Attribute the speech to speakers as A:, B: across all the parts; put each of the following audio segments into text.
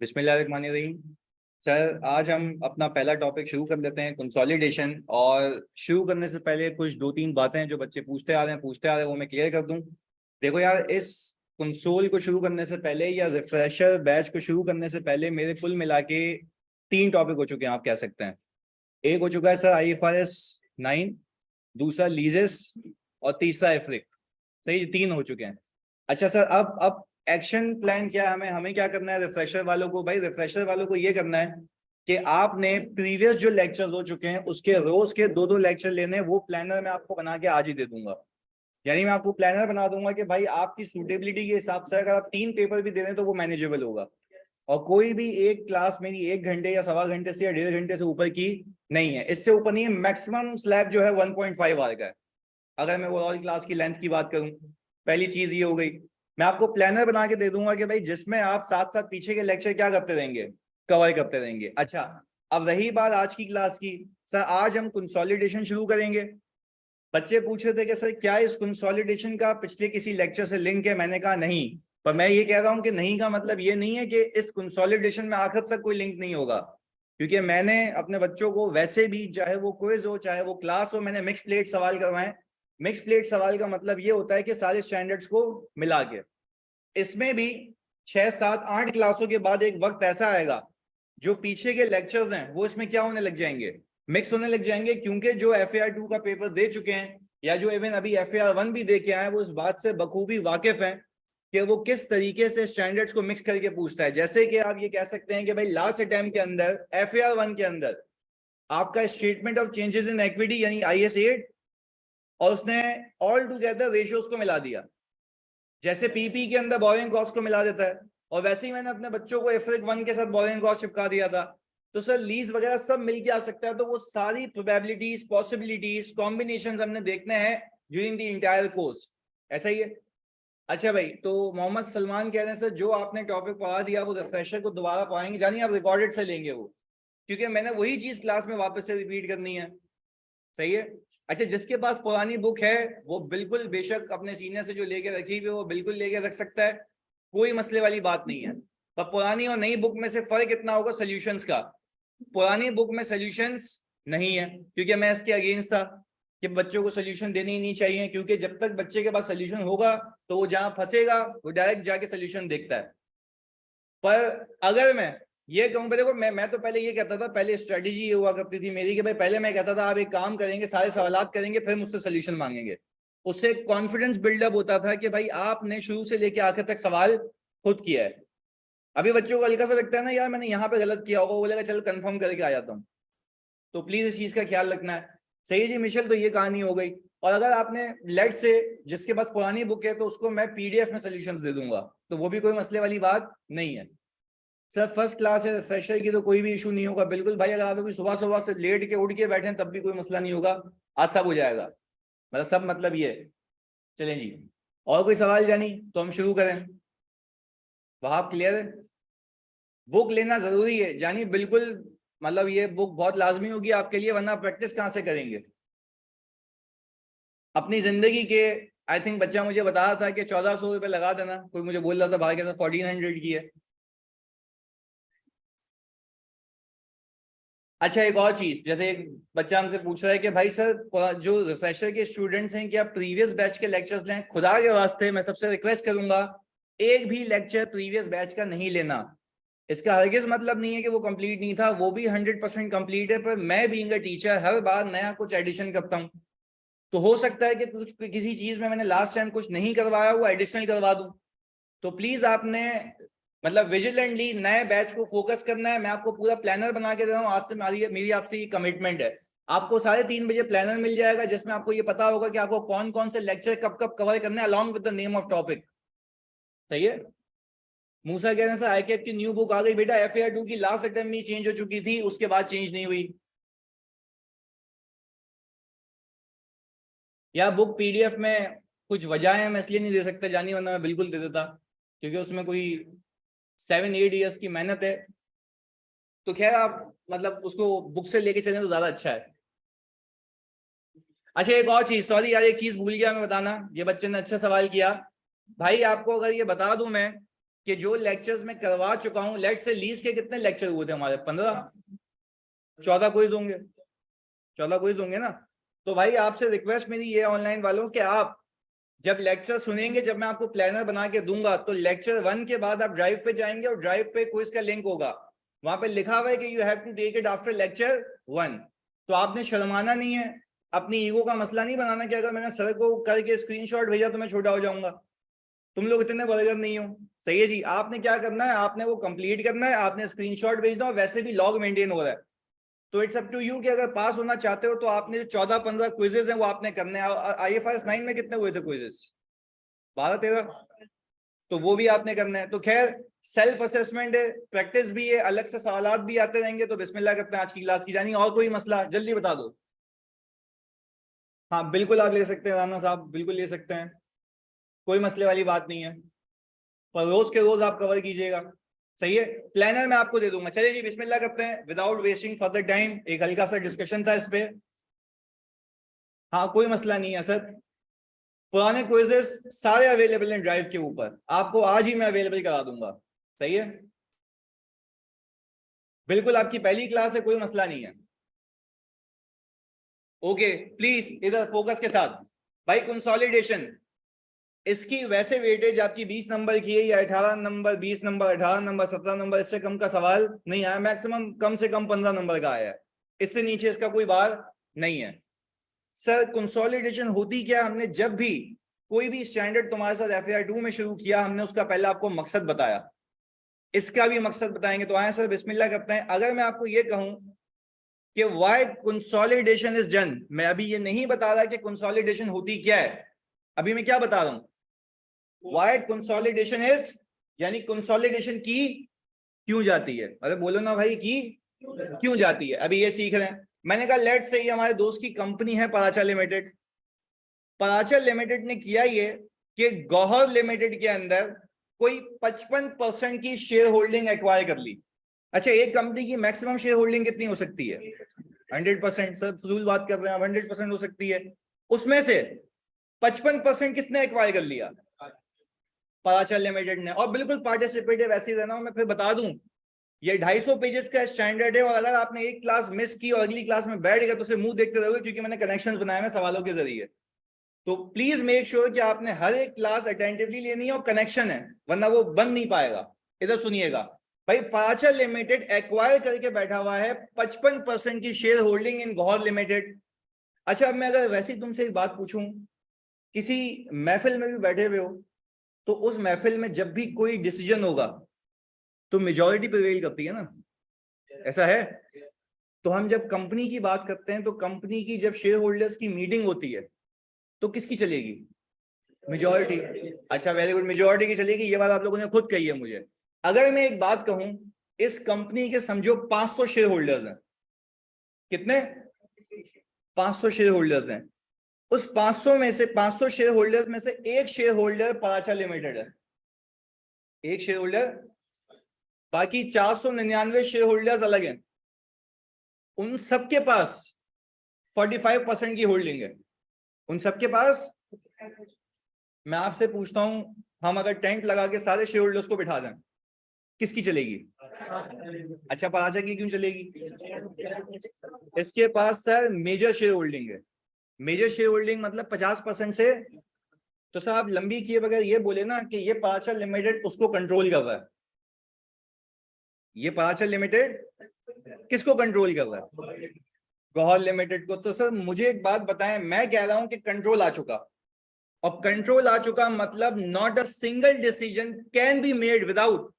A: बिस्मिल्लाहिर्रहमानिर्रहीम। सर, आज हम अपना पहला टॉपिक शुरू कर लेते हैं, कंसोलिडेशन। और शुरू करने से पहले कुछ दो तीन बातें जो बच्चे पूछते आ रहे हैं वो मैं क्लियर कर दूं। देखो यार, इस कंसोल को शुरू करने से पहले या रिफ्रेशर बैच को शुरू करने से पहले मेरे कुल मिला के तीन टॉपिक हो चुके हैं, आप कह सकते हैं। एक हो चुका है सर IFRS 9, दूसरा लीजेस, और तीसरा इफ्रिक। सही, तीन हो चुके हैं। अच्छा सर, अब एक्शन प्लान क्या है? हमें हमें क्या करना है रिफ्रेशर वालों को? भाई रिफ्रेशर वालों को ये करना है कि आपने प्रीवियस जो लेक्चर्स हो चुके हैं उसके रोज के दो दो लेक्चर लेने हैं। वो प्लानर मैं आपको बना के आज ही दे दूंगा। यानी मैं आपको प्लानर बना दूंगा कि भाई आपकी सूटेबिलिटी के हिसाब से अगर आप 3 पेपर भी दे रहे हैं तो वो मैनेजेबल होगा। और कोई भी एक क्लास मेरी 1 घंटे या सवा घंटे से या 1.5 घंटे से ऊपर की नहीं है, इससे ऊपर नहीं है। मैक्सिमम स्लैब जो है 1.5 आवर का है, अगर मैं ओवरऑल क्लास की लेंथ की बात करूं। पहली चीज ये हो गई। मैं आपको प्लानर बना के दे दूंगा कि भाई जिसमें आप साथ साथ पीछे के लेक्चर क्या करते रहेंगे, कवर करते रहेंगे। अच्छा, अब रही बात आज की क्लास की। सर आज हम कंसोलिडेशन शुरू करेंगे। बच्चे पूछ रहे थे कि सर क्या इस कंसोलिडेशन का पिछले किसी लेक्चर से लिंक है? मैंने कहा नहीं। पर मैं ये कह रहा हूं कि नहीं का मतलब ये नहीं है कि इस कंसोलिडेशन में आखिर तक कोई लिंक नहीं होगा। क्योंकि मैंने अपने बच्चों को वैसे भी, चाहे वो क्विज हो चाहे वो क्लास हो, मैंने मिक्स प्लेट सवाल करवाए। मिक्स प्लेट सवाल का मतलब ये होता है कि सारे स्टैंडर्ड्स को मिला के। इसमें भी 6 7 8 क्लासों के बाद एक वक्त ऐसा आएगा जो पीछे के लेक्चर्स हैं वो इसमें क्या होने लग जाएंगे, मिक्स होने लग जाएंगे। क्योंकि जो FAR 2 का पेपर दे चुके हैं या जो इवन अभी FAR 1 भी दे के आए, वो इस बात से बखूबी वाकिफ हैं कि वो किस तरीके से स्टैंडर्ड्स को मिक्स करके पूछता है। जैसे कि आप ये कह सकते हैं कि भाई लास्ट अटेम्प्ट के अंदर FAR 1 के अंदर आपका statement of changes in equity यानी IS 8, और उसने ऑल टुगेदर रेशियोज को मिला दिया। जैसे पीपी के अंदर बोरिंग कॉस्ट को मिला देता है, और वैसे ही मैंने अपने बच्चों को IFRIC 1 के साथ बोरिंग कॉस्ट चिपका दिया था। तो सर लीज वगैरह सब मिलके आ सकता है। तो वो सारी प्रोबेबिलिटीज, पॉसिबिलिटीज, कॉम्बिनेशन हमने देखने हैं ड्यूरिंग द इंटायर कोर्स। ऐसा ही है। अच्छा भाई, तो मोहम्मद सलमान कह रहे हैं सर जो आपने टॉपिक पढ़ा दिया वो रिफ्रेशर को दोबारा पढ़ाएंगे? जानिए आप रिकॉर्डेड से लेंगे वो, क्योंकि मैंने वही चीज क्लास में वापस से रिपीट करनी है। सही है। अच्छा, जिसके पास पुरानी बुक है वो बिल्कुल बेशक अपने सीनियर से जो लेके रखी हुई वो बिल्कुल लेके रख सकता है, कोई मसले वाली बात नहीं है। पर पुरानी और नई बुक में से फर्क इतना होगा सॉल्यूशंस का। पुरानी बुक में सॉल्यूशंस नहीं है, क्योंकि मैं इसके अगेंस्ट था कि बच्चों को सॉल्यूशन देने ही नहीं चाहिए। क्योंकि जब तक बच्चे के पास सॉल्यूशन होगा तो वो जहां फंसेगा वो डायरेक्ट जाके सॉल्यूशन देखता है। पर अगर मैं ये कहूं, देखो मैं तो पहले ये कहता था, पहले स्ट्रेटेजी ये हुआ करती थी मेरी कि भाई पहले मैं कहता था आप एक काम करेंगे, सारे सवालात करेंगे फिर मुझसे सोल्यूशन मांगेंगे। उससे कॉन्फिडेंस बिल्डअप होता था कि भाई आपने शुरू से लेके आखिर तक सवाल खुद किया है। अभी बच्चों को हल्का सा लगता है ना, यार मैंने यहाँ पे गलत किया होगा, वो बोलेगा चल कंफर्म करके आ जाता हूँ। तो प्लीज इस चीज का ख्याल रखना है। सही है जी मिशेल, तो ये कहानी हो गई। और अगर आपने लेट से जिसके पास पुरानी बुक है तो उसको मैं PDF में सोल्यूशन दे दूंगा, तो वो भी कोई मसले वाली बात नहीं है। सर फर्स्ट क्लास है, फ्रेशर की तो कोई भी इशू नहीं होगा। बिल्कुल भाई, अगर आप अभी सुबह सुबह से लेट के उठ के बैठे हैं तब भी कोई मसला नहीं होगा, आज सब हो जाएगा। मतलब सब मतलब ये है। चलें जी, और कोई सवाल जानी तो हम शुरू करें। वहां क्लियर है? बुक लेना जरूरी है जानी, बिल्कुल। मतलब ये बुक बहुत लाजमी होगी आपके लिए, वरना प्रैक्टिस कहाँ से करेंगे अपनी जिंदगी के। आई थिंक बच्चा मुझे बता रहा था कि 1400 रुपये लगा देना, कोई मुझे बोल रहा था भाई कैसा 1400 की है। अच्छा, एक और चीज, जैसे एक बच्चा हमसे पूछ रहा है कि भाई सर जो रिफ्रेशर के स्टूडेंट्स हैं क्या प्रीवियस बैच के लेक्चर्स लें? खुदा के वास्ते मैं सबसे रिक्वेस्ट करूंगा, एक भी लेक्चर प्रीवियस बैच का नहीं लेना। इसका हरगिज मतलब नहीं है कि वो कंप्लीट नहीं था, वो भी 100% कंप्लीट है। पर मैं बीइंग अ टीचर हर बार नया कुछ एडिशन करता हूँ। तो हो सकता है कि कुछ किसी चीज में मैंने लास्ट टाइम कुछ नहीं करवाया, वो एडिशनल करवा दूं। तो प्लीज आपने मतलब विजिलेंटली नए बैच को फोकस करना है। मैं आपको पूरा प्लानर बना के दे रहा हूँ आज से, मेरी आपसे ये कमिटमेंट है। आपको 3:30 बजे प्लानर मिल जाएगा जिसमें आपको ये पता होगा कि आपको कौन कौन से लेक्चर कब कब कवर करने हैं along with the name of topic. सही है। मूसा कह रहे हैं सर ICAP की न्यू बुक आ गई। बेटा FAR 2 की लास्ट अटेम्प्ट में चेंज हो चुकी थी, उसके बाद चेंज नहीं हुई। या बुक PDF में कुछ वजह है मैं इसलिए नहीं दे सकता जानी, वरना मैं बिल्कुल दे देता, क्योंकि उसमें कोई 7 8 ईयर्स की मेहनत है। तो खैर आप मतलब उसको बुक से लेके चलें तो ज्यादा अच्छा है। अच्छा एक और चीज, सॉरी यार, एक चीज भूल गया मैं बताना, ये बच्चे ने अच्छा सवाल किया भाई। आपको अगर ये बता दूं मैं कि जो लेक्चर्स मैं करवा चुका हूं, लेट से लीज के कितने लेक्चर हुए थे हमारे? 15, 14 क्विज होंगे, 14 क्विज होंगे ना। तो भाई आपसे रिक्वेस्ट मेरी ये ऑनलाइन वालों कि आप जब लेक्चर सुनेंगे, जब मैं आपको प्लानर बना के दूंगा, तो लेक्चर 1 के बाद आप ड्राइव पे जाएंगे और ड्राइव पे क्विज का लिंक होगा, वहां पे लिखा हुआ है कि you have to take it after lecture 1। तो आपने शर्माना नहीं है, अपनी ईगो का मसला नहीं बनाना कि अगर मैंने सर को करके स्क्रीनशॉट भेजा तो मैं छोटा हो जाऊंगा। तुम लोग इतने बर्गर नहीं हो, सही है जी। आपने क्या करना है, आपने वो कंप्लीट करना है, आपने स्क्रीनशॉट भेजना है, वैसे भी लॉग मेंटेन हो रहा है। तो इट्स अप टू यू कि अगर पास होना चाहते हो तो आपने जो 14-15 क्विजेस हैं वो आपने करने हैं। IFRS 9 में कितने हुए थे क्विजेस? 12-13। तो वो भी आपने करना है। तो खैर सेल्फ असेसमेंट है, प्रैक्टिस भी है, अलग से सवालात भी आते रहेंगे। तो बिस्मिल्लाह करते हैं आज की क्लास की जानी। और कोई मसला जल्दी बता दो। हाँ बिल्कुल आप ले सकते हैं राना साहब, बिल्कुल ले सकते हैं, कोई मसले वाली बात नहीं है। पर रोज के रोज आप कवर कीजिएगा, सही है। प्लानर मैं आपको दे दूंगा। चलिए जी बिस्मिल्लाह करते हैं विदाउट वेस्टिंग फर्दर टाइम। एक हल्का सा डिस्कशन था इस पे। हाँ कोई मसला नहीं है सर, पुराने क्विजेस सारे अवेलेबल हैं ड्राइव के ऊपर, आपको आज ही मैं अवेलेबल करा दूंगा, सही है। बिल्कुल आपकी पहली क्लास है, कोई मसला नहीं है। ओके प्लीज इधर फोकस के साथ। भाई कंसोलिडेशन, इसकी वैसे वेटेज आपकी 20 नंबर की है या 18 नंबर, 20 नंबर, 18 नंबर, 17 नंबर, इससे कम का सवाल नहीं आया। मैक्सिमम कम से कम 15 नंबर का आया है, इससे नीचे इसका कोई बार नहीं है। सर कंसोलिडेशन होती क्या, हमने जब भी कोई भी स्टैंडर्ड तुम्हारे साथ FAR 2 में शुरू किया, हमने उसका पहले आपको मकसद बताया, इसका भी मकसद बताएंगे। तो आए सर बिस्मिल्लाह करते हैं। अगर मैं आपको ये कहूं कि व्हाई कंसोलिडेशन इज डन, मैं अभी ये नहीं बता रहा कि कंसोलिडेशन होती क्या है, अभी मैं क्या बता रहा हूं, व्हाई कंसोलिडेशन इज, यानी कंसोलिडेशन की क्यों जाती है। अरे बोलो ना भाई, की क्यों जाती है, अभी ये सीख रहे हैं। मैंने कहा लेट से ये हमारे दोस्त की कंपनी है पराचा लिमिटेड। पराचा लिमिटेड ने किया ये कि गौहर लिमिटेड के अंदर कोई 55% की शेयर होल्डिंग एक्वायर कर ली। अच्छा एक कंपनी की मैक्सिमम शेयर होल्डिंग कितनी हो सकती है? 100%। सर फजूल बात कर रहे हैं आप, 100% हो सकती है। उसमें से 55% किसने एक्वायर कर लिया? पराचा लिमिटेड ने। और बिल्कुल पार्टिसिपेटिव ऐसे ही रहना, मैं फिर बता दूं ये 250 पेजेस का स्टैंडर्ड है, और अगर आपने एक क्लास मिस की और अगली क्लास में बैठ गया तो उसे मुंह देखते रहोगे, क्योंकि मैंने कनेक्शंस बनाए हैं सवालों के जरिए। तो प्लीज मेक श्योर कि आपने हर एक क्लास अटेंटिवली लेनी है और कनेक्शन है, वरना वो बन नहीं पाएगा। इधर सुनिएगा भाई, पराचा लिमिटेड एक्वायर करके बैठा हुआ है 55% की shareholding in Gauhar limited. अच्छा अब मैं अगर वैसे ही तुमसे एक बात पूछूं, किसी महफिल में भी बैठे हुए हो, तो उस महफिल में जब भी कोई डिसीजन होगा तो मेजॉरिटी प्रिवेल करती है ना, ऐसा है। तो हम जब कंपनी की बात करते हैं, तो कंपनी की जब शेयर होल्डर्स की मीटिंग होती है तो किसकी चलेगी? मेजॉरिटी। अच्छा वेरी गुड, मेजॉरिटी की चलेगी, ये बात आप लोगों ने खुद कही है मुझे। अगर मैं एक बात कहूं, इस कंपनी के समझो 500 शेयर होल्डर्स हैं। कितने? 500 शेयर होल्डर्स हैं। उस 500 में से, 500 शेयर होल्डर्स में से एक शेयर होल्डर पराचा लिमिटेड है, एक शेयर होल्डर। बाकी 499 शेयर होल्डर्स अलग हैं, उन सबके पास 45% की होल्डिंग है, उन सबके पास। मैं आपसे पूछता हूं, हम अगर टेंट लगा के सारे शेयर होल्डर्स को बिठा दें, किसकी चलेगी? अच्छा पराचा की क्यों चलेगी? इसके पास सर मेजर शेयर होल्डिंग है। मेजर शेयर होल्डिंग मतलब 50% से। तो सर आप लंबी किए बगैर ये बोले ना कि ये पराचा लिमिटेड उसको कंट्रोल कर रहा है। ये पराचा लिमिटेड किसको कंट्रोल कर रहा है? गौहर लिमिटेड को। तो सर मुझे एक बात बताएं, मैं कह रहा हूं कि कंट्रोल आ चुका, और कंट्रोल आ चुका मतलब not a single decision can be made without.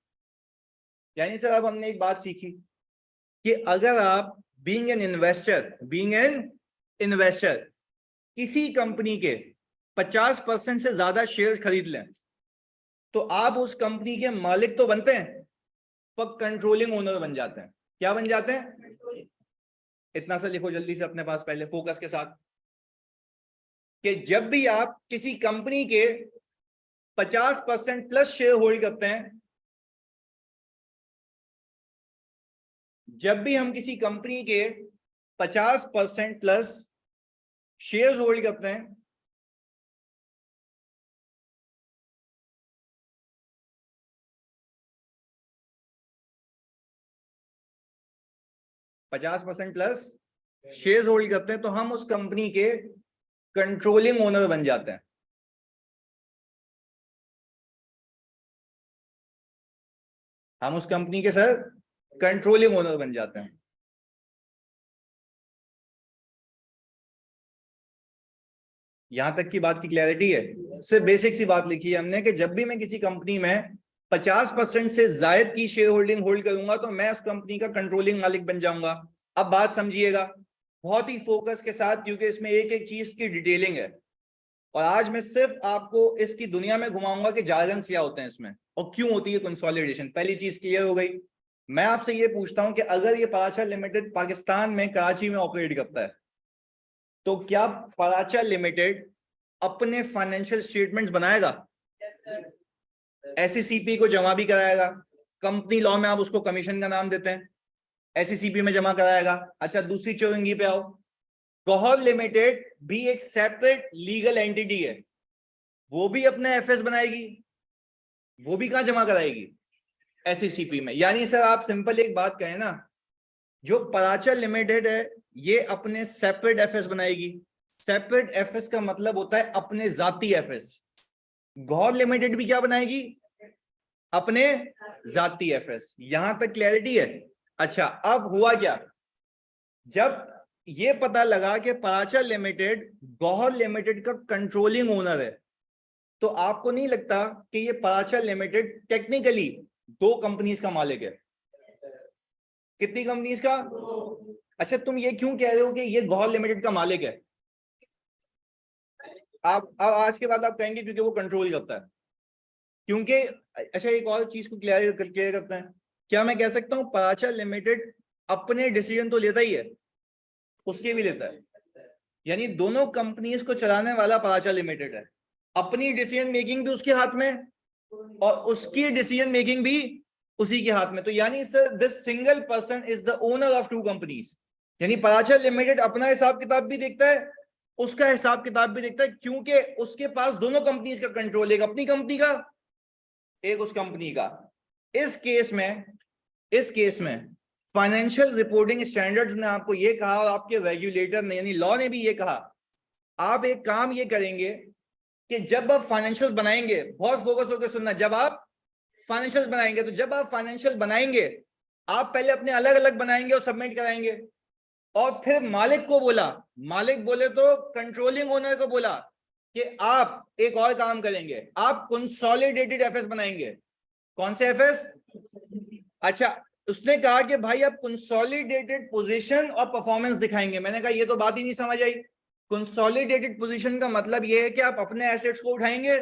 A: यानी सर अब हमने एक बात सीखी कि अगर आप बीइंग एन इन्वेस्टर किसी कंपनी के 50% से ज्यादा शेयर खरीद लें, तो आप उस कंपनी के मालिक तो बनते हैं, पर कंट्रोलिंग ओनर बन जाते हैं। क्या बन जाते हैं? इतना सा लिखो जल्दी से अपने पास पहले फोकस के साथ, कि जब भी आप किसी कंपनी के 50% प्लस शेयर होल्ड करते हैं, जब भी हम किसी कंपनी के 50% प्लस शेयर्स होल्ड करते हैं, %50 प्लस शेयर्स होल्ड करते हैं, तो हम उस कंपनी के कंट्रोलिंग ओनर बन जाते हैं। हम उस कंपनी के सर कंट्रोलिंग ओनर बन जाते हैं। यहां तक की बात की क्लैरिटी है? सिर्फ बेसिक सी बात लिखी है हमने कि जब भी मैं किसी कंपनी में 50% से ज्यादा की शेयर होल्डिंग होल्ड करूंगा तो मैं उस कंपनी का कंट्रोलिंग मालिक बन जाऊंगा। अब बात समझिएगा बहुत ही फोकस के साथ, क्योंकि इसमें एक एक चीज की डिटेलिंग है, और आज मैं सिर्फ आपको इसकी दुनिया में घुमाऊंगा कि जार्गन्स क्या होते हैं इसमें और क्यों होती है कंसोलिडेशन। पहली चीज क्लियर हो गई। मैं आपसे ये पूछता हूं कि अगर ये पराचा लिमिटेड पाकिस्तान में कराची में ऑपरेट करता है, तो क्या पराचा लिमिटेड अपने फाइनेंशियल स्टेटमेंट्स बनाएगा? एसईसीपी को जमा भी कराएगा, कंपनी लॉ में आप उसको कमीशन का नाम देते हैं, एसईसीपी में जमा कराएगा। अच्छा, दूसरी चौरंगी पे आओ, गौहर लिमिटेड भी एक सेपरेट लीगल एंटिटी है, वो भी अपने एफएस बनाएगी, वो भी कहां जमा कराएगी? एसईसीपी में। यानी सर आप सिंपल एक बात कहें ना, जो पराचा लिमिटेड है ये अपने सेपरेट एफएस बनाएगी। सेपरेट एफएस का मतलब होता है अपने जाती एफएस। गौहर लिमिटेड भी क्या बनाएगी? अपने जाती एफएस। यहां तक क्लैरिटी है? अच्छा, अब हुआ क्या, जब ये पता लगा कि पराचा लिमिटेड गौहर लिमिटेड का कंट्रोलिंग ओनर है, तो आपको नहीं लगता कि ये पराचा लिमिटेड टेक्निकली 2 कंपनीज का मालिक है? कितनी कंपनीज का? अच्छा, तुम ये क्यों कह रहे हो कि ये गौहर लिमिटेड का मालिक है? आप अब आज के बाद आप कहेंगे क्योंकि वो कंट्रोल करता है, क्योंकि अच्छा एक और चीज को क्लियर करते हैं। क्या मैं कह सकता हूं पराचा लिमिटेड अपने डिसीजन तो लेता ही है, उसके भी लेता है? यानी दोनों कंपनीज को चलाने वाला पराचा लिमिटेड है, अपनी डिसीजन मेकिंग भी उसके हाथ में और उसकी डिसीजन मेकिंग भी उसी के हाथ में। तो यानी sir this single person is the owner of 2 companies. यानी पराचा लिमिटेड अपना हिसाब किताब भी देखता है, उसका हिसाब किताब भी देखता है, क्योंकि उसके पास दोनों कंपनीज का कंट्रोल, एक अपनी कंपनी का, एक उस कंपनी का। इस केस में फाइनेंशियल रिपोर्टिंग स्टैंडर्ड्स ने आपको ये कहा, और आपके रेगुलेटर ने यानी लॉ ने भी ये कहा, आप एक काम ये करेंगे कि जब आप फाइनेंशियल्स बनाएंगे, बहुत फोकस होकर सुनना, जब आप फाइनेंशियल्स बनाएंगे, तो जब आप फाइनेंशियल बनाएंगे आप पहले अपने अलग अलग बनाएंगे और सबमिट कराएंगे, और फिर मालिक को बोला, मालिक बोले तो कंट्रोलिंग ओनर को बोला कि आप एक और काम करेंगे, आप कंसोलिडेटेड एफएस बनाएंगे। कौन से एफएस? अच्छा, उसने कहा कि भाई आप कंसोलिडेटेड पोजीशन और परफॉर्मेंस दिखाएंगे। मैंने कहा ये तो बात ही नहीं समझ आई। कंसोलिडेटेड पोजीशन का मतलब ये है कि आप अपने एसेट्स को उठाएंगे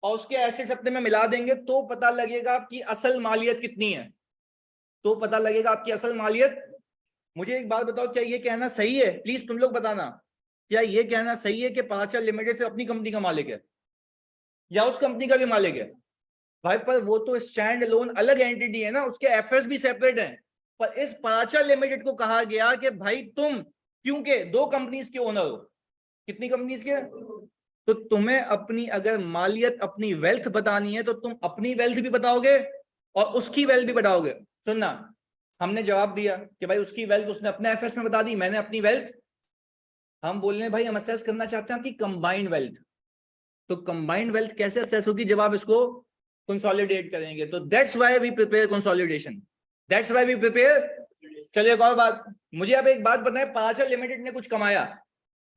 A: और उसके एसेट्स अपने में मिला देंगे, तो पता लगेगा आपकी असल मालियत कितनी है, तो पता लगेगा आपकी असल मालियत। मुझे एक बात बताओ, क्या ये कहना सही है? प्लीज तुम लोग बताना, क्या ये कहना सही है कि पराचा लिमिटेड से अपनी कंपनी का मालिक है या उस कंपनी का भी मालिक है? भाई पर वो तो स्टैंड अलोन अलग एंटिटी है ना, उसके एफएस भी सेपरेट हैं। पर इस पराचा लिमिटेड को कहा गया कि भाई तुम क्योंकि 2 कंपनीज के ओनर हो। कितनी कंपनीज के? तो तुम्हें अपनी अगर मालियत, अपनी वेल्थ बतानी है, तो तुम अपनी वेल्थ भी बताओगे और उसकी वेल्थ भी बताओगे। सुनना, हमने जवाब दिया कि भाई उसकी वेल्थ उसने अपने एफएस में बता दी, मैंने अपनी वेल्थ। हम बोल रहे हैं भाई हम असेस करना चाहते हैं आपकी कंबाइंड वेल्थ। तो कंबाइंड वेल्थ कैसे असेस होगी? जब आप इसको कंसोलिडेट करेंगे। तो that's why we prepare consolidation, that's why we prepare. चलिए एक और बात, मुझे अब एक बात बताएं, पराचा लिमिटेड ने कुछ कमाया,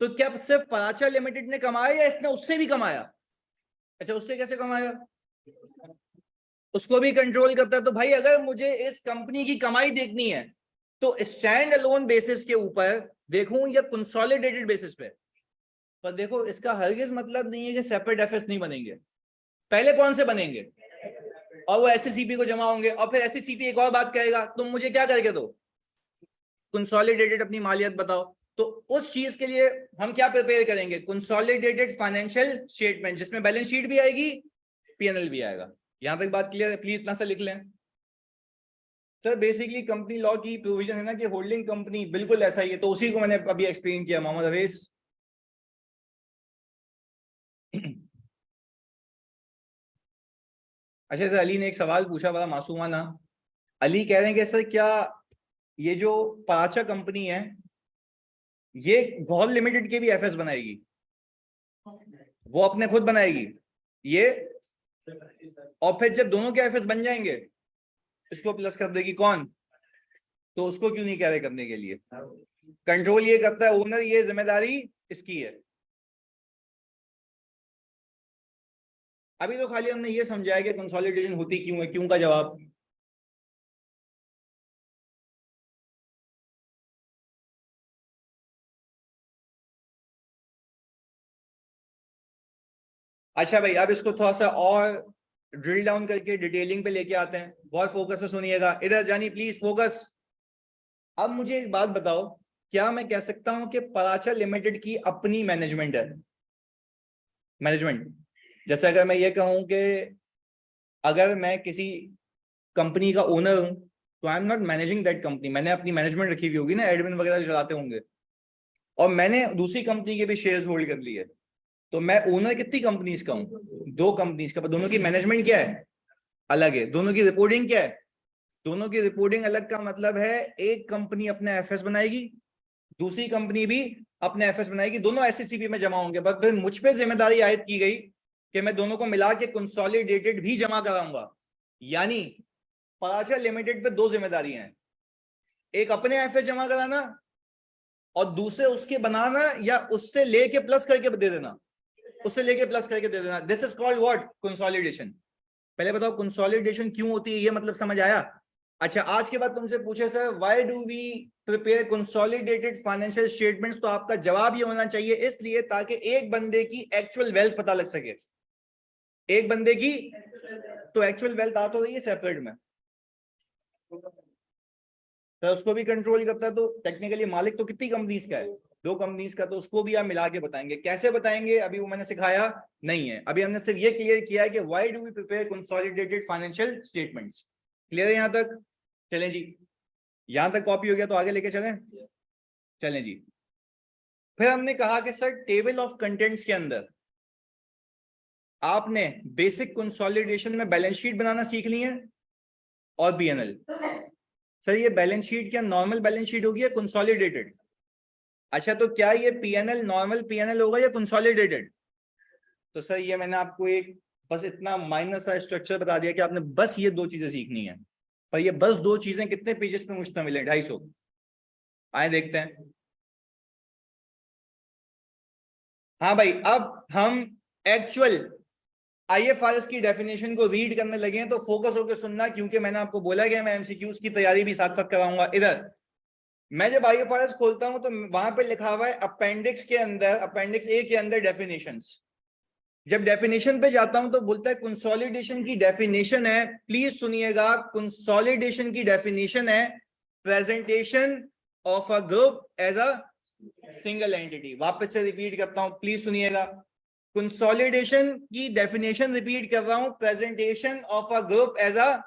A: तो क्या सिर्फ पराचा लिमिटेड ने कमाया या इसने उससे भी कमाया? अच्छा, उससे कैसे कमाया? उसको भी कंट्रोल करता है। तो भाई अगर मुझे इस कंपनी की कमाई देखनी है तो स्टैंड अलोन बेसिस के ऊपर देखूं या कंसोलिडेटेड बेसिस पे? पर देखो इसका हरगिज मतलब नहीं है कि सेपरेट एफएस नहीं बनेंगे। पहले कौन से बनेंगे? और वो एससीसीपी को जमा होंगे, और फिर एससीसीपी एक और बात कहेगा, तुम मुझे क्या करके दो? कंसोलिडेटेड अपनी मालियत बताओ। तो उस चीज के लिए हम क्या प्रिपेयर करेंगे? कंसोलिडेटेड फाइनेंशियल स्टेटमेंट, जिसमें बैलेंस शीट भी आएगी, पीएनएल भी आएगा। यहां तक बात क्लियर है? प्लीज इतना सा लिख लें। सर बेसिकली कंपनी लॉ की प्रोविजन है ना कि होल्डिंग कंपनी बिल्कुल ऐसा ही है, तो उसी को मैंने अभी एक्सप्लेन किया। मोहम्मद अवेस, अच्छा सर, अली ने एक सवाल पूछा बड़ा मासूमाना। अली कह रहे हैं कि सर क्या ये जो पराचा कंपनी है ये गौहर लिमिटेड के भी एफएस बनाएगी? वो अपने खुद बनाएगी ये, और फिर जब दोनों के एफएस बन जाएंगे इसको प्लस कर देगी कौन? तो उसको क्यों नहीं कह रहे करने के लिए? कंट्रोल ये करता है ओनर, ये जिम्मेदारी इसकी है। अभी तो खाली हमने ये समझाया कि कंसोलिडेशन होती क्यों है, क्यों का जवाब। अच्छा भाई, अब इसको थोड़ा सा और ड्रिल डाउन करके डिटेलिंग पे लेके आते हैं। बहुत फोकस से सुनिएगा, इधर जानी प्लीज, फोकस। अब मुझे एक बात बताओ, क्या मैं कह सकता हूं कि पराचा लिमिटेड की अपनी मैनेजमेंट है? मैनेजमेंट जैसे अगर मैं ये कहूं कि अगर मैं किसी कंपनी का ओनर हूं तो I am not managing that company, मैंने अपनी मैनेजमेंट रखी हुई होगी ना, एडमिन वगैरह चलाते होंगे, और मैंने दूसरी कंपनी के भी शेयर्स होल्ड कर लिए, तो मैं ओनर कितनी कंपनीज का हूं? दो कंपनीज का। दोनों की मैनेजमेंट क्या है? अलग है। दोनों की रिपोर्टिंग क्या है? दोनों की रिपोर्टिंग अलग का मतलब है एक कंपनी अपने एफएस बनाएगी, दूसरी कंपनी भी अपने एफएस बनाएगी, दोनों एससीसीपी में जमा होंगे। बट फिर मुझ पे जिम्मेदारी आयद की गई कि मैं दोनों को मिला के कंसोलिडेटेड भी जमा कराऊंगा। यानी पराचा लिमिटेड पे दो जिम्मेदारियां हैं, एक अपने एफएस जमा कराना और दूसरे उसके बनाना या उससे लेके प्लस करके दे देना, उससे लेके प्लस करके दे देना। This is called what? Consolidation. पहले बताओ कंसोलिडेशन क्यों होती है, ये मतलब समझ आया? अच्छा, आज के बाद तुमसे पूछे sir why do we prepare consolidated financial statements, तो आपका जवाब ये होना चाहिए इसलिए ताकि एक बंदे की एक्चुअल वेल्थ पता लग सके। एक बंदे की तो एक्चुअल वेल्थ आ तो रही है सेपरेट में, तो उसको भी कंट्रोल करता है। तो टेक्निकली मालिक तो कितनी कंपनीज का है? दो कंपनीज का। तो उसको भी आप मिला के बताएंगे। कैसे बताएंगे अभी वो मैंने सिखाया नहीं है, अभी हमने सिर्फ ये क्लियर किया है कि why do we prepare consolidated financial statements. Clear है यहां तक? चलें जी, यहां तक कॉपी हो गया तो आगे लेके चलें। चलें जी, फिर हमने कहा कि सर टेबल ऑफ कंटेंट्स के अंदर आपने बेसिक कंसोलिडेशन में बैलेंस शीट बनाना सीख ली है और बीएनएल। सर ये बैलेंस शीट क्या नॉर्मल बैलेंस शीट होगी या कंसोलिडेटेड? अच्छा, तो क्या ये पीएनएल नॉर्मल पीएनएल होगा या कंसोलिडेटेड? तो सर ये मैंने आपको एक बस इतना माइनर सा स्ट्रक्चर बता दिया कि आपने बस ये दो चीजें सीखनी है। पर ये बस दो चीजें कितने पेजेस पे मुश्तमिल है? 250। आए देखते हैं। हाँ भाई, अब हम एक्चुअल आईएफआरएस की डेफिनेशन को रीड करने लगे हैं, तो फोकस होकर सुनना, क्योंकि मैंने आपको बोला कि मैं एमसीक्यूज की तैयारी भी साथ साथ कराऊंगा। इधर मैं जब आईएफआरएस खोलता हूं तो वहां पे लिखा हुआ है अपेंडिक्स के अंदर, अपेंडिक्स ए के अंदर डेफिनेशंस। जब डेफिनेशन पे जाता हूं तो बोलता है कंसोलिडेशन की डेफिनेशन है, प्लीज सुनिएगा, कंसोलिडेशन की डेफिनेशन है presentation of a group as a single entity. वापस से रिपीट करता हूं, प्लीज सुनिएगा। कंसोलिडेशन की डेफिनेशन रिपीट कर रहा हूं, presentation of a group as a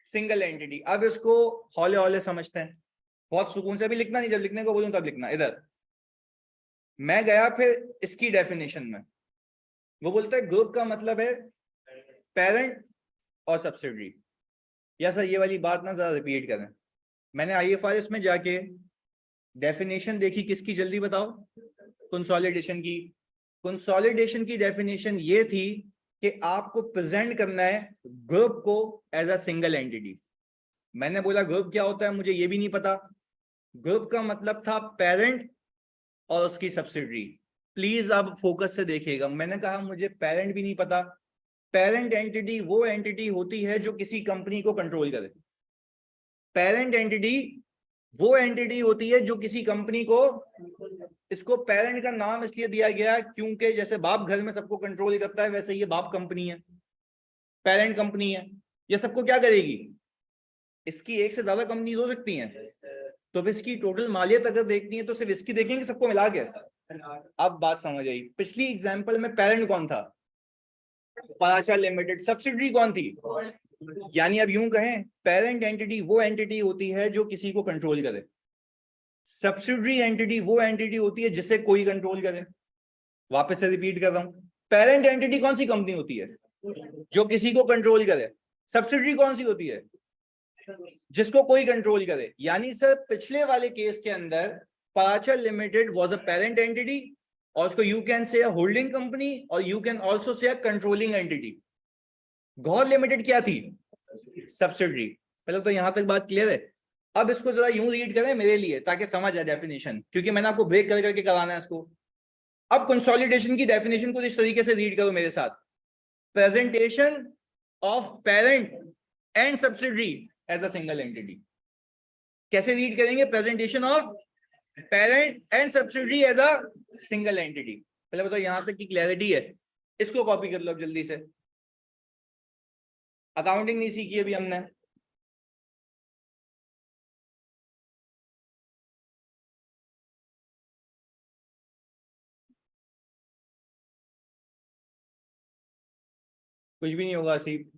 A: single entity. अब इसको हौले हौले समझते हैं, बहुत सुकून से। भी लिखना नहीं, जब लिखने को बोलूं तब लिखना। इधर मैं गया फिर इसकी डेफिनेशन में, वो बोलता है ग्रुप का मतलब है पेरेंट और सब्सिडरी। या सर ये वाली बात ना जरा रिपीट करें। मैंने आईएफआरएस में जाके डेफिनेशन देखी किसकी, जल्दी बताओ? कंसोलिडेशन की। कंसोलिडेशन की डेफिनेशन ये थी कि आपको प्रेजेंट करना है ग्रुप को एज अ सिंगल एंटिटी। मैंने बोला ग्रुप क्या होता है मुझे ये भी नहीं पता। ग्रुप का मतलब था पेरेंट और उसकी सब्सिडरी। प्लीज अब फोकस से देखिएगा, मैंने कहा मुझे पेरेंट भी नहीं पता। पेरेंट एंटिटी वो एंटिटी होती है जो किसी कंपनी को कंट्रोल करे। पेरेंट एंटिटी वो एंटिटी होती है जो किसी कंपनी को, इसको पेरेंट का नाम इसलिए दिया गया क्योंकि जैसे बाप घर में सबको कंट्रोल करता है, वैसे ये बाप कंपनी है, पेरेंट कंपनी है। ये सबको क्या करेगी? इसकी एक से ज्यादा कंपनीज हो सकती हैं, तो इसकी टोटल मालियत अगर देखती है तो सिर्फ इसकी देखेंगे सबको मिला के। अब बात समझ आई। पिछली एग्जांपल में पेरेंट कौन था? पराचा लिमिटेड। सब्सिडरी कौन थी? यानी अब यूं कहें, पेरेंट एंटिटी वो एंटिटी होती है जो किसी को कंट्रोल करे, सब्सिडरी एंटिटी वो एंटिटी होती है जिसे कोई कंट्रोल करे। वापस से रिपीट कर रहा हूं, पेरेंट एंटिटी कौन सी कंपनी होती है? जो किसी को कंट्रोल करे। सब्सिडरी कौन सी होती है? जिसको कोई कंट्रोल करे। यानी सर पिछले वाले केस के अंदर पराचर limited was a parent entity, और उसको you can say holding company, और you can also say controlling entity. Gaur limited क्या थी? सब्सिडरी। पहले तो यहां तक बात क्लियर है। अब इसको जरा यूं रीड करें मेरे लिए ताकि समझ आए डेफिनेशन, क्योंकि मैंने आपको ब्रेक कर करके कराना है इसको। अब कंसोलिडेशन की डेफिनेशन को इस तरीके से रीड करो मेरे साथ। Presentation of parent and subsidiary as a single entity. कैसे रीड करेंगे? Presentation of parent and subsidiary as a single entity. पहले बताओ यहां तक की क्लैरिटी है? इसको कॉपी कर लो जल्दी से। अकाउंटिंग नहीं सीखी अभी हमने। कुछ भी नहीं होगा सीख।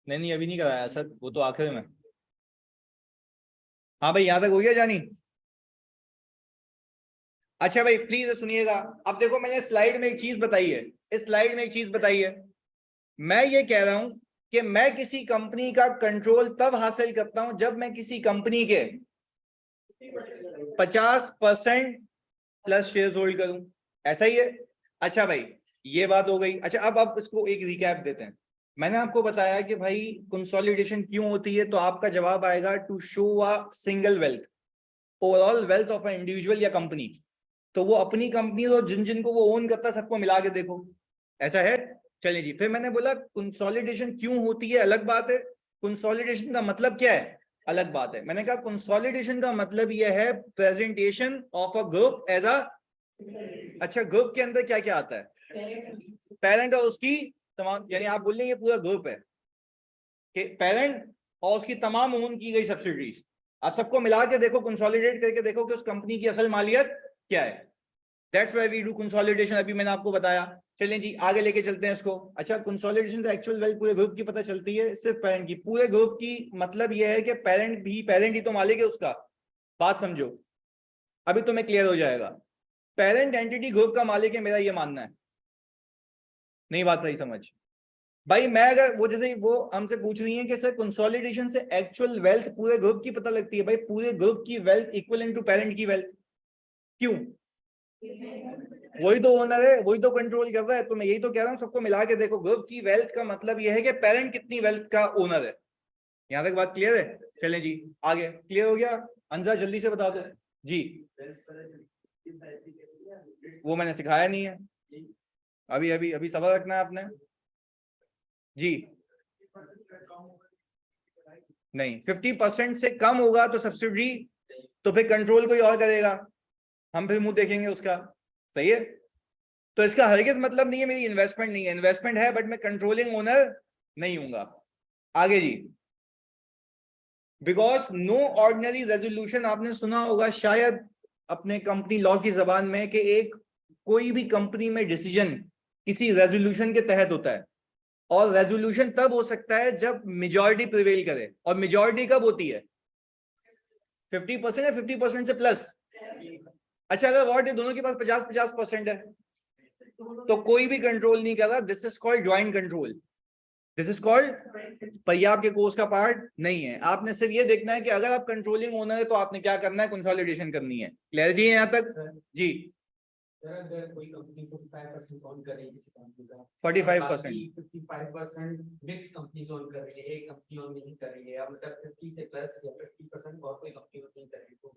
A: नहीं अभी नहीं कराया सर, वो तो आखिर में। हाँ भाई यहां तक हो गया जानी? अच्छा भाई प्लीज सुनिएगा। अब देखो मैंने स्लाइड में एक चीज बताई है, इस स्लाइड में एक चीज बताई है। मैं ये कह रहा हूं कि मैं किसी कंपनी का कंट्रोल तब हासिल करता हूं जब मैं किसी कंपनी के 50% प्लस शेयर होल्ड करूं। ऐसा ही है? अच्छा भाई ये बात हो गई। अच्छा अब इसको एक रिकैप देते हैं। मैंने आपको बताया कि भाई कंसोलिडेशन क्यों होती है, तो आपका जवाब आएगा to show a single wealth, overall wealth of a individual या कंपनी। तो वो अपनी कंपनी और जिन जिन को वो ओन करता है सबको मिला के देखो। ऐसा है? चलिए जी। फिर मैंने बोला कंसोलिडेशन क्यों होती है अलग बात है, कंसोलिडेशन का मतलब क्या है अलग बात है। मैंने कहा कंसोलिडेशन का मतलब यह है presentation of a group as a. अच्छा ग्रुप के अंदर क्या क्या आता है? पेरेंट और उसकी तमाम, यानी आप बोल लेंगे पूरा ग्रुप है कि पेरेंट और उसकी तमाम ओन की गई सब्सिडरीज। आप सबको मिला के देखो, कंसोलिडेट करके देखो कि उस कंपनी की असल मालियत क्या है। That's why we do consolidation. अभी मैंने आपको बताया। चलें जी आगे लेके चलते हैं इसको। अच्छा कंसोलिडेशन से एक्चुअल वेल्थ पूरे ग्रुप की पता चलती है, सिर्फ पेरेंट की। पूरे ग्रुप की मतलब यह है कि पेरेंट ही तो मालिक है उसका। बात समझो, अभी तुम्हें क्लियर हो जाएगा। पेरेंट एंटिटी ग्रुप का मालिक है, मेरा ये मानना है। नहीं बात सही समझ भाई? मैं अगर वो जैसे वो हमसे पूछ रही है कि सर कंसोलिडेशन से एक्चुअल वेल्थ पूरे ग्रुप की पता लगती है। भाई पूरे ग्रुप की वेल्थ इक्वल टू पेरेंट की वेल्थ। क्यों? वही तो ओनर है, वही तो कंट्रोल कर रहा है। तो मैं यही तो कह रहा हूँ सबको मिला के देखो। ग्रुप की वेल्थ का मतलब यह है कि पेरेंट कितनी वेल्थ का ओनर है। यहां तक बात क्लियर है? चलें जी आगे। क्लियर हो गया? अंजा जल्दी से बता दो जी। वो मैंने सिखाया नहीं है। अभी अभी अभी सवाल रखना है आपने जी। नहीं 50% से कम होगा तो सब्सिडी, तो फिर कंट्रोल कोई और करेगा, हम फिर मुंह देखेंगे उसका। सही है? तो इसका हरगिज मतलब नहीं है मेरी इन्वेस्टमेंट नहीं है, इन्वेस्टमेंट है बट मैं कंट्रोलिंग ओनर नहीं हूंगा। आगे जी। बिकॉज नो ऑर्डिनरी रेजोल्यूशन, आपने सुना होगा शायद अपने कंपनी लॉ की जबान में कि एक कोई भी कंपनी में डिसीजन किसी रेजोल्यूशन के तहत होता है, और रेजोल्यूशन तब हो सकता है जब मेजॉरिटी प्रिवेल करे। और मेजॉरिटी कब होती है? 50% या 50% से प्लस। अच्छा अगर वॉट है दोनों के पास 50-50% है तो कोई भी कंट्रोल नहीं कर रहा। This is called joint control. This is called, पर ये आपके कोर्स का पार्ट नहीं है। आपने सिर्फ ये देखना है कि अगर आप कंट्रोलिंग ओनर है तो आपने क्या करना है, कंसोलिडेशन करनी है। क्लैरिटी है यहां तक जी?
B: अगर कोई कंपनी 45% ओन कर रही है किसी कंपनी का,
A: 45%
B: 55% मिक्स कंपनी ओन कर रही है, एक कंपनी ओन नहीं कर रही है, या मतलब 50 से प्लस या 50% और कोई कंपनी ओन नहीं कर रही है, तो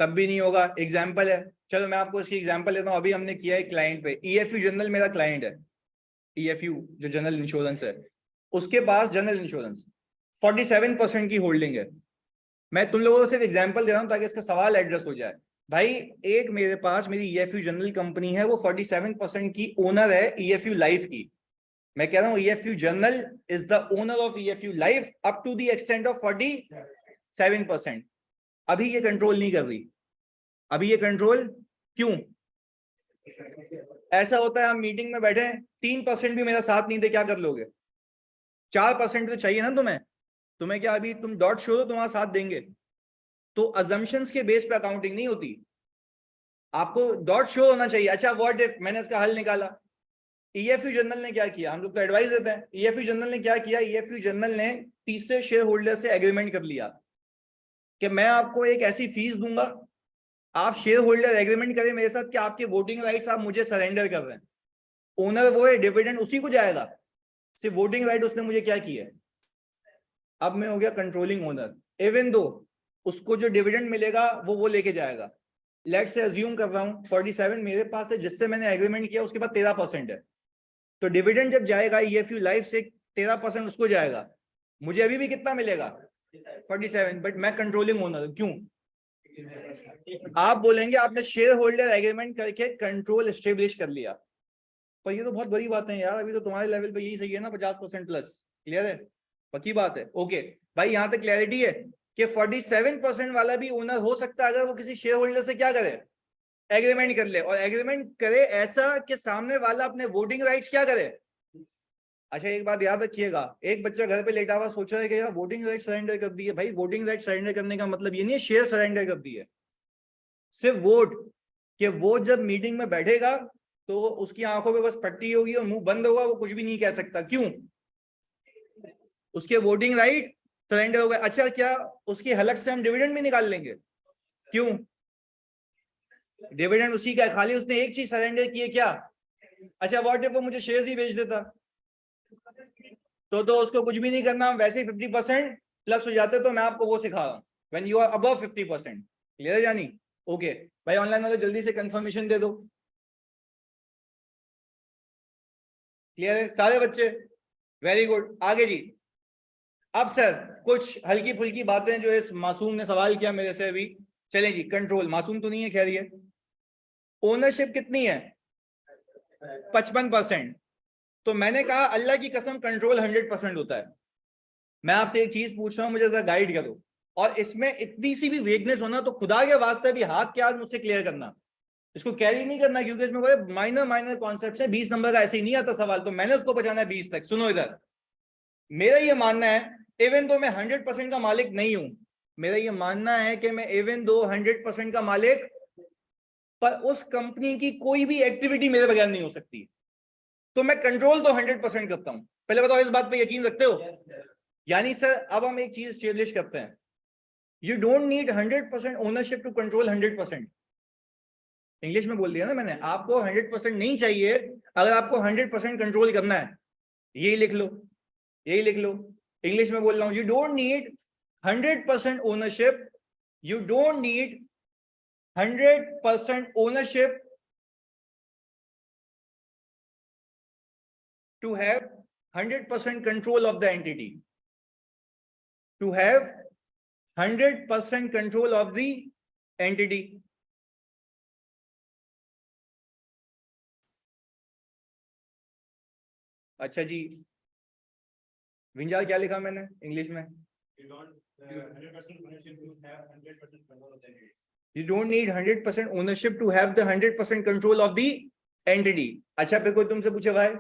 A: तब भी नहीं होगा। एग्जाम्पल है, चलो मैं आपको इसकी एग्जाम्पल देता हूँ। अभी हमने किया है क्लाइंट पे। ईएफयू जनरल मेरा क्लाइंट है। ईएफयू जो जनरल इंश्योरेंस है, उसके पास जनरल इंश्योरेंस 47% की होल्डिंग है। मैं तुम लोगों को सिर्फ एग्जांपल दे रहा हूं ताकि इसका सवाल एड्रेस हो जाए। भाई एक मेरे पास मेरी ईएफयू जनरल कंपनी है, वो 47% की ओनर है ईएफयू लाइफ की। मैं कह रहा हूँ EFU general is the owner of EFU life up to the extent of 47%। अभी ये कंट्रोल नहीं कर रही, अभी ये कंट्रोल क्यों? ऐसा होता है हम मीटिंग में बैठे, 3% भी मेरा साथ नहीं दे, क्या कर लोगे? 4% तो चाहिए ना तुम्हें क्या अभी तुम डॉट शो दो तुम्हारा साथ देंगे? तो अजम्पशंस के बेस पे अकाउंटिंग नहीं होती, आपको डॉट शो होना चाहिए। अच्छा व्हाट इफ, मैंने इसका हल निकाला। EFU जनरल ने क्या किया, हम लोग तो एडवाइस देते हैं। EFU जनरल ने क्या किया, EFU जनरल ने तीसरे शेयर होल्डर से एग्रीमेंट कर लिया कि मैं आपको एक ऐसी फीस दूंगा, आप शेयर होल्डर एग्रीमेंट करें मेरे साथ कि आपके वोटिंग राइट्स आप मुझे सरेंडर कर रहे हैं। ओनर वो है, डिविडेंड उसी को जाएगा, सिर्फ वोटिंग राइट उसने मुझे क्या किया। अब मैं हो गया कंट्रोलिंग ओनर, इवन दो उसको जो डिविडेंड मिलेगा वो लेके जाएगा। लेट से अज्यूम कर रहा हूं 47 मेरे पास है, जिससे मैंने एग्रीमेंट किया, उसके बाद 13% है, तो डिविडेंड जब जाएगा EFU लाइफ से 13% उसको जाएगा, मुझे अभी भी कितना मिलेगा 47, बट मैं कंट्रोलिंग ओनर। क्यों? आप बोलेंगे आपने शेयर होल्डर एग्रीमेंट करके कंट्रोल एस्टेब्लिश कर लिया, पर ये तो बहुत बड़ी बात है यार, अभी तो तुम्हारे लेवल पे यही सही है ना, 50% प्लस। क्लियर है? पक्की बात है? ओके भाई, यहां तक क्लैरिटी है कि 47% वाला भी ओनर हो सकता है अगर वो किसी शेयर होल्डर से क्या करे, एग्रीमेंट कर ले, और एग्रीमेंट करे ऐसा कि सामने वाला अपने वोटिंग राइट्स क्या करे। अच्छा एक बात याद रखिएगा, एक बच्चा घर पे लेटा हुआ सोच रहा है कि यार वोटिंग राइट सरेंडर कर दिए। भाई वोटिंग राइट सरेंडर करने का मतलब ये नहीं है शेयर सरेंडर कर दिए, सिर्फ वोट, कि वो जब मीटिंग में बैठेगा तो उसकी आंखों पे बस पट्टी होगी और मुंह बंद होगा, वो कुछ भी नहीं कह सकता। क्यों? उसके वोटिंग राइट सरेंडर हो गए। अच्छा क्या उसकी हलक से हम डिविडेंड भी निकाल लेंगे? क्यों? डिविडेंड उसी का है, खाली उसने एक चीज सरेंडर की है, क्या? अच्छा व्हाट इफ वो मुझे शेयर्स ही बेच देता, तो उसको कुछ भी नहीं करना, हम वैसे ही 50% प्लस हो जाते। तो मैं आपको वो सिखा रहा हूँ, when you are above 50%। Clear है जानी? ओके भाई, ऑनलाइन वाले जल्दी से कंफर्मेशन दे दो। क्लियर है सारे बच्चे? वेरी गुड, आगे जी। अब सर कुछ हल्की फुल्की बातें जो इस मासूम ने सवाल किया मेरे से अभी। चलें जी, कंट्रोल, मासूम तो नहीं है खैर ये। ओनरशिप कितनी है? 55%। तो मैंने कहा अल्लाह की कसम कंट्रोल 100% होता है। मैं आपसे एक चीज पूछ रहा हूं, मुझे जरा गाइड करो, और इसमें इतनी सी भी वेगनेस होना तो खुदा के वास्ते भी हाथ के हाथ मुझसे क्लियर करना, इसको कैरी नहीं करना, क्योंकि इसमें बड़े माइनर माइनर कॉन्सेप्ट है। 20 नंबर का ऐसे ही नहीं आता सवाल, तो मैंने उसको बचाना है 20 तक। सुनो इधर, मेरा ये मानना है, इवन दो मैं 100% का मालिक नहीं हूं, मेरा ये मानना है कि मैं इवन दो 100% का मालिक, पर उस कंपनी की कोई भी एक्टिविटी मेरे बगैर नहीं हो सकती, तो मैं कंट्रोल तो 100% करता हूं। पहले बताओ इस बात पे यकीन रखते हो? यानी सर अब हम एक चीज स्टेब्लिश करते हैं, you don't need 100% ownership to control 100%। English में बोल दिया ना मैंने, आपको 100% नहीं चाहिए अगर आपको 100% कंट्रोल करना है। यही लिख लो, यही लिख लो, इंग्लिश में बोल रहा हूं, you don't need 100% ownership, you don't need 100% ownership to have 100% control of the entity, to have 100% control of the entity. अच्छा जी, विंजार क्या लिखा मैंने इंग्लिश में? You don't need 100% ownership to have the 100% control of the entity. अच्छा फिर कोई तुमसे पूछे भाई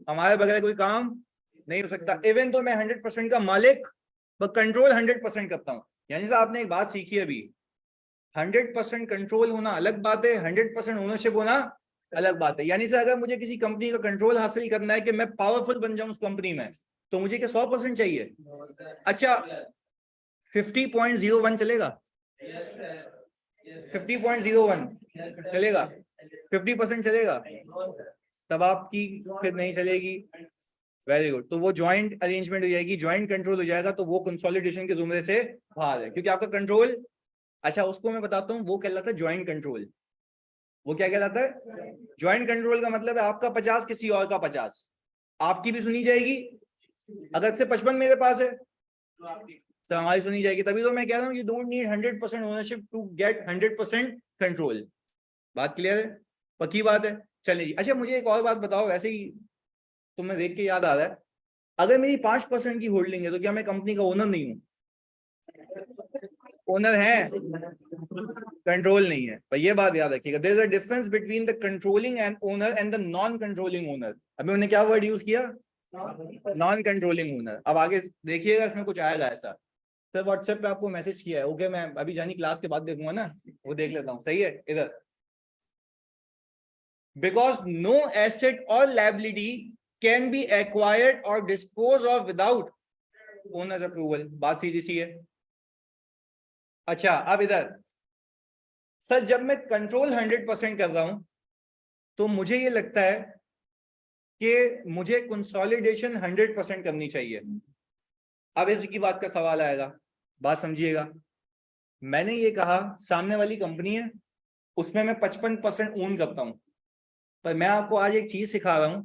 A: हमारे बगैर कोई काम नहीं हो सकता, इवन तो मैं 100% का मालिक पर कंट्रोल 100% करता हूं। यानी सर आपने एक बात सीखी अभी, 100% कंट्रोल होना अलग बात है, 100% ओनरशिप होना अलग बात है। यानी सर अगर मुझे किसी कंपनी का कंट्रोल हासिल करना है कि मैं पावरफुल बन जाऊं उस कंपनी में, तो मुझे क्या 100% चाहिए? अच्छा 50.01 चलेगा? 50.01 चलेगा? 50% चलेगा? तब आपकी फिर नहीं चलेगी। वेरी गुड, तो वो ज्वाइंट अरेंजमेंट हो जाएगी, ज्वाइंट कंट्रोल हो जाएगा, तो वो कंसोलिडेशन के जुमरे से बाहर है, क्योंकि आपका कंट्रोल, अच्छा उसको मैं बताता हूँ, वो कहलाता है ज्वाइंट कंट्रोल। वो क्या कहलाता है? ज्वाइंट कंट्रोल का मतलब है आपका 50 किसी और का 50, आपकी भी सुनी जाएगी, अगर से 55 मेरे पास है तो हमारी सुनी जाएगी। तभी तो मैं कह रहा हूँ you don't need 100% ownership to get 100% control. बात क्लियर है? पक्की बात है? चलिए जी। अच्छा मुझे एक और बात बताओ, वैसे ही तुम्हें देख के याद आ रहा है, अगर मेरी 5% की होल्डिंग है तो क्या मैं कंपनी का ओनर नहीं हूँ? ओनर है, कंट्रोल नहीं है। पर ये बात याद रखिएगा, there is a difference between the controlling and owner and the non controlling owner. अभी मैंने क्या वर्ड यूज किया? Non controlling owner. अब आगे देखिएगा इसमें कुछ आएगा ऐसा। सर व्हाट्सएप पे आपको मैसेज किया है, ओके मैं अभी जानी क्लास के बाद देखूंगा ना, वो देख लेता हूँ, सही है। इधर बिकॉज नो एसेट और लायबिलिटी कैन बी एक्वायर्ड और dispose of without owners approval. बात सीधी सी है। अच्छा अब इधर सर जब मैं कंट्रोल 100% कर रहा हूं तो मुझे ये लगता है कि मुझे कंसोलिडेशन 100% करनी चाहिए। अब इसकी बात का सवाल आएगा, बात समझिएगा। मैंने ये कहा सामने वाली कंपनी है, उसमें मैं 55% ओन करता हूं, पर मैं आपको आज एक चीज सिखा रहा हूं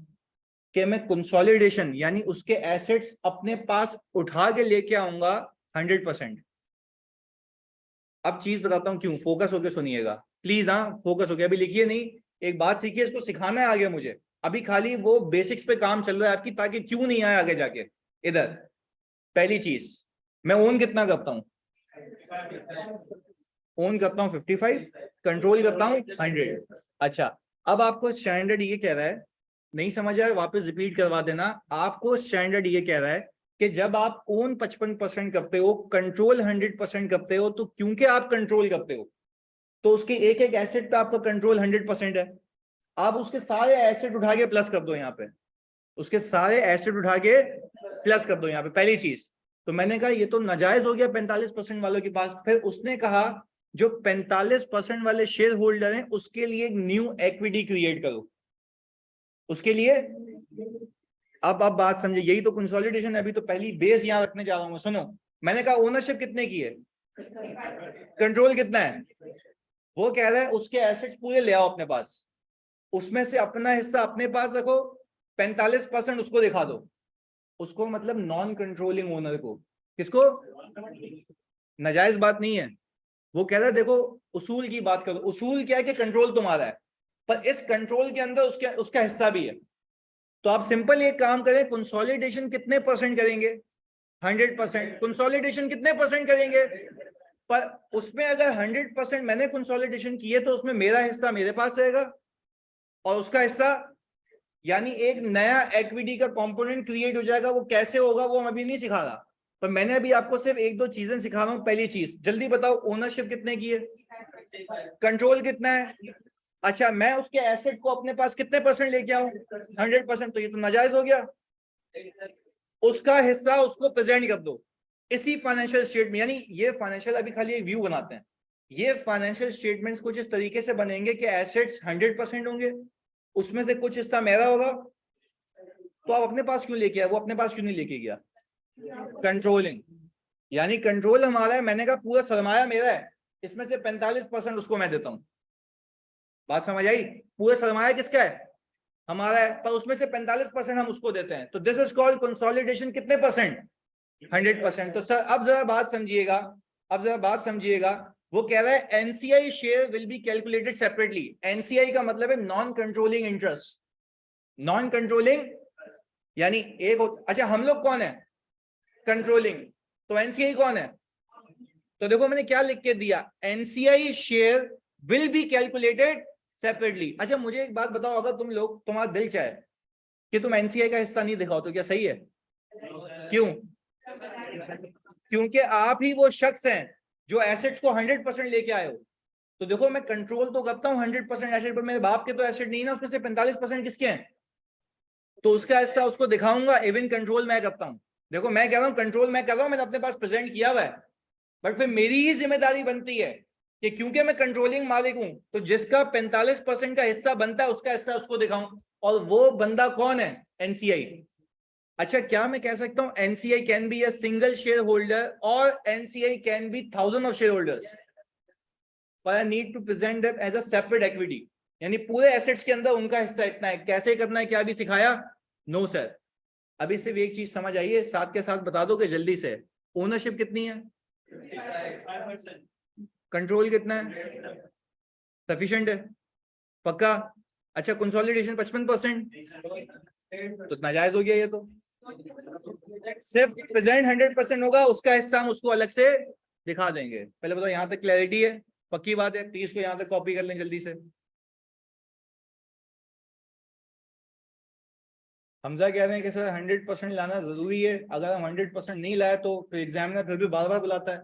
A: कि मैं कंसोलिडेशन यानी उसके एसेट्स अपने पास उठा के लेके आऊंगा 100%। अब चीज बताता हूं क्यों, फोकस होकर सुनिएगा प्लीज। हाँ फोकस हो गया, अभी लिखिए नहीं, एक बात सीखिए, इसको सिखाना है आगे मुझे। अभी खाली वो बेसिक्स पे काम चल रहा है आपकी, ताकि क्यों नहीं आए आगे जाके। इधर पहली चीज, मैं ओन कितना करता हूं? ओन करता हूं 55, कंट्रोल करता हूं 100। अच्छा अब आपको स्टैंडर्ड ये कह रहा है, नहीं समझ आया वापस रिपीट करवा देना। आपको स्टैंडर्ड ये कह रहा है कि जब आप ओन 55% करते हो, कंट्रोल 100% करते हो, तो क्योंकि आप कंट्रोल करते हो तो उसके एक एक एसेट पे आपका कंट्रोल 100% है। आप उसके सारे एसेट उठा के प्लस कर दो यहाँ पे, उसके सारे एसेट उठा के प्लस कर दो यहाँ पे, पहली चीज। तो मैंने कहा ये तो नाजायज हो गया 45% वालों के पास। फिर उसने कहा जो 45% वाले शेयर होल्डर हैं उसके लिए एक न्यू इक्विटी क्रिएट करो, उसके लिए। अब बात समझे, यही तो कंसोलिडेशन है। अभी तो पहली बेस यहां रखने जा रहा हूं मैं। सुनो, मैंने कहा ओनरशिप कितने की है, कंट्रोल कितना है। वो कह रहा है उसके एसेट्स पूरे ले आओ अपने पास, उसमें से अपना हिस्सा अपने पास रखो, 45% उसको दिखा दो। उसको मतलब नॉन कंट्रोलिंग ओनर को। किसको? नाजायज बात नहीं है। वो कह रहा है देखो उसूल की बात करो, उसूल क्या है कि कंट्रोल तुम्हारा है, पर इस कंट्रोल के अंदर उसका हिस्सा भी है। तो आप सिंपल एक काम करें, कंसोलिडेशन कितने परसेंट करेंगे? 100%। कंसोलिडेशन कितने परसेंट करेंगे? पर उसमें अगर 100% मैंने कंसोलिडेशन किए तो उसमें मेरा हिस्सा मेरे पास रहेगा और उसका हिस्सा, यानी एक नया इक्विटी का कंपोनेंट क्रिएट हो जाएगा। वो कैसे होगा वो मैं अभी नहीं सिखा रहा, पर मैंने अभी आपको सिर्फ एक दो चीजें सिखा रहा हूं। पहली चीज जल्दी बताओ, ओनरशिप कितने की है, कंट्रोल कितना है। अच्छा मैं उसके एसेट को अपने पास कितने परसेंट लेके आऊं? 100%। तो ये तो नाजायज हो गया। उसका हिस्सा उसको प्रेजेंट कर दो इसी फाइनेंशियल स्टेटमेंट। यानी ये फाइनेंशियल अभी खाली एक व्यू बनाते हैं, ये फाइनेंशियल स्टेटमेंट्स कुछ इस तरीके से बनेंगे कि एसेट्स 100% होंगे, उसमें से कुछ हिस्सा मेरा होगा। तो आप अपने पास क्यों लेके आए, वो अपने पास क्यों नहीं लेके गया? कंट्रोलिंग, यानी कंट्रोल हमारा है। मैंने कहा पूरा सरमाया मेरा है, इसमें से 45% उसको मैं देता हूं। बात समझ आई? पूरा सरमाया किसका है? हमारा है, पर उसमें से 45% हम उसको देते हैं। तो दिस इज कॉल्ड कंसोलिडेशन। कितने परसेंट? 100%। तो सर अब जरा बात समझिएगा, अब जरा बात समझिएगा। वो कह रहा है NCI share will be calculated separately. NCI का मतलब है non controlling interest. Non controlling यानी एक अच्छा हम लोग कौन है? कंट्रोलिंग। तो एनसीआई कौन है? तो देखो मैंने क्या लिख के दिया, NCI share will be calculated separately. अच्छा मुझे एक बात बताओ, अगर तुम लोग, तुम्हारा दिल चाहे कि तुम एनसीआई का हिस्सा नहीं दिखाओ तो क्या सही है? क्यों? क्योंकि आप ही वो शख्स हैं जो एसेट्स को 100% लेके आए हो। तो देखो मैं कंट्रोल तो करता हूँ 100% एसेट पर, मेरे बाप के तो एसेट नहीं ना, उसमें से 45% किसके हैं? तो उसका हिस्सा उसको दिखाऊंगा। इवन कंट्रोल मैं करता हूँ। देखो मैं कह रहा हूँ कंट्रोल मैं कर रहा हूँ, मैंने अपने पास प्रेजेंट किया हुआ है, बट फिर मेरी ही जिम्मेदारी बनती है कि क्योंकि मैं कंट्रोलिंग मालिक हूं तो जिसका 45% का हिस्सा बनता है उसका हिस्सा उसको दिखाऊं। और वो बंदा कौन है? एनसीआई। अच्छा क्या मैं कह सकता हूं NCI can be a single share holder और NCI can be thousand of share holders, पर I need to present them as a separate equity. यानी पूरे एसेट्स के अंदर उनका हिस्सा इतना है। कैसे करना है क्या भी सिखाया? No sir. अभी सिर्फ एक चीज समझ आइए, साथ के साथ बता दो कि जल्दी से, ओनरशिप कितनी है, कंट्रोल कितना है, सफिशिएंट है, पक्का? अच्छा कंसोलिडेशन 55%, तो नाजायज हो गया ये तो। सिर्फ प्रेजेंट 100% होगा, उसका हिस्सा हम उसको अलग से दिखा देंगे। पहले बताओ यहाँ तक क्लैरिटी है? पक्की बात है? प्लीज को यहाँ तक कॉपी कर लें जल्दी से। हमजा कह रहे हैं कि सर 100% लाना जरूरी है, अगर हम 100% नहीं लाए तो फिर एग्जामिनर फिर भी बार बार बुलाता है,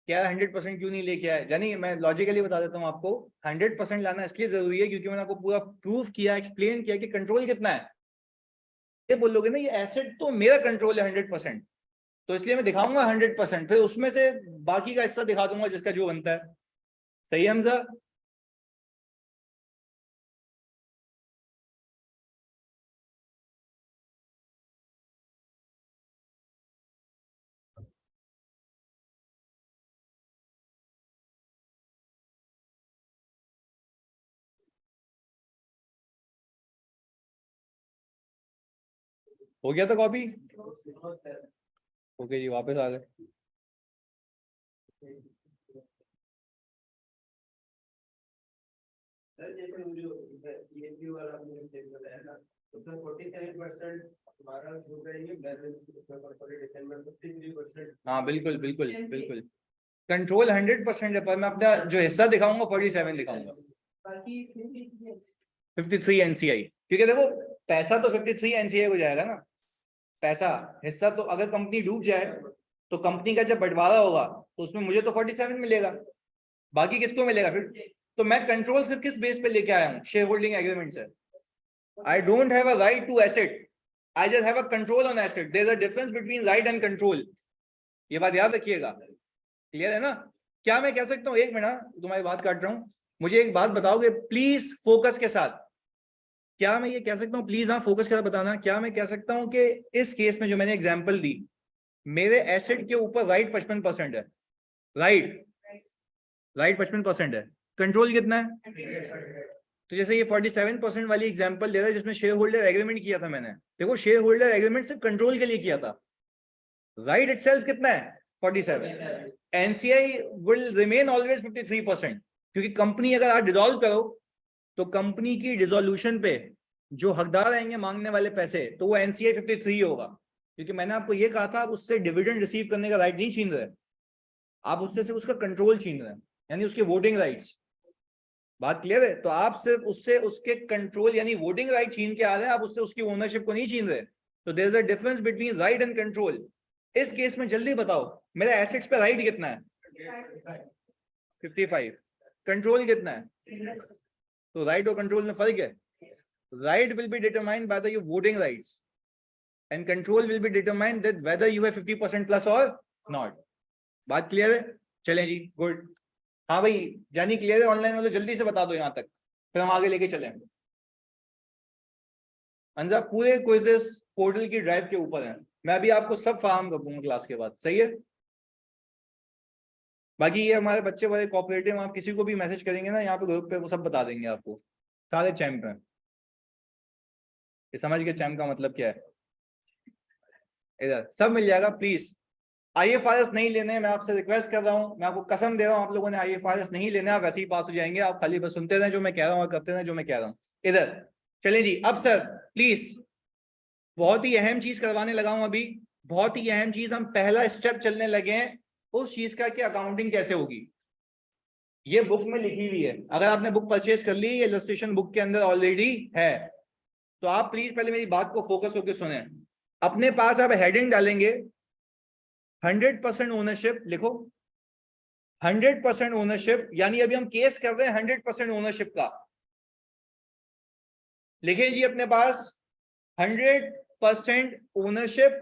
A: क्या 100% क्यों नहीं लेके आए? यानी मैं लॉजिकली बता देता हूँ आपको, 100% लाना इसलिए जरूरी है क्योंकि मैंने आपको पूरा प्रूफ किया, एक्सप्लेन किया कि कंट्रोल कितना है। ये बोलोगे ना ये एसेट तो मेरा कंट्रोल है 100%, तो इसलिए मैं दिखाऊंगा 100%, फिर उसमें से बाकी का हिस्सा दिखा दूंगा जिसका जो बनता है। सही है हमजा? हो गया था कॉपी? ओके जी, वापस आ गए।
B: उसमें 47% हमारा छूट रहेगी, बैलेंस उसमें 53%।
A: हाँ बिल्कुल बिल्कुल बिल्कुल, कंट्रोल 100% है, पर मैं अपना जो हिस्सा दिखाऊंगा 47 दिखाऊंगा,
B: बाकी
A: 53 एनसीआई, क्योंकि देखो पैसा तो 53 एनसीआई को जाएगा ना, पैसा हिस्सा तो अगर कंपनी डूब जाए तो कंपनी का जब बंटवारा होगा तो उसमें मुझे तो 47 मिलेगा, बाकी किसको मिलेगा फिर? तो मैं कंट्रोल सिर्फ किस बेस पे लेके आया हूँ? शेयर होल्डिंग एग्रीमेंट से। I don't have a right to asset, I just have a control on asset, there is a difference between right and control. ये बात याद रखिएगा, क्लियर है ना? क्या मैं कह सकता हूँ, एक मिनट तुम्हारी बात काट रहा हूँ, मुझे एक बात बताओगे प्लीज फोकस के साथ, क्या मैं ये कह सकता हूँ प्लीज? हाँ फोकस के साथ बताना, क्या मैं कह सकता हूँ कि इस केस में जो मैंने एग्जांपल दी, मेरे एसेट के ऊपर राइट 55% है, राइट 55% है, कंट्रोल कितना है? तो जैसे ये 47% वाली एग्जांपल दे रहा है जिसमें शेयर होल्डर एग्रीमेंट किया था मैंने, देखो शेयर होल्डर एग्रीमेंट सिर्फ कंट्रोल के लिए किया था, राइट इटसेल्फ कितना है? 47। एनसीआई विल रिमेन ऑलवेज 53%, क्योंकि कंपनी अगर आप डिसॉल्व करो तो कंपनी की डिसोल्यूशन पे जो हकदार आएंगे मांगने वाले पैसे, तो वो एनसीआई 53 होगा, क्योंकि मैंने आपको ये कहा था आप उससे डिविडेंड रिसीव करने का राइट नहीं छीन रहे, आप उससे सिर्फ उसका कंट्रोल छीन रहे हैं, यानी उसके वोटिंग राइट्स। बात क्लियर है? तो आप सिर्फ उससे उसके कंट्रोल यानी वोटिंग राइट छीन के आ रहे हैं, आप उससे उसकी ओनरशिप को नहीं छीन रहे। तो there is a difference between right and control. इस केस में जल्दी बताओ मेरे एसेट्स पे राइट कितना है? 55। कंट्रोल कितना है? तो राइट और कंट्रोल में फर्क है। Right will be determined by the your voting rights and control will be determined that whether you have 50% plus और नॉट। बात क्लियर है? चलें जी, गुड। हाँ भाई जानी क्लियर है ऑनलाइन वालों? जल्दी से बता दो यहाँ तक, फिर हम आगे लेके चलें। अंजा पूरे क्विज़ेस पोर्टल की ड्राइव के ऊपर है, मैं अभी आपको सब फराहम कर दूंगा क्लास के बाद, सही है? बाकी ये हमारे बच्चे बड़े कोऑपरेटिव, आप किसी को भी मैसेज करेंगे ना यहाँ पे ग्रुप पे, वो सब बता देंगे आपको, सारे चैम्प हैं। ये समझ गए चैम्प का मतलब क्या है? इधर सब मिल जाएगा। प्लीज आईएफआरएस नहीं लेने, मैं आपसे रिक्वेस्ट कर रहा हूँ, मैं आपको कसम दे रहा हूँ, आप लोगों ने आईएफआरएस नहीं लेने, आप वैसे ही पास हो जाएंगे, आप खाली बस सुनते रहे जो मैं कह रहा हूँ और करते रहे जो मैं कह रहा हूँ। इधर चलिए जी। अब सर प्लीज बहुत ही अहम चीज करवाने लगा हूं अभी, बहुत ही अहम चीज, हम पहला स्टेप चलने लगे हैं उस चीज का कि अकाउंटिंग कैसे होगी। ये बुक में लिखी हुई है, अगर आपने बुक परचेज कर ली, ये इलस्ट्रेशन बुक के अंदर ऑलरेडी है, तो आप प्लीज पहले मेरी बात को फोकस होकर सुने। अपने पास आप हेडिंग डालेंगे 100% ओनरशिप, लिखो 100% ओनरशिप, यानी अभी हम केस कर रहे हैं 100% ओनरशिप का। लिखें जी अपने पास 100% ownership,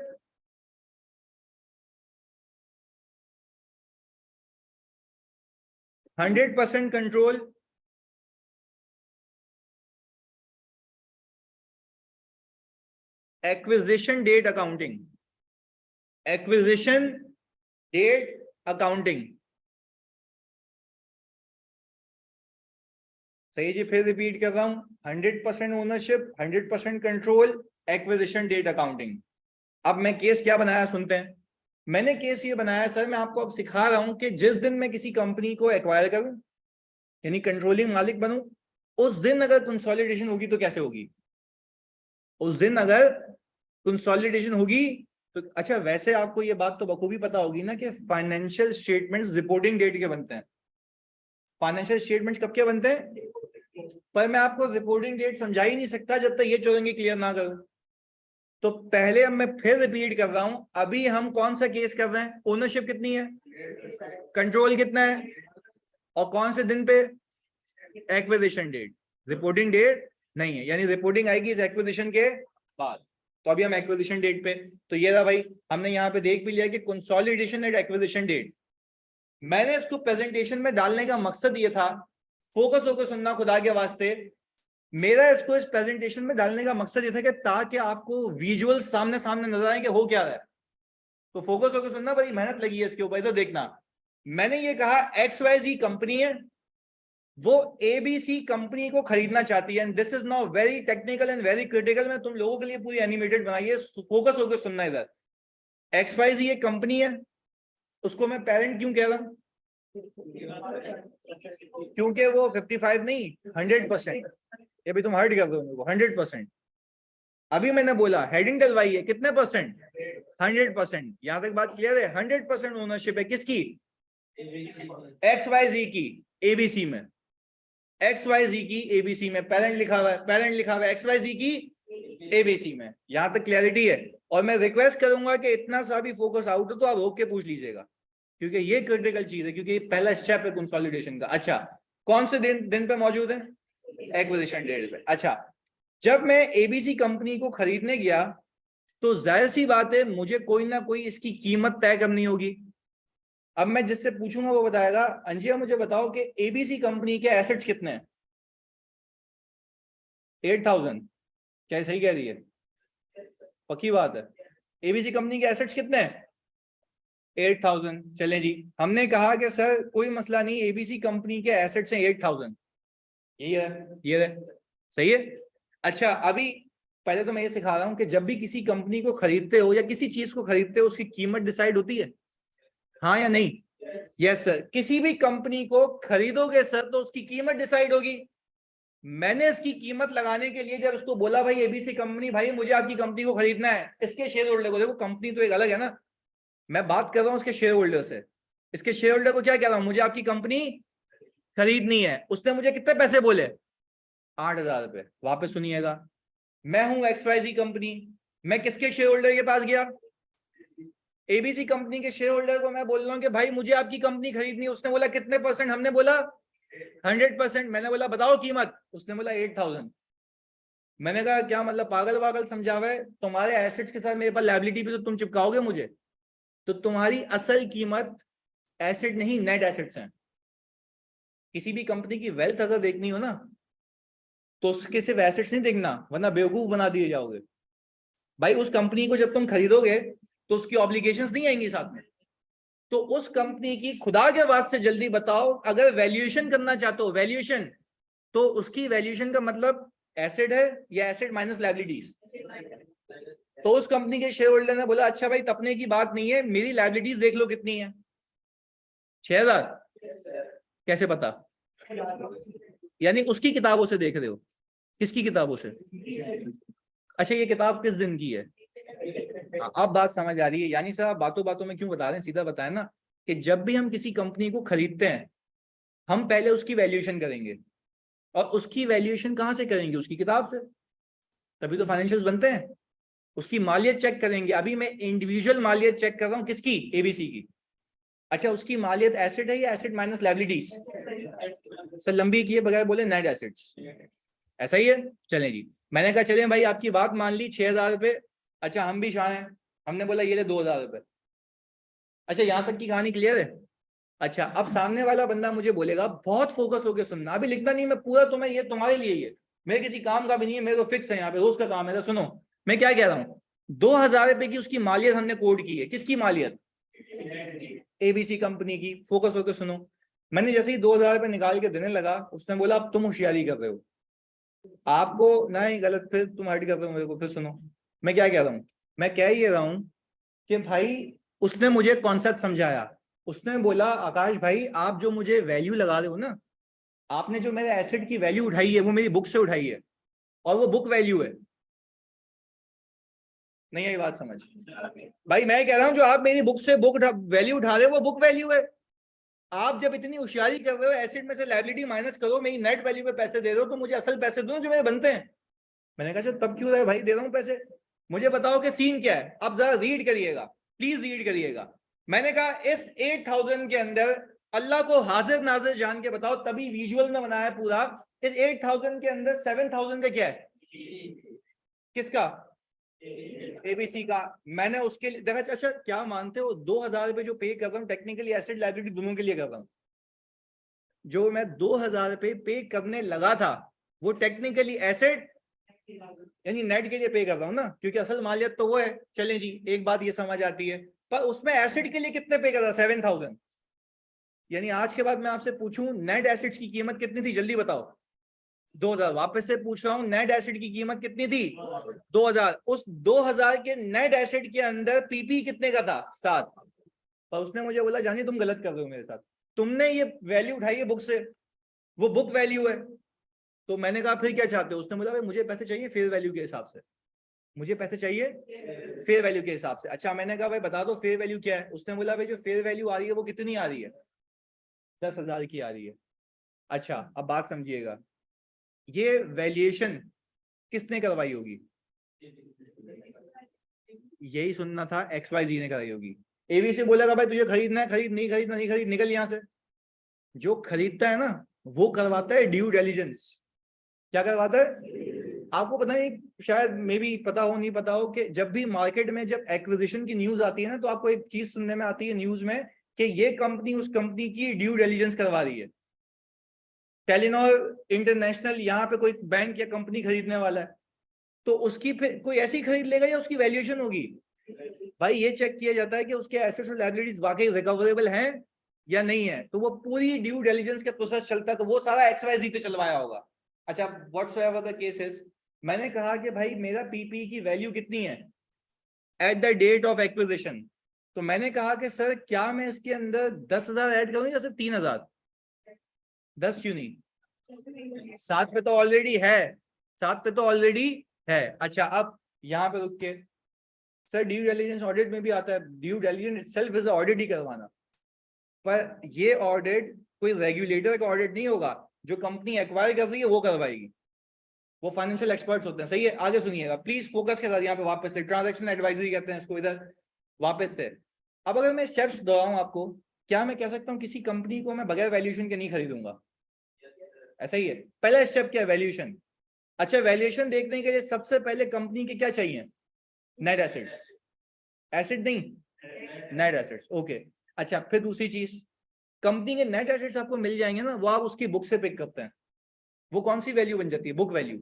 A: 100% control, acquisition date accounting, acquisition date accounting. सही जी, फिर रिपीट कर रहा हूं, 100% ownership, 100% control, acquisition date accounting. अब मैं केस क्या बनाया सुनते हैं। मैंने केस ये बनाया सर, मैं आपको अब सिखा रहा हूं कि जिस दिन मैं किसी कंपनी को एक्वायर करूं यानी कंट्रोलिंग मालिक बनूं, उस दिन अगर कंसोलिडेशन होगी तो कैसे होगी? उस दिन अगर कंसोलिडेशन होगी तो अच्छा, वैसे आपको ये बात तो बखूबी पता होगी ना कि फाइनेंशियल स्टेटमेंट्स रिपोर्टिंग डेट के बनते हैं। फाइनेंशियल स्टेटमेंट्स कब के बनते हैं? पर मैं आपको रिपोर्टिंग डेट समझा ही नहीं सकता जब तक ये चौरंगी क्लियर ना करूं। तो पहले अब मैं फिर रिपीट कर रहा हूं, अभी हम कौन सा केस कर रहे हैं? ओनरशिप कितनी है, कंट्रोल कितना है, और कौन से दिन पे? Acquisition date. रिपोर्टिंग डेट नहीं है, यानी रिपोर्टिंग आएगी इस एक्विजिशन के बाद। तो अभी हम एक्विजिशन डेट पे, तो ये रहा भाई, हमने यहाँ पे देख भी लिया कि कंसोलिडेशन एट एक्विजिशन डेट। मैंने इसको प्रेजेंटेशन में डालने का मकसद ये था, फोकस होकर सुनना खुदा के वास्ते, मेरा इसको इस प्रेजेंटेशन में डालने का मकसद ये था कि ताकि आपको विजुअल सामने सामने नजर आए कि हो क्या रहा है। तो फोकस होकर सुनना, बड़ी मेहनत लगी है इसके ऊपर। इधर देखना, मैंने ये कहा XYZ कंपनी है, वो ABC कंपनी को खरीदना चाहती है, and this is now very technical and very critical. मैं तुम लोगों के लिए पूरी एनिमेटेड बनाई है, फोकस होकर सुनना। इधर XYZ एक कंपनी है, उसको मैं पेरेंट क्यों कह रहा हूं? क्योंकि वो 55 नहीं 100%, ये भी तुम हर्ट कर दो मेरे को, 100%। अभी मैंने बोला हेडिंग डलवाई है, कितने परसेंट? 100%। यहां तक बात क्लियर है? 100% ओनरशिप है किसकी? XYZ की ABC में। XYZ की ABC में पेरेंट लिखा हुआ है, पेरेंट लिखा हुआ है XYZ की ABC में। यहां तक क्लैरिटी है? और मैं रिक्वेस्ट करूंगा कि इतना सा भी फोकस आउट हो तो आप रोक के पूछ लीजिएगा, क्योंकि ये क्रिटिकल चीज है, क्योंकि ये पहला स्टेप है कंसोलिडेशन का। अच्छा, कौन से दिन पे मौजूद है? एक्विजिशन डेट पे। अच्छा, जब मैं ABC कंपनी को खरीदने गया तो जाहिर सी बात है मुझे कोई ना कोई इसकी कीमत तय करनी होगी। अब मैं जिससे पूछूंगा वो बताएगा, अंजिया मुझे बताओ कि ABC कंपनी के एसेट्स कितने हैं? 8000। क्या सही कह रही है? पक्की बात है? ABC कंपनी के एसेट्स कितने हैं? 8000। चलें जी, हमने कहा कि सर कोई मसला नहीं, ABC कंपनी के एसेट्स हैं 8000, यही है, ये है, सही है। अच्छा, अभी पहले तो मैं ये सिखा रहा हूं कि जब भी किसी कंपनी को खरीदते हो या किसी चीज को खरीदते हो, उसकी कीमत डिसाइड होती है, हाँ या नहीं? Yes sir. किसी भी कंपनी को खरीदोगे सर तो उसकी कीमत डिसाइड होगी। मैंने इसकी कीमत लगाने के लिए जब इसको बोला भाई ABC कंपनी, भाई मुझे आपकी कंपनी को खरीदना है, इसके शेयर होल्डर को, देखो कंपनी तो एक अलग है ना, मैं बात कर रहा हूं इसके शेयर होल्डर से। इसके शेयर होल्डर को क्या कह रहा हूं? मुझे आपकी कंपनी खरीदनी है। उसने मुझे कितने पैसे बोले? 8000 रुपए। वापस सुनिएगा, मैं हूं XYZ कंपनी, मैं किसके शेयर होल्डर के पास गया? ABC कंपनी के शेयर होल्डर को मैं बोल रहा हूं कि भाई मुझे आपकी कंपनी खरीदनी है। उसने बोला कितने परसेंट? हमने बोला 100%। मैंने बोला बताओ कीमत, उसने बोला 8000। मैंने कहा क्या मतलब पागल वागल समझा हुआ है? तुम्हारे एसेट्स के साथ मेरे पास लायबिलिटी भी तो तुम चिपकाओगे मुझे। तो तुम्हारी असल कीमत एसेट नहीं, नेट एसेट्स हैं। किसी भी कंपनी की वेल्थ अगर देखनी हो ना तो उसके सिर्फ एसेट्स नहीं देखना, वरना बेवकूफ बना दिए जाओगे। भाई उस कंपनी को जब तुम खरीदोगे तो उसकी ऑब्लिगेशंस नहीं आएंगी साथ में। तो उस कंपनी की खुदा के वास्ते जल्दी बताओ, अगर वैल्यूएशन करना चाहते हो, वैल्यूएशन, तो उसकी वैल्यूएशन का मतलब एसेट है या एसेट माइनस लायबिलिटीज? तो उस कंपनी के शेयर होल्डर ने बोला अच्छा भाई तपने की बात नहीं है, मेरी लायबिलिटीज देख लो कितनी है। 6000। कैसे पता? यानी उसकी किताबों से देख रहे हो? किसकी किताबों से? अच्छा, ये किताब किस दिन की है? अब बात समझ आ रही है। यानी सर आप बातों बातों में क्यों बता रहे हैं, सीधा बताएं ना कि जब भी हम किसी कंपनी को खरीदते हैं हम पहले उसकी वैल्यूएशन करेंगे, और उसकी वैल्यूएशन कहां से करेंगे? उसकी किताब से, तभी तो फाइनेंशियल्स बनते हैं। उसकी मालियत चेक करेंगे। अभी मैं इंडिविजुअल मालियत चेक कर रहा हूं, किसकी? ABC की। अच्छा, उसकी मालियत एसेट है या एसेट माइनस लायबिलिटीज? सर लंबी किए बगैर बोले नेट एसेट्स, ऐसा ही है। चलें जी, मैंने कहा चलें भाई आपकी बात मान ली, 6000 रुपए। अच्छा, हम भी शान हैं, हमने बोला ये ले 2000 रुपए। अच्छा, यहां तक की कहानी क्लियर है? अच्छा, अब सामने वाला बंदा मुझे बोलेगा, बहुत फोकस होकर सुनना, अभी लिखना नहीं, मैं पूरा तुम्हें, ये तुम्हारे लिए ही है, मेरे किसी काम का भी नहीं है, मेरे तो फिक्स है, यहाँ पे रोज का काम है। सुनो मैं क्या कह रहा हूँ, 2000 रुपए की उसकी मालियत हमने कोड की है। किसकी मालियत? ABC कंपनी की। फोकस होकर सुनो, मैंने जैसे ही 2000 रुपए निकाल के देने लगा, उसने बोला अब तुम होशियारी कर रहे हो, आपको नहीं गलत, फिर तुम हट कर रहे हो मेरे को। फिर सुनो मैं क्या कह रहा हूँ, मैं कह ये रहा हूँ कि भाई उसने मुझे कॉन्सेप्ट समझाया। उसने बोला आकाश भाई आप जो मुझे वैल्यू लगा रहे हो ना, आपने जो मेरे एसेट की वैल्यू उठाई है वो मेरी बुक से उठाई है और वो बुक वैल्यू है। नहीं आई बात समझ? भाई मैं कह रहा हूं जो आप मेरी बुक से बुक वैल्यू उठा रहे हो वो बुक वैल्यू है। आप जब इतनी होशियारी कर रहे हो एसेट में से लायबिलिटी माइनस करो, मेरी नेट वैल्यू पे पैसे दे रहे हो, तो मुझे असल पैसे दो जो मेरे बनते हैं। मैंने कहा तब क्यों रहे भाई, दे रहा हूं पैसे। मुझे बताओ कि सीन क्या है। अब जरा रीड करिएगा, प्लीज रीड करिएगा। मैंने कहा इस 8000 के अंदर अल्लाह को हाजिर नाजिर जान के बताओ, तभी विजुअल में बनाया पूरा। इस 8000 के अंदर 7000 का क्या है? किसका? एबीसी का। मैंने उसके लिए देखा। अच्छा क्या मानते हो 2000 रुपए जो पे कर रहा हूँ टेक्निकली एसेट लायबिलिटी दोनों के लिए कर रहा हूँ। जो मैं 2000 रुपए पे करने लगा था वो टेक्निकली एसेट यानी नेट के लिए पे कर रहा हूँ ना, क्योंकि असल मालियत तो वो है। चलें जी, एक बात ये समझ आती है। पर उसमें एसेट के लिए कितने पे कर रहा? 7000। यानी आज के बाद मैं आपसे पूछूं नेट एसेट्स की कीमत कितनी थी, जल्दी बताओ। 2000। वापस से पूछ रहा हूं नेट एसेट की कीमत कितनी थी? 2000। उस 2000 के नेट एसेट के अंदर पीपी कितने का था? 7। और उसने मुझे बोला जानी तुम गलत कर रहे हो मेरे साथ, तुमने ये वैल्यू उठाई है बुक से, वो बुक वैल्यू है। तो मैंने कहा फिर क्या चाहते हो? उसने बोला भाई मुझे पैसे चाहिए फेयर वैल्यू के हिसाब से, मुझे पैसे चाहिए फेयर वैल्यू के हिसाब से। अच्छा मैंने कहा भाई बता दो फेयर वैल्यू क्या है। उसने बोला भाई जो फेयर वैल्यू आ रही है वो कितनी आ रही है? 10,000 की आ रही है। अच्छा अब बात समझिएगा, ये वैल्यूएशन किसने करवाई होगी? यही सुनना था, XYZ ने कराई होगी। एबीसी बोलेगा भाई तुझे खरीदना है खरीद, नहीं खरीदना नहीं खरीद, निकल यहां से। जो खरीदता है ना वो करवाता है ड्यू डिलिजेंस। क्या करवाता है? आपको पता है, शायद मे भी पता हो नहीं पता हो, कि जब भी मार्केट में जब एक्विजिशन की न्यूज आती है ना, तो आपको एक चीज सुनने में आती है न्यूज में कि ये कंपनी उस कंपनी की ड्यू डिलिजेंस करवा रही है। टेलीनॉर इंटरनेशनल यहाँ पे कोई बैंक या कंपनी खरीदने वाला है, तो उसकी फिर कोई ऐसी खरीद लेगा या उसकी वैल्यूएशन होगी? भाई ये चेक किया जाता है कि उसके एसेट्स और लायबिलिटीज वाकई रिकवरेबल हैं या नहीं है। तो वो पूरी ड्यू डिलिजेंस के प्रोसेस चलता है, तो वो सारा XYZ पे चलवाया होगा। अच्छा व्हाटसोएवर द केस इज, मैंने कहा कि भाई मेरा पीपी की वैल्यू कितनी है at the date of acquisition. तो मैंने कहा कि सर क्या मैं इसके अंदर 10,000 ऐड करूं या सिर्फ 3,000? 10 क्यों नहीं? 7 पे तो ऑलरेडी है, 7 पे तो ऑलरेडी है। अच्छा अब यहाँ पे रुक के, सर ड्यू डिलिजेंस ऑडिट में भी आता है, due diligence itself is audit ही करवाना। पर ये ऑडिट कोई रेगुलेटर का ऑडिट नहीं होगा, जो कंपनी एक्वायर कर रही है वो करवाएगी, वो फाइनेंशियल एक्सपर्ट्स होते हैं। सही है, आगे सुनिएगा प्लीज फोकस के साथ। यहाँ पे वापस से ट्रांजैक्शन एडवाइजरी कहते हैं इसको, इधर वापस से। अब अगर मैं स्टेप्स दोहराऊं आपको, क्या मैं कह सकता हूँ किसी कंपनी को मैं बगैर वैल्यूएशन के नहीं खरीदूंगा? ऐसा ही है। पहला स्टेप क्या है? वैल्यूएशन। अच्छा वैल्यूएशन देखने के लिए सबसे पहले कंपनी के क्या चाहिए? Net assets. एसेट नहीं, नेट एसेट्स। ओके। अच्छा फिर दूसरी चीज, कंपनी के नेट एसेट्स आपको मिल जाएंगे ना, वो आप उसकी बुक से पिक करते हैं। वो कौन सी वैल्यू बन जाती है? Book value.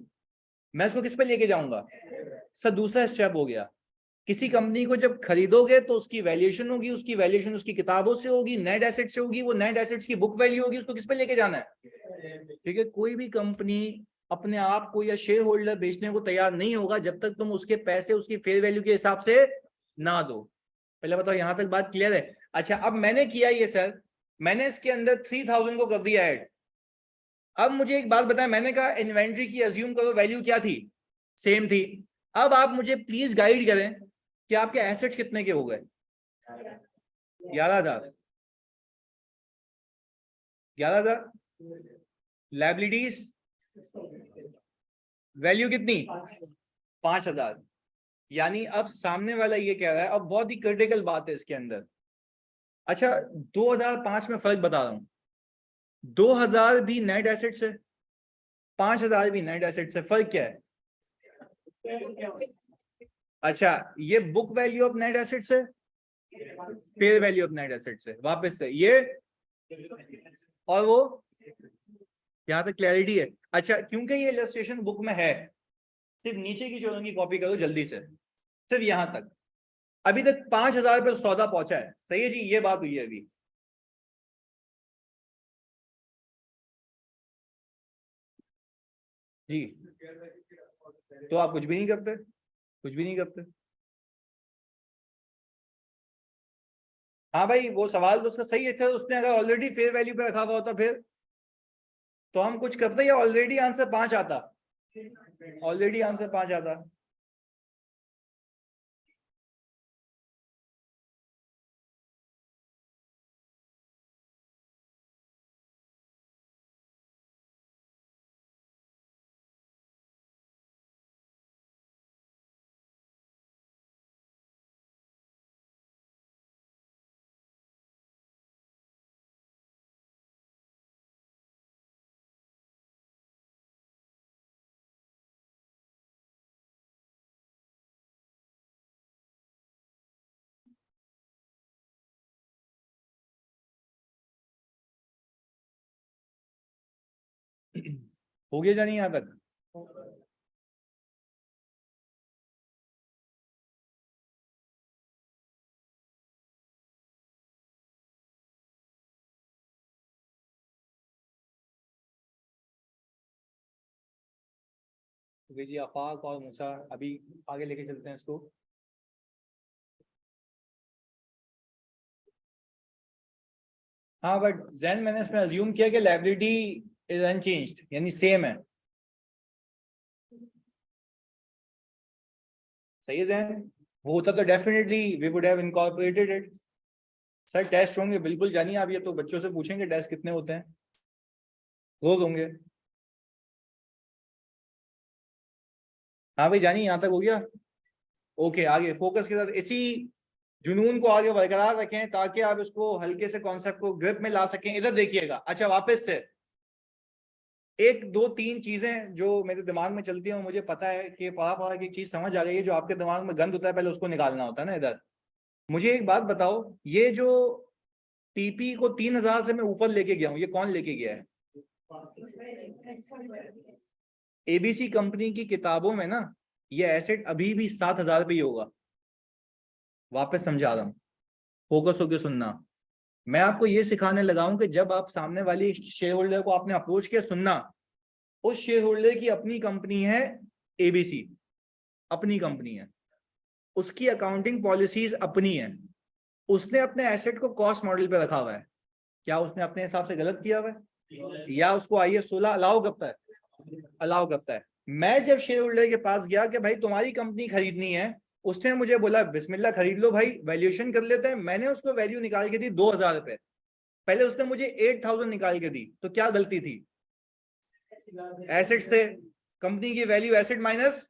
A: मैं इसको किस पे लेके जाऊंगा? सर दूसरा स्टेप हो गया, किसी कंपनी को जब खरीदोगे तो उसकी वैल्यूएशन होगी, उसकी वैल्यूएशन उसकी किताबों से होगी, नेट एसेट से होगी, वो नेट एसेट्स की बुक वैल्यू होगी। उसको किस पे लेके जाना है? क्योंकि कोई भी कंपनी अपने आप को या शेयर होल्डर बेचने को तैयार नहीं होगा जब तक तुम उसके पैसे उसकी फेयर वैल्यू के हिसाब से ना दो। पहले बताओ यहां तक बात क्लियर है? अच्छा अब मैंने किया ये सर, मैंने इसके अंदर 3000 को कर दिया ऐड। अब मुझे एक बात बताएं, मैंने कहा इन्वेंट्री की अज्यूम करो वैल्यू क्या थी? सेम थी। अब आप मुझे प्लीज गाइड करें कि आपके एसेट्स कितने के हो गए? 11,000। 11,000। लायबिलिटीज वैल्यू कितनी? 5,000। यानी अब सामने वाला ये कह रहा है, अब बहुत ही क्रिटिकल बात है इसके अंदर। अच्छा 2005 में फर्क बता रहा हूं, 2000 भी नेट एसेट्स है, 5,000 भी नेट एसेट्स है, फर्क क्या है? अच्छा ये book value of net assets है, fair value of net assets है। वापस से ये और वो, यहां तक क्लैरिटी है? अच्छा क्योंकि ये इलस्ट्रेशन बुक में है, सिर्फ नीचे की चीजों की कॉपी करो जल्दी से, सिर्फ यहां तक। अभी तक 5,000 पर सौदा पहुंचा है, सही है जी, ये बात हुई है अभी। जी तो आप कुछ भी नहीं करते, कुछ भी नहीं करते। हाँ भाई वो सवाल तो उसका सही है, अच्छा उसने अगर ऑलरेडी फेयर वैल्यू पे रखा हुआ होता फिर? तो हम कुछ करते या ऑलरेडी आंसर 5 आता? ऑलरेडी आंसर 5 आता। हो गया जानी यहां तक? जी आफाक और मूसा अभी आगे लेके चलते हैं इसको। हाँ बट जैन मैंने इसमें अज्यूम किया कि लायबिलिटी इज अनचेंज्ड यानी सेम है। सही है जैन? वो होता तो definitely we would have incorporated it. Sir test होंगे बिल्कुल जानिए आप, ये तो बच्चों से पूछेंगे टेस्ट कितने होते हैं, रोज होंगे। हाँ भाई जानिए यहाँ तक हो गया। ओके आगे फोकस के साथ इसी जुनून को आगे बरकरार रखें ताकि आप इसको हल्के से कॉन्सेप्ट को ग्रिप में ला सकें। इधर देखिएगा। अच्छा वापस से एक दो तीन चीजें जो मेरे दिमाग में चलती हैं, मुझे पता है कि पढ़ा पढ़ा की चीज समझ आ गई है। जो आपके दिमाग में गंद होता है पहले उसको निकालना होता है ना। इधर मुझे एक बात बताओ, ये जो टीपी को 3000 से मैं ऊपर लेके गया हूँ, ये कौन लेके गया है? एबीसी कंपनी की किताबों में ना ये एसेट अभी भी 7000 पे ही होगा। वापस समझा रहा हूं, फोकस होकर सुनना। मैं आपको ये सिखाने लगा हूं कि जब आप सामने वाली शेयर होल्डर को आपने अप्रोच किया, सुनना। उस शेयर होल्डर की अपनी कंपनी है एबीसी, अपनी कंपनी है, उसकी अकाउंटिंग पॉलिसीज अपनी है, उसने अपने एसेट को कॉस्ट मॉडल पे रखा हुआ है। क्या उसने अपने हिसाब से गलत किया हुआ है? या उसको आईएस 16 अलाउ करता है? अलाउ करता है। मैं जब शेयर होल्डर के पास गया कि भाई तुम्हारी कंपनी खरीदनी है, उसने मुझे बोला बिस्मिल्लाह खरीद लो भाई, वैल्यूएशन कर लेते हैं। मैंने उसको वैल्यू निकाल के दी 2000 रुपए। पहले उसने मुझे 8000 निकाल के दी, तो क्या गलती थी? एसेट्स थे, कंपनी की वैल्यू एसेट माइनस,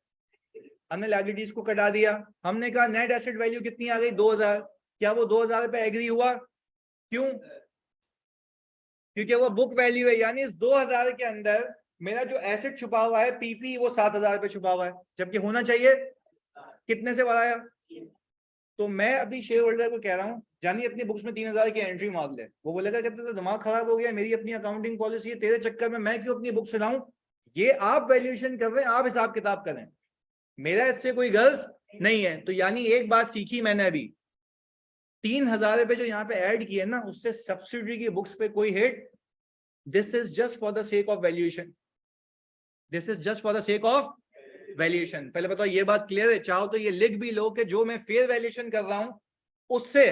A: हमने लायबिलिटीज को कटा दिया। हमने कहा नेट एसेट वैल्यू कितनी आ गई? 2000। क्या वो 2000 पे एग्री हुआ? क्यों? क्योंकि वो बुक वैल्यू है, यानी इस 2000 के अंदर मेरा जो एसेट छुपा हुआ है पीपी वो 7000 पे छुपा हुआ है, जबकि होना चाहिए कितने से बढ़ाया। तो मैं अभी शेयर होल्डर को कह रहा हूँ जानी अपनी बुक्स में 3000 की एंट्री मार ले। वो बोलेगा कहते तो दिमाग खराब हो गया, मेरी अपनी अकाउंटिंग पॉलिसी है, तेरे चक्कर में मैं क्यों अपनी बुक सुनाऊं? ये आप वैल्यूएशन कर रहे हैं, आप हिसाब किताब करें, मेरा इससे कोई गर्ज नहीं है। तो यानी एक बात सीखी मैंने अभी, 3000 रुपए जो यहाँ पे ऐड किए ना, उससे सब्सिडी की बुक्स पे कोई hit. This is just for the sake of valuation, this is just for the sake of valuation. पहले बताओ ये बात क्लियर है? चाहो तो ये लिख भी लो कि जो मैं फेयर वैल्यूएशन कर रहा हूं उससे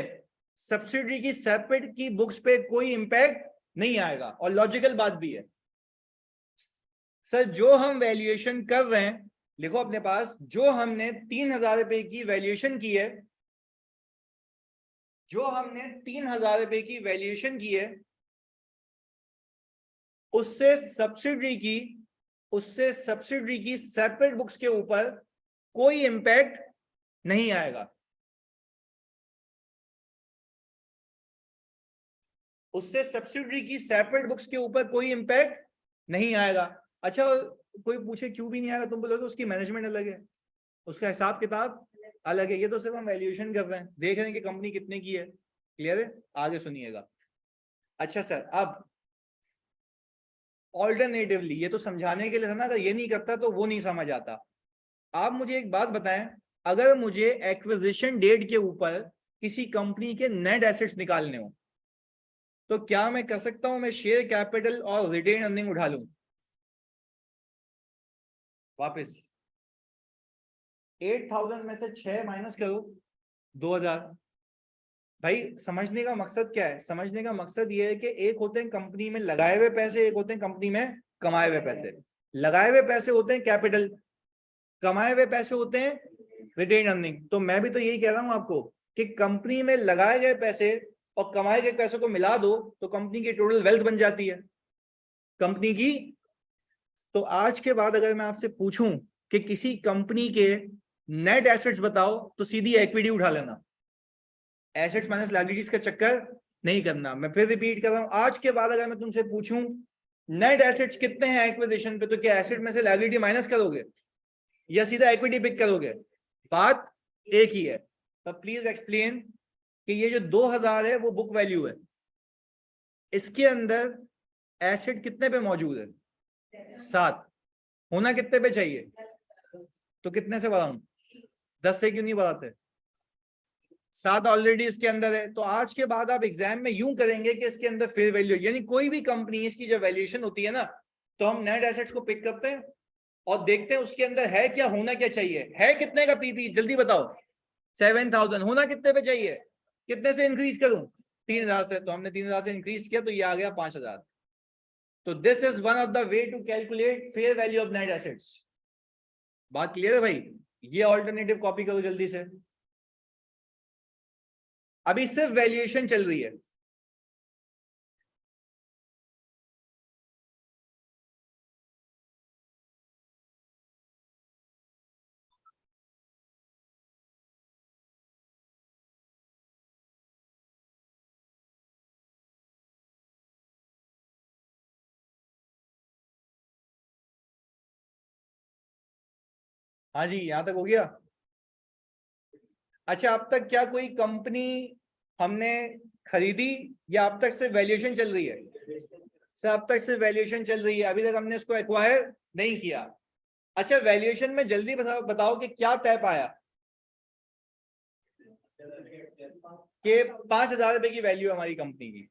A: सब्सिडी की सेपरेट की बुक्स पे कोई इंपैक्ट नहीं आएगा। और लॉजिकल बात भी है। सर जो हम वैल्यूएशन कर रहे हैं, लिखो अपने पास, जो हमने 3000 रुपए की वैल्यूएशन की है, जो हमने 3000 रुपए की वैल्यूएशन की है, उससे सब्सिडी की सेपरेट बुक्स के ऊपर कोई इंपैक्ट नहीं आएगा। उससे सब्सिडी की सेपरेट बुक्स के ऊपर कोई इंपैक्ट नहीं आएगा। अच्छा कोई पूछे क्यों भी नहीं आएगा, तुम बोलोगे उसकी मैनेजमेंट अलग है, उसका हिसाब किताब अलग है। ये तो सिर्फ हम वैल्यूएशन कर रहे हैं, देख रहे हैं कि कंपनी कितने की है। क्लियर है? आगे सुनिएगा। अच्छा सर अब ऑल्टरनेटिवली, ये तो समझाने के लिए था ना, अगर ये नहीं करता तो वो नहीं समझ आता। आप मुझे एक बात बताएं, अगर मुझे एक्विजिशन डेट के ऊपर किसी कंपनी के नेट एसेट्स निकालने हो तो क्या मैं कर सकता हूं मैं शेयर कैपिटल और रिटेन अर्निंग उठा लूं? वापस 8000 में से 6 माइनस करो, 2000, भाई समझने का मकसद क्या है? समझने का मकसद ये है कि एक होते हैं कंपनी में लगाए हुए पैसे, एक होते हैं कंपनी में कमाए हुए पैसे। लगाए हुए पैसे होते हैं कैपिटल, कमाए हुए पैसे होते हैं रिटेन अर्निंग। तो मैं भी तो यही कह रहा हूं आपको कि कंपनी में लगाए गए पैसे और कमाए गए पैसों को मिला दो तो कंपनी की टोटल वेल्थ बन जाती है कंपनी की। तो आज के बाद अगर मैं आपसे पूछूं कि किसी कंपनी के नेट एसेट्स बताओ तो सीधी इक्विटी उठा लेना, एसेट्स माइनस लायबिलिटीज का चक्कर नहीं करना। मैं फिर रिपीट कर रहा हूं, आज के बाद अगर मैं तुमसे पूछूं नेट एसेट्स कितने हैं एक्विजिशन पे, तो क्या एसेट में से लायबिलिटी माइनस करोगे या सीधा इक्विटी पिक करोगे? बात एक ही है। तो प्लीज एक्सप्लेन कि ये जो 2000 है वो बुक वैल्यू है, इसके अंदर एसेट कितने पे मौजूद है? 7। होना कितने पे चाहिए? तो कितने से बढ़ाऊं? 10 से क्यों नहीं बढ़ाते? 7 ऑलरेडी इसके अंदर है। तो आज के बाद आप एग्जाम में यूं करेंगे कि इसके अंदर फेयर वैल्यू, यानी कोई भी कंपनी इसकी जब वैल्यूएशन होती है ना, तो हम नेट एसेट्स को पिक करते हैं और देखते हैं उसके अंदर है क्या, होना क्या चाहिए। है कितने का पीपी? जल्दी बताओ। 7000। होना कितने पे चाहिए? कितने से इंक्रीज करूं? 3000 से। तो हमने 3000 से इंक्रीज किया तो ये आ गया 5000। तो this is one of the way to calculate fair value of net assets. बात क्लियर है भाई? ये ऑल्टरनेटिव कॉपी करो जल्दी से। अभी सिर्फ वैल्यूएशन चल रही है। हाँ जी, यहां तक हो गया। अच्छा, अब तक क्या कोई कंपनी हमने खरीदी या अब तक सिर्फ वैल्यूएशन चल रही है? सर अब तक सिर्फ वैल्यूएशन चल रही है, अभी तक हमने उसको एक्वायर नहीं किया। अच्छा, वैल्यूएशन में जल्दी बताओ कि क्या तय पाया कि 5000 रुपए की वैल्यू हमारी कंपनी की,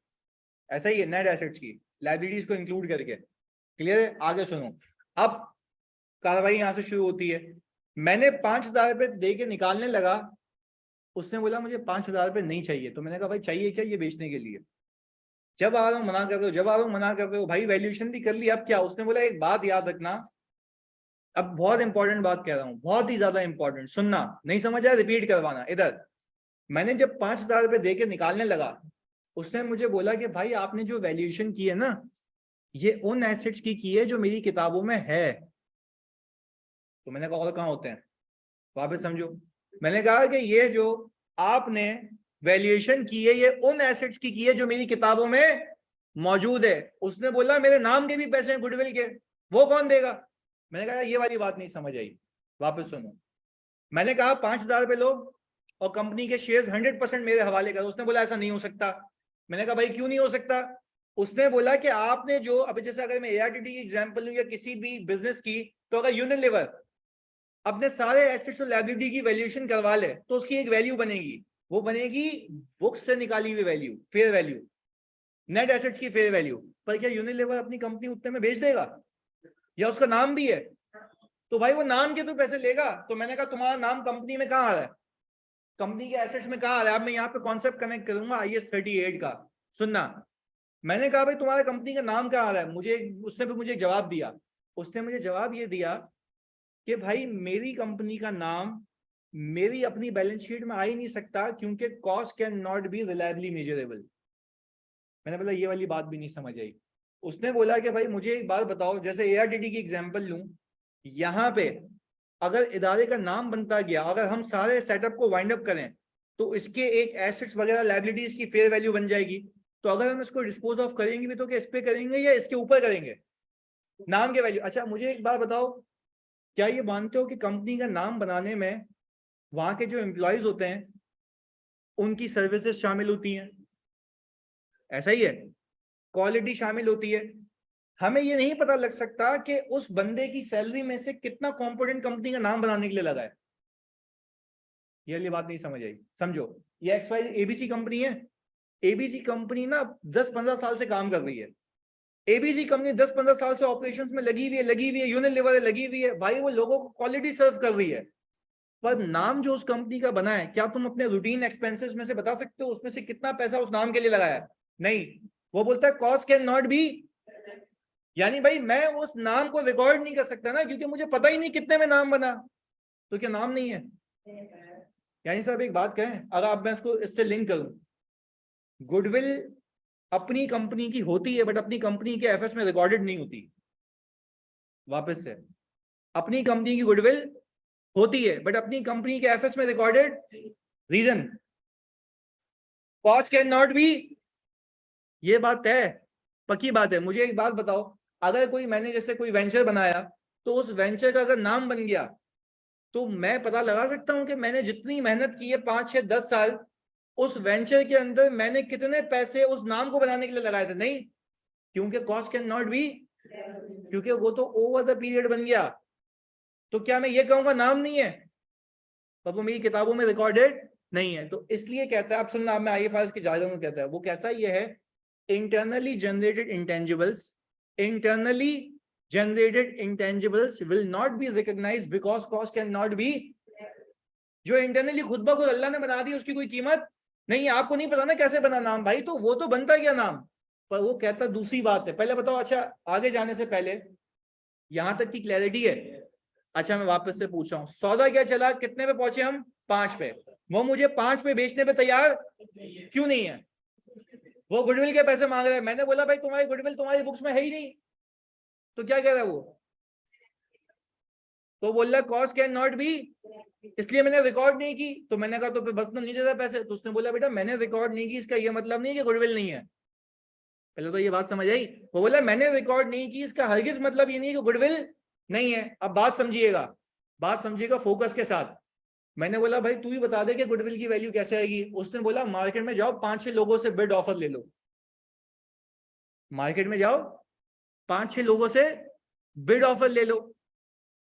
A: ऐसा ही है नेट एसेट्स की लायबिलिटीज को इंक्लूड करके। क्लियर है? आगे सुनो। अब कार्रवाई यहां से शुरू होती है। मैंने 5000 रुपए दे के निकालने लगा, उसने बोला मुझे 5000 रुपए नहीं चाहिए। तो मैंने कहा भाई चाहिए क्या? ये बेचने के लिए। जब आ रहा हूं मना कर रहे हो, जब आ रहा हूं मना कर रहे हो। भाई वैल्यूएशन भी कर ली, अब क्या? उसने बोला एक बात याद रखना, अब बहुत इंपॉर्टेंट बात कह रहा हूं, बहुत ही ज्यादा इंपॉर्टेंट, सुनना। नहीं समझ आया रिपीट करवाना। इधर मैंने जब 5000 रुपए दे के निकालने लगा, उसने मुझे बोला कि भाई आपने जो वैल्यूएशन की है ना, ये उन एसेट्स की है जो मेरी किताबों में है। तो मैंने कहा और कहाँ होते हैं? वापस समझो। मैंने कहा कि ये जो आपने वैल्यूएशन की है ये उन एसेट्स की है जो मेरी किताबों में मौजूद है। उसने बोला मेरे नाम के भी पैसे हैं गुडविल के, वो कौन देगा? मैंने कहा ये वाली बात नहीं समझ आई, वापस सुनो। मैंने कहा 5000 रुपए लो और कंपनी के शेयर्स 100% मेरे हवाले करो। उसने बोला ऐसा नहीं हो सकता। मैंने कहा भाई क्यों नहीं हो सकता? उसने बोला कि आपने जो, अभी जैसे अगर मैं एआरटीटी की एग्जांपल लूं या किसी भी बिजनेस की, तो अगर यूनिलीवर अपने सारे एसेट्स और लायबिलिटी की वैल्यूएशन करवा ले तो उसकी एक वैल्यू बनेगी, वो बनेगी बुक्स से निकाली हुई value, fair value, net assets की फेयर वैल्यू। पर क्या यूनिलीवर अपनी कंपनी उतने में बेच देगा? या उसका नाम भी है, तो भाई वो नाम के तो पैसे लेगा। तो मैंने कहा तुम्हारा नाम कंपनी में कहाँ आ रहा है, कंपनी के एसेट्स में कहाँ आ रहा है? अब मैं यहाँ पे कॉन्सेप्ट कनेक्ट करूंगा IAS 38 का। सुनना, मैंने कहा भाई तुम्हारे कंपनी का नाम कहाँ आ रहा है? उसने भी मुझे जवाब दिया। उसने मुझे जवाब ये दिया कि भाई मेरी कंपनी का नाम मेरी अपनी बैलेंस शीट में आ ही नहीं सकता क्योंकि cost can not B reliably measurable. मैंने बोला ये वाली बात भी नहीं समझ आई। उसने बोला कि भाई मुझे एक बात बताओ, जैसे ARTT की एग्जांपल लूं, यहाँ पे अगर इदारे का नाम बनता गया, अगर हम सारे सेटअप को वाइंड अप करें तो इसके एक एसेट्स वगैरह लायबिलिटीज की फेयर वैल्यू बन जाएगी। तो अगर हम इसको डिस्पोज ऑफ करेंगे भी तो क्या इस पे करेंगे या इसके ऊपर करेंगे, नाम के वैल्यू? अच्छा मुझे एक बात बताओ, क्या ये मानते हो कि कंपनी का नाम बनाने में वहां के जो एम्प्लॉयज होते हैं उनकी सर्विसेज शामिल होती हैं? ऐसा ही है, क्वालिटी शामिल होती है। हमें ये नहीं पता लग सकता कि उस बंदे की सैलरी में से कितना कंपोनेंट कंपनी का नाम बनाने के लिए लगा है। ये वाली बात नहीं समझ आई, समझो। ये XY ABC कंपनी है, ABC कंपनी ना 10-15 साल से काम कर रही है। ABC कंपनी 10-15 साल से ऑपरेशंस में लगी हुई है यूनिलीवर लगी हुई है। भाई वो लोगों को क्वालिटी सर्व कर रही है। पर नाम जो उस कंपनी का बना है, क्या तुम अपने रूटीन एक्सपेंसेस में से बता सकते हो उसमें से कितना पैसा उस नाम के लिए लगाया है? नहीं। वो बोलता है कॉस्ट कैन नॉट बी, यानी भाई मैं उस नाम को रिकॉर्ड नहीं कर सकता ना, क्योंकि मुझे पता ही नहीं कितने में नाम बना, तो क्या नाम नहीं है? यानी साहब एक बात कहें, अगर आप मैं इसको इससे लिंक करूं, गुडविल अपनी कंपनी की होती है बट अपनी कंपनी के एफएस में रिकॉर्डेड नहीं होती। वापस से, अपनी कंपनी की गुडविल होती है बट अपनी कंपनी के एफएस में recorded, reason cost can not be, ये बात है, पक्की बात है। मुझे एक बात बताओ, अगर कोई मैंने जैसे कोई वेंचर बनाया, तो उस वेंचर का अगर नाम बन गया, तो मैं पता लगा सकता हूं कि मैंने जितनी मेहनत की है 5 6 10 साल, उस वेंचर के अंदर मैंने कितने पैसे उस नाम को बनाने के लिए लगाए थे? नहीं, क्योंकि कॉस्ट कैन नॉट बी, क्योंकि वो तो ओवर द पीरियड बन गया। तो क्या मैं ये कहूंगा नाम नहीं है? पर वो मेरी किताबों में रिकॉर्डेड नहीं है। तो इसलिए कहता है, आप सुनना, आप में आईएफआरएस के जायजे में कहता है, वो कहता है ये है internally generated intangibles, internally generated intangibles will not be recognized because cost cannot be, जो इंटरनली खुद ब खुद अल्लाह ने बना दी उसकी कोई कीमत नहीं है। आपको नहीं पता ना कैसे बना नाम भाई, तो वो तो बनता गया नाम। पर वो कहता दूसरी बात है। पहले बताओ, अच्छा आगे जाने से पहले यहां तक की क्लैरिटी है? अच्छा मैं वापस से पूछ रहा हूं, सौदा क्या चला, कितने पे पहुंचे हम? 5 पे। वो मुझे 5 पे बेचने पे तैयार क्यों नहीं है? वो गुडविल के पैसे मांग रहे हैं। मैंने बोला भाई तुम्हारी गुडविल तुम्हारी बुक्स में है ही नहीं। तो क्या कह रहा है वो? तो बोल रहा कॉस्ट कैन नॉट बी, इसलिए मैंने रिकॉर्ड नहीं की। तो मैंने कहा तो फिर बस नहीं देता पैसे। तो उसने बोला बेटा मैंने रिकॉर्ड नहीं की, इसका ये मतलब नहीं है कि गुडविल नहीं है। पहले तो ये बात समझ आई। वो बोला मैंने रिकॉर्ड नहीं की, इसका हरगिज मतलब ये नहीं है कि गुडविल नहीं है। अब बात समझिएगा, बात समझिएगा फोकस के साथ। मैंने बोला भाई तू ही बता दे कि गुडविल की वैल्यू कैसे आएगी। उसने बोला मार्केट में जाओ 5 6 लोगों से बिड ऑफर ले लो। मार्केट में जाओ 5 6 लोगों से बिड ऑफर ले लो,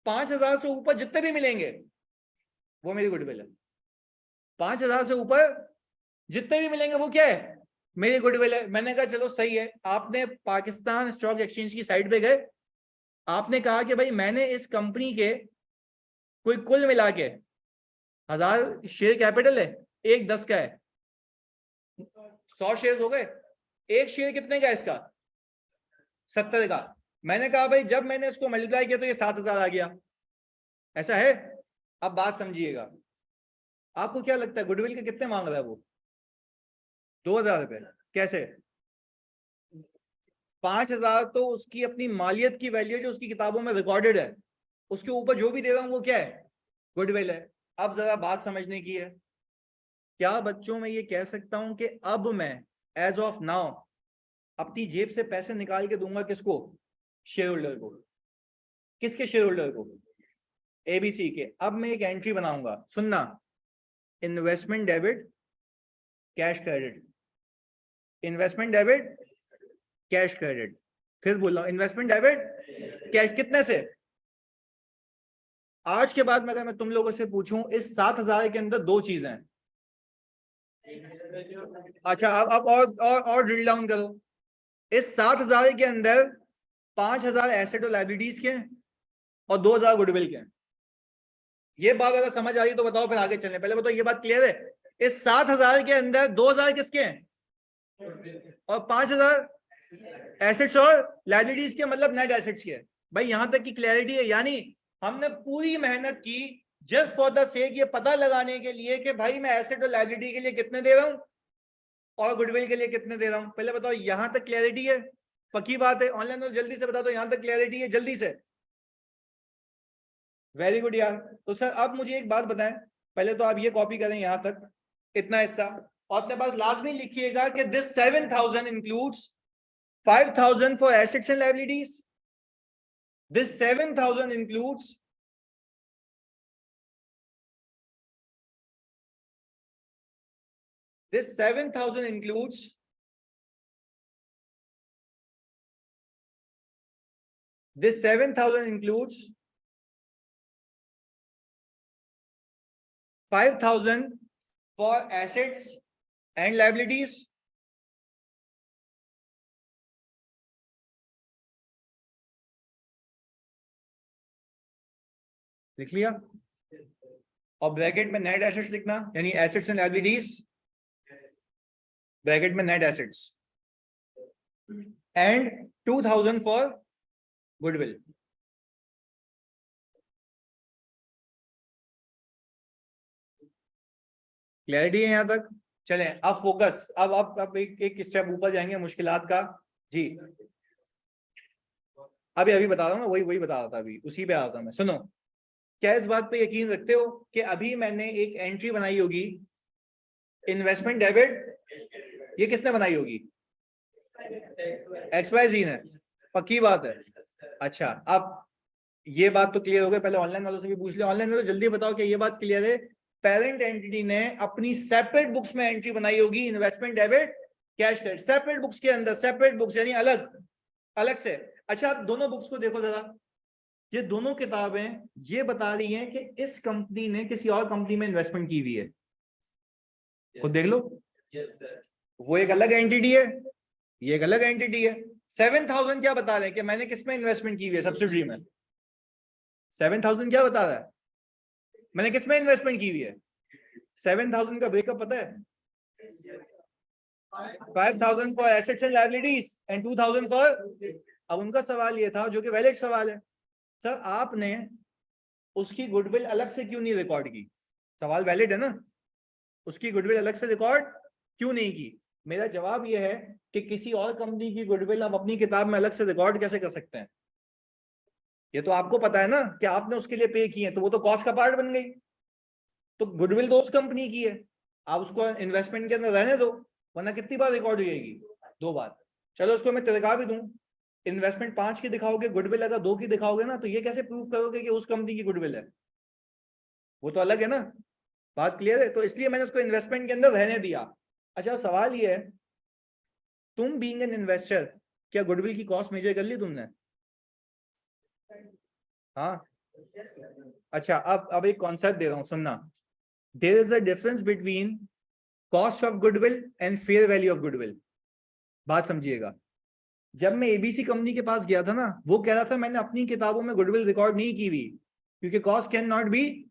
A: 5,000 से ऊपर जितने भी मिलेंगे वो मेरी गुडविल है। 5,000 से ऊपर जितने भी मिलेंगे वो क्या है? मेरी गुडविल है। मैंने कहा चलो सही है। आपने पाकिस्तान स्टॉक एक्सचेंज की साइट पे गए, आपने कहा कि भाई मैंने इस कंपनी के कोई कुल मिला के 1,000 शेयर कैपिटल है, एक 10 का है, 100 शेयर हो गए, एक शेयर कितने का है इसका? 70 का। मैंने कहा भाई जब मैंने इसको मल्टीप्लाई किया तो ये 7,000 आ गया, ऐसा है? अब बात समझिएगा, आपको क्या लगता है गुडविल के कितने मांग रहा है वो? 2,000 रुपए। कैसे? 5,000 तो उसकी अपनी मालियत की वैल्यू जो उसकी किताबों में रिकॉर्डेड है, उसके ऊपर जो भी दे रहा हूं वो क्या है? गुडविल है। अब जरा बात समझने की है, क्या बच्चों में ये कह सकता हूं कि अब मैं एज ऑफ नाउ अपनी जेब से पैसे निकाल के दूंगा किसको? शेयर होल्डर को। किसके शेयर होल्डर को? एबीसी के। अब मैं एक एंट्री बनाऊंगा, सुनना, investment debit cash credit, investment debit cash credit. फिर बोल रहा हूं इन्वेस्टमेंट डेबिट कैश, कितने से? आज के बाद में अगर मैं तुम लोगों से पूछूं इस 7,000 के अंदर दो चीजें हैं। अच्छा अब और ड्रिल डाउन करो। इस 7,000 के अंदर 5,000 एसेट और लायबिलिटीज के हैं और 2,000 गुडविल के हैं। ये बात अगर समझ आ रही तो बताओ, फिर आगे चलने। पहले बताओ ये बात क्लियर है? इस 7,000 के अंदर 2,000 किसके हैं और 5,000 एसेट्स और लायबिलिटीज के, मतलब नेट एसेट्स के। भाई यहां तक की क्लैरिटी है? यानी हमने पूरी मेहनत की जस्ट फॉर द सेक ये पता लगाने के लिए कि भाई मैं एसेट और लायबिलिटी के लिए कितने दे रहा हूं और गुडविल के लिए कितने दे रहा हूं। पहले बताओ यहां तक क्लैरिटी है? पक्की बात है? ऑनलाइन तो जल्दी से बता दो यहां तक क्लैरिटी है, जल्दी से। वेरी गुड यार। तो सर अब मुझे एक बात बताएं, पहले तो आप ये कॉपी करें यहां तक इतना हिस्सा, और अपने पास लाजमी लिखिएगा कि this 7,000 includes 5,000 for assets and liabilities. This 7,000 includes this 7,000 includes 5,000 for assets and liabilities. लिख लिया? और ब्रैकेट में नेट एसेट्स लिखना, यानी एसेट्स एंड लायबिलिटीज, ब्रैकेट में net assets, and 2000 for goodwill. Clarity है यहां तक? चलें अब फोकस, अब एक स्टेप ऊपर जाएंगे मुश्किलात का। जी अभी बता रहा हूँ ना, वही बता रहा था, अभी उसी पे आ रहा था मैं। सुनो, क्या इस बात पे यकीन रखते हो कि अभी मैंने एक एंट्री बनाई होगी इन्वेस्टमेंट डेबिट, ये किसने बनाई होगी? XYZ ने, पक्की बात है? अच्छा, अब ये बात तो क्लियर हो गई। पहले ऑनलाइन वालों से भी पूछ लिया, ऑनलाइन वालों जल्दी बताओ कि ये बात क्लियर है? पेरेंट एंटिटी ने अपनी सेपरेट बुक्स में एंट्री बनाई होगी investment debit cash credit, separate books के अंदर, सेपरेट बुक्स यानी अलग अलग से। अच्छा, आप दोनों बुक्स को देखो जरा, ये दोनों किताबें ये बता रही हैं कि इस कंपनी ने किसी और कंपनी में इन्वेस्टमेंट की हुई है, खुद देख लो। वो एक अलग एंटिटी है, ये एक अलग एंटिटी है। 7000 क्या बता रहे हैं कि मैंने किसमें इन्वेस्टमेंट की हुई है? सब्सिडरी में। 7000 क्या बता रहा है? मैंने किसमें इन्वेस्टमेंट की हुई है? 7000 का ब्रेकअप पता है? 5000 for assets and liabilities and 2000 for. अब उनका सवाल ये था, जो कि वैलिड सवाल है, सर आपने उसकी गुडविल अलग से क्यों नहीं रिकॉर्ड की? सवाल वैलिड है ना, उसकी गुडविल अलग से रिकॉर्ड क्यों नहीं की? मेरा जवाब यह है कि किसी और कंपनी की गुडविल आप अपनी किताब में अलग से रिकॉर्ड कैसे कर सकते हैं? ये तो आपको पता है ना कि आपने उसके लिए पे किए, तो वो तो कॉस्ट का पार्ट बन गई। तो गुडविल तो उस कंपनी की है, आप उसको इन्वेस्टमेंट के अंदर रहने दो, वरना कितनी बार रिकॉर्ड हो जाएगी? 2 बार। चलो उसको मैं तरीका भी दूं, इन्वेस्टमेंट 5 की दिखाओगे, गुडविल अगर 2 की दिखाओगे ना, तो ये कैसे प्रूव करोगे कि उस कंपनी की गुडविल है? वो तो अलग है ना। बात क्लियर है? तो इसलिए मैंने उसको इन्वेस्टमेंट के अंदर रहने दिया। अच्छा, अब सवाल ये है, तुम बीइंग एन इन्वेस्टर, क्या गुडविल की कॉस्ट मेजर कर ली तुमने? हाँ। अच्छा, अब एक कॉन्सेप्ट दे रहा हूं, सुनना। There is a difference between cost of goodwill and fair value of goodwill. बात समझिएगा। जब मैं एबीसी कंपनी के पास गया था ना, वो कह रहा था मैंने अपनी किताबों में गुडविल रिकॉर्ड नहीं की हुई क्योंकि कॉस्ट कैन नॉट बी।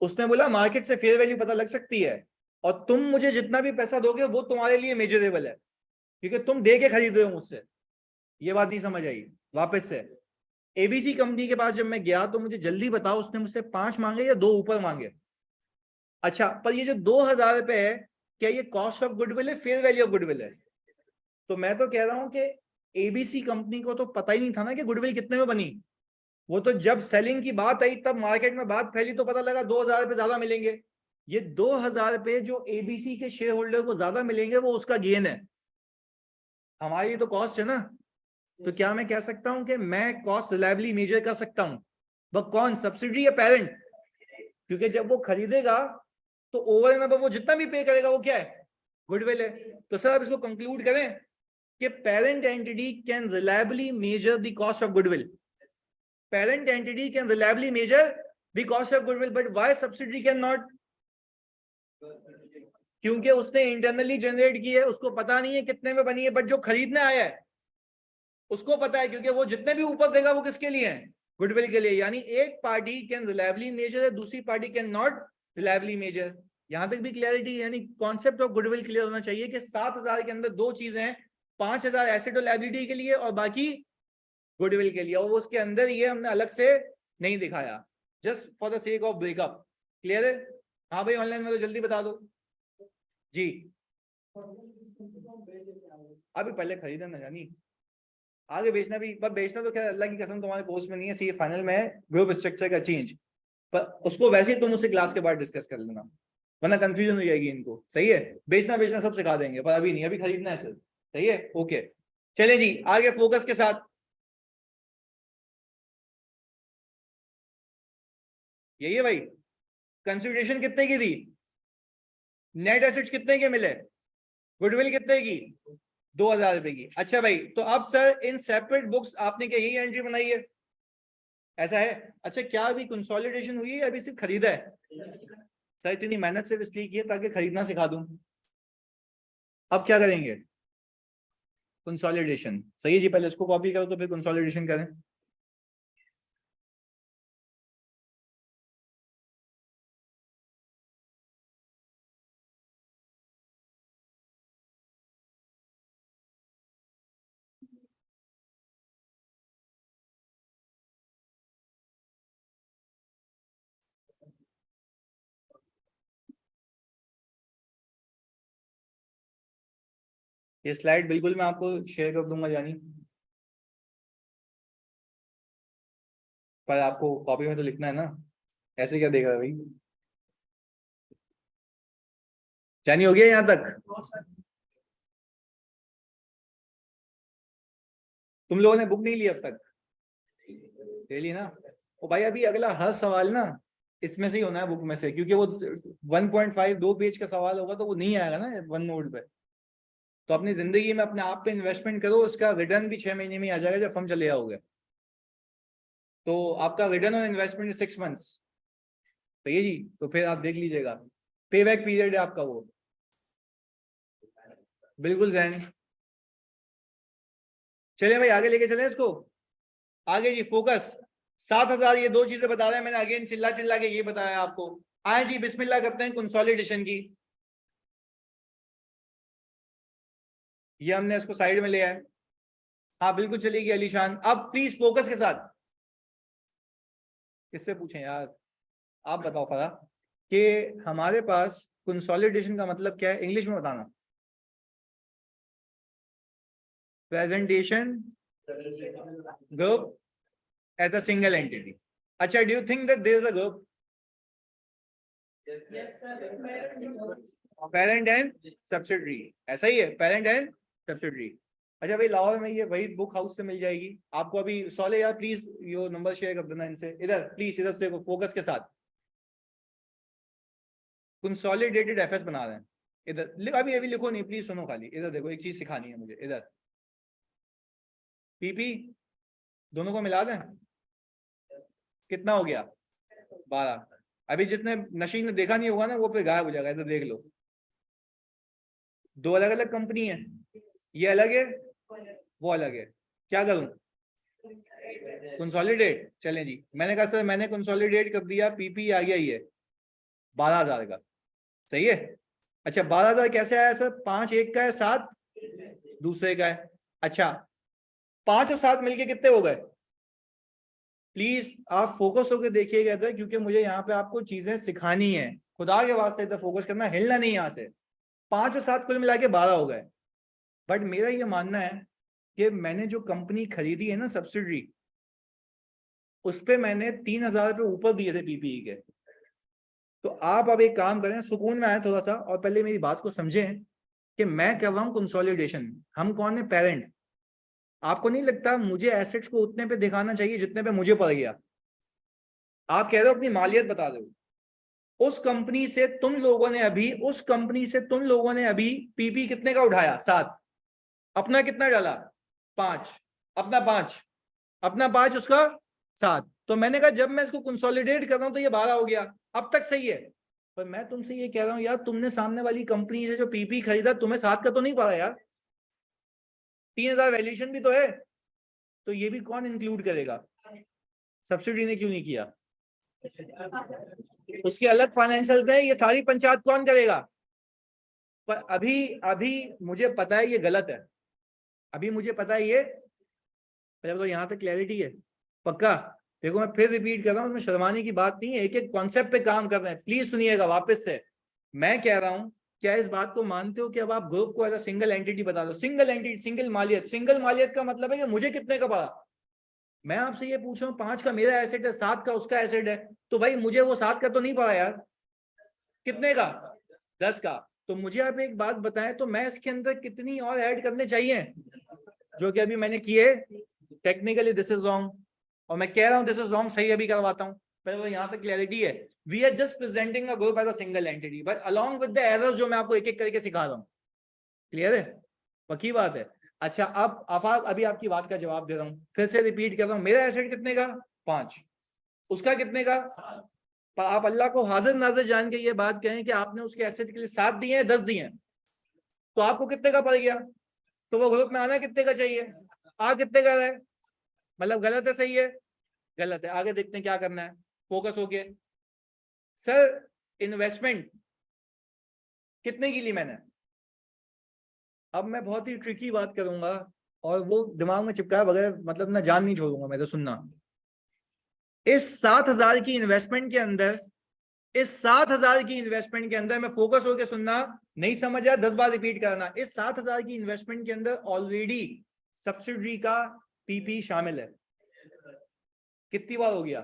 A: उसने बोला मार्केट से फेयर वैल्यू पता लग सकती है, और तुम मुझे जितना भी पैसा दोगे वो तुम्हारे लिए मेजरेबल है क्योंकि तुम दे के खरीद रहे हो मुझसे। ये बात नहीं समझ आई? वापस से, एबीसी कंपनी के पास जब मैं गया तो मुझे जल्दी बताओ, उसने मुझसे 5 मांगे या 2 ऊपर मांगे? अच्छा, पर ये जो 2000 रुपए है, क्या ये कॉस्ट ऑफ गुडविल है, फेयर वैल्यू ऑफ गुडविल है? तो मैं तो कह रहा हूं कि एबीसी कंपनी को तो पता ही नहीं था ना कि गुडविल कितने में बनी। वो तो जब सेलिंग की बात आई तब मार्केट में बात फैली तो पता लगा 2000 रुपए ज्यादा मिलेंगे। ये 2000 रुपए जो एबीसी के शेयर होल्डर को ज्यादा मिलेंगे वो उसका गेन है, हमारी तो कॉस्ट है ना। तो क्या मैं कह सकता हूं कि मैं कॉस्ट रिलायबली मेजर कर सकता हूं? वह कौन, सब्सिडी या पेरेंट? क्योंकि जब वो खरीदेगा तो ओवर एंड अबव वो जितना भी पे करेगा वो क्या है? गुडविल है। तो सर आप इसको कंक्लूड करें कि parent entity can reliably measure the cost of goodwill. Parent entity can reliably measure the cost of goodwill, but why subsidy can not? क्योंकि उसने इंटरनली जनरेट की है, उसको पता नहीं है कितने में बनी है, बट जो खरीदने आया है उसको पता है, क्योंकि वो जितने भी ऊपर देगा वो किसके लिए है? गुडविल के लिए। यानी एक पार्टी कैन रिलायबली मेजर है, दूसरी party can not reliably measure. यहां तक भी क्लैरिटी, यानी कॉन्सेप्ट ऑफ गुडविल क्लियर होना चाहिए कि 7000 के अंदर 2 चीजें हैं, 5000 एसेट और लायबिलिटी के लिए और बाकी गुडविल के लिए, और वो उसके अंदर ये हमने अलग से नहीं दिखाया, just for the sake of breakup. Clear है? हाँ भाई, ऑनलाइन में तो जल्दी बता दो जी। अभी पहले खरीदना ना जानी, आगे बेचना भी, पर बेचना तो क्या अल्लाह की कसम तुम्हारे कोर्स में नहीं है, सी फाइनल में ग्रुप स्ट्रक्चर का चेंज, पर उसको वैसे ही तुम उससे क्लास के बाद डिस्कस कर लेना, वरना कंफ्यूजन हो जाएगी इनको। सही है? बेचना बेचना सब सिखा देंगे, पर अभी नहीं, अभी खरीदना है सिर्फ। सही है? ओके, चले जी आगे फोकस के साथ। यही है भाई, कंसिडरेशन कितने की थी? नेट एसेट्स कितने के मिले? गुडविल कितने की? 2000 रुपए की। अच्छा भाई, तो अब सर इन सेपरेट बुक्स आपने क्या यही एंट्री बनाई है? ऐसा है? अच्छा, क्या अभी कंसोलिडेशन हुई है या अभी सिर्फ खरीदा है? सर इतनी मेहनत सिर्फ इसलिए की है ताकि खरीदना सिखा दूं। अब क्या करेंगे? कंसोलिडेशन। सही है जी, पहले इसको कॉपी करो तो फिर कंसोलिडेशन करें। ये स्लाइड बिल्कुल मैं आपको शेयर कर दूंगा जानी, पर आपको कॉपी में तो लिखना है ना, ऐसे क्या देख रहा है भाई। जानी हो गया यहाँ तक? तुम लोगों ने बुक नहीं ली अब तक? ले ली ना? ओ भाई अभी अगला हर सवाल ना इसमें से ही होना है, बुक में से, क्योंकि वो 1.5 2 पेज का सवाल होगा तो वो नहीं आएगा ना वन नोट पे। तो अपनी जिंदगी में अपने आप पे इन्वेस्टमेंट करो, उसका रिटर्न भी 6 महीने में आ जाएगा जब हम चले आओगे। तो आपका रिटर्न ऑन इन्वेस्टमेंट 6 मंथ्स, तो ये जी, तो फिर आप देख लीजिएगा, पे बैक पीरियड है आपका वो, बिल्कुल जैन। चलिए भाई आगे लेके चले इसको, आगे जी फोकस 7000, ये दो चीजें बता रहे हैं मैंने, अगेन चिल्ला चिल्ला के ये बताया आपको। आए जी बिस्मिल्लाह करते हैं कंसोलिडेशन की, ये हमने इसको साइड में लिया है। हाँ बिल्कुल चलेगी अलीशान, अब प्लीज फोकस के साथ। किससे पूछें यार, आप बताओ फरा, कि हमारे पास कंसोलिडेशन का मतलब क्या है, इंग्लिश में बताना। Presentation group as a single entity. अच्छा, do you think that there is a group? Parent and subsidiary, ऐसा ही है, पेरेंट एंड सब्सिडरी। अच्छा भाई लाहौर में ये वही बुक हाउस से मिल जाएगी आपको। अभी सोले यार प्लीज यो नंबर शेयर कर देना इनसे, इधर प्लीज, इधर से फोकस के साथ। कंसोलिडेटेड एफएस बना रहे हैं इधर, अभी अभी लिखो नहीं प्लीज, सुनो खाली, इधर देखो एक चीज सिखानी है मुझे, इधर पीपी दोनों को मिला दें, कितना हो गया 12। अभी जिसने नशीन ने देखा नहीं होगा ना वो पे गायब हो जाएगा, इधर देख लो, दो अलग अलग कंपनी है, ये अलग है वो अलग है, क्या करूं? कंसोलिडेट, चलें जी, मैंने कहा सर मैंने कंसोलिडेट कर दिया, पीपी आ गया ये 12000 का, सही है। अच्छा 12000 कैसे आया सर? 5 एक का है, 7 दूसरे का है। अच्छा 5 और 7 मिलके कितने हो गए? प्लीज आप फोकस होकर देखिएगा इधर, क्योंकि मुझे यहाँ पे आपको चीजें सिखानी है, खुदा के वास्ते इधर फोकस करना, हिलना नहीं यहाँ से। 5 और 7 कुल मिला के 12 हो गए। बट मेरा ये मानना है कि मैंने जो कंपनी खरीदी है ना सब्सिडरी, उस पे मैंने 3000 रुपये ऊपर दिए थे पीपीई के। तो आप अब एक काम करें, सुकून में आए थोड़ा सा, और पहले मेरी बात को समझें कि मैं कर रहा हूं कंसोलिडेशन, हम कौन है? पेरेंट। आपको नहीं लगता मुझे एसेट्स को उतने पे दिखाना चाहिए जितने पे मुझे पड़ गया? आप कह रहे हो अपनी मालियत बता रहे हो, उस कंपनी से तुम लोगों ने अभी, उस कंपनी से तुम लोगों ने अभी पीपी कितने का उठाया? 7। अपना कितना डाला? 5। अपना 5, अपना 5, उसका 7। तो मैंने कहा जब मैं इसको कंसोलिडेट कर रहा हूं तो ये 12 हो गया, अब तक सही है। पर मैं तुमसे ये कह रहा हूं यार, तुमने सामने वाली कंपनी से जो पीपी खरीदा, तुम्हें 7 का तो नहीं पड़ा यार, 3000 वैल्यूएशन भी तो है, तो ये भी कौन इंक्लूड करेगा? सब्सिडी ने क्यों नहीं किया? उसके अलग फाइनेंशियल है, ये सारी पंचायत कौन करेगा? पर अभी अभी मुझे पता है ये गलत है, अभी मुझे पता है ये, तो यहाँ तक क्लैरिटी है पक्का? देखो मैं फिर रिपीट कर रहा हूँ, उसमें शर्माने की बात नहीं है, एक एक कॉन्सेप्ट पे काम कर रहे हैं, प्लीज सुनिएगा वापस से। मैं कह रहा हूँ, क्या इस बात को मानते हो कि अब आप ग्रुप को एज अ सिंगल एंटिटी बता दो? सिंगल एंटिटी, सिंगल मालियत, सिंगल मालियत का मतलब है कि मुझे कितने का पड़ा? मैं आपसे ये पूछ रहा हूँ, 5 का मेरा एसेट है, 7 का उसका एसेट है, तो भाई मुझे वो 7 का तो नहीं पड़ा यार, कितने का? 10 का। तो मुझे आप एक बात बताएं, तो मैं इसके अंदर कितनी और ऐड करने चाहिए, जो कि अभी मैंने किए? टेक्निकली दिस इज रॉन्ग, और मैं कह रहा हूं दिस इज रॉन्ग, सही अभी करवाता हूं, पहले तो यहाँ तक क्लैरिटी है। We are just presenting a group as a single entity, but along with the errors जो मैं आपको एक एक करके सिखा रहा हूँ। क्लियर है? पक्की बात है? अच्छा अब आफाक, अभी आपकी बात का जवाब दे रहा हूँ, फिर से रिपीट कर रहा हूँ, मेरा एसेट कितने का? 5, उसका कितने का? पर आप अल्लाह को हाजिर नाजिर जान के ये बात कहें कि आपने उसके एसेट के लिए 7 दिए हैं, 10 दिए हैं, तो आपको कितने का पड़ गया? तो वो ग्रुप में आना कितने का चाहिए? आ कितने का है? मतलब गलत है सही है? गलत है। आगे देखते हैं क्या करना है, फोकस होके। सर इन्वेस्टमेंट कितने की ली मैंने? अब मैं बहुत ही ट्रिकी बात करूंगा, और वो दिमाग में चिपकाए बगैर मतलब ना जान नहीं छोड़ूंगा मैं, तो सुनना। इस 7000 की इन्वेस्टमेंट के अंदर इस 7,000 की इन्वेस्टमेंट के अंदर, मैं फोकस होकर सुनना, नहीं समझ आया 10 बार रिपीट करना, इस 7,000 की इन्वेस्टमेंट के अंदर ऑलरेडी सब्सिडी का पीपी शामिल है। कितनी बार हो गया?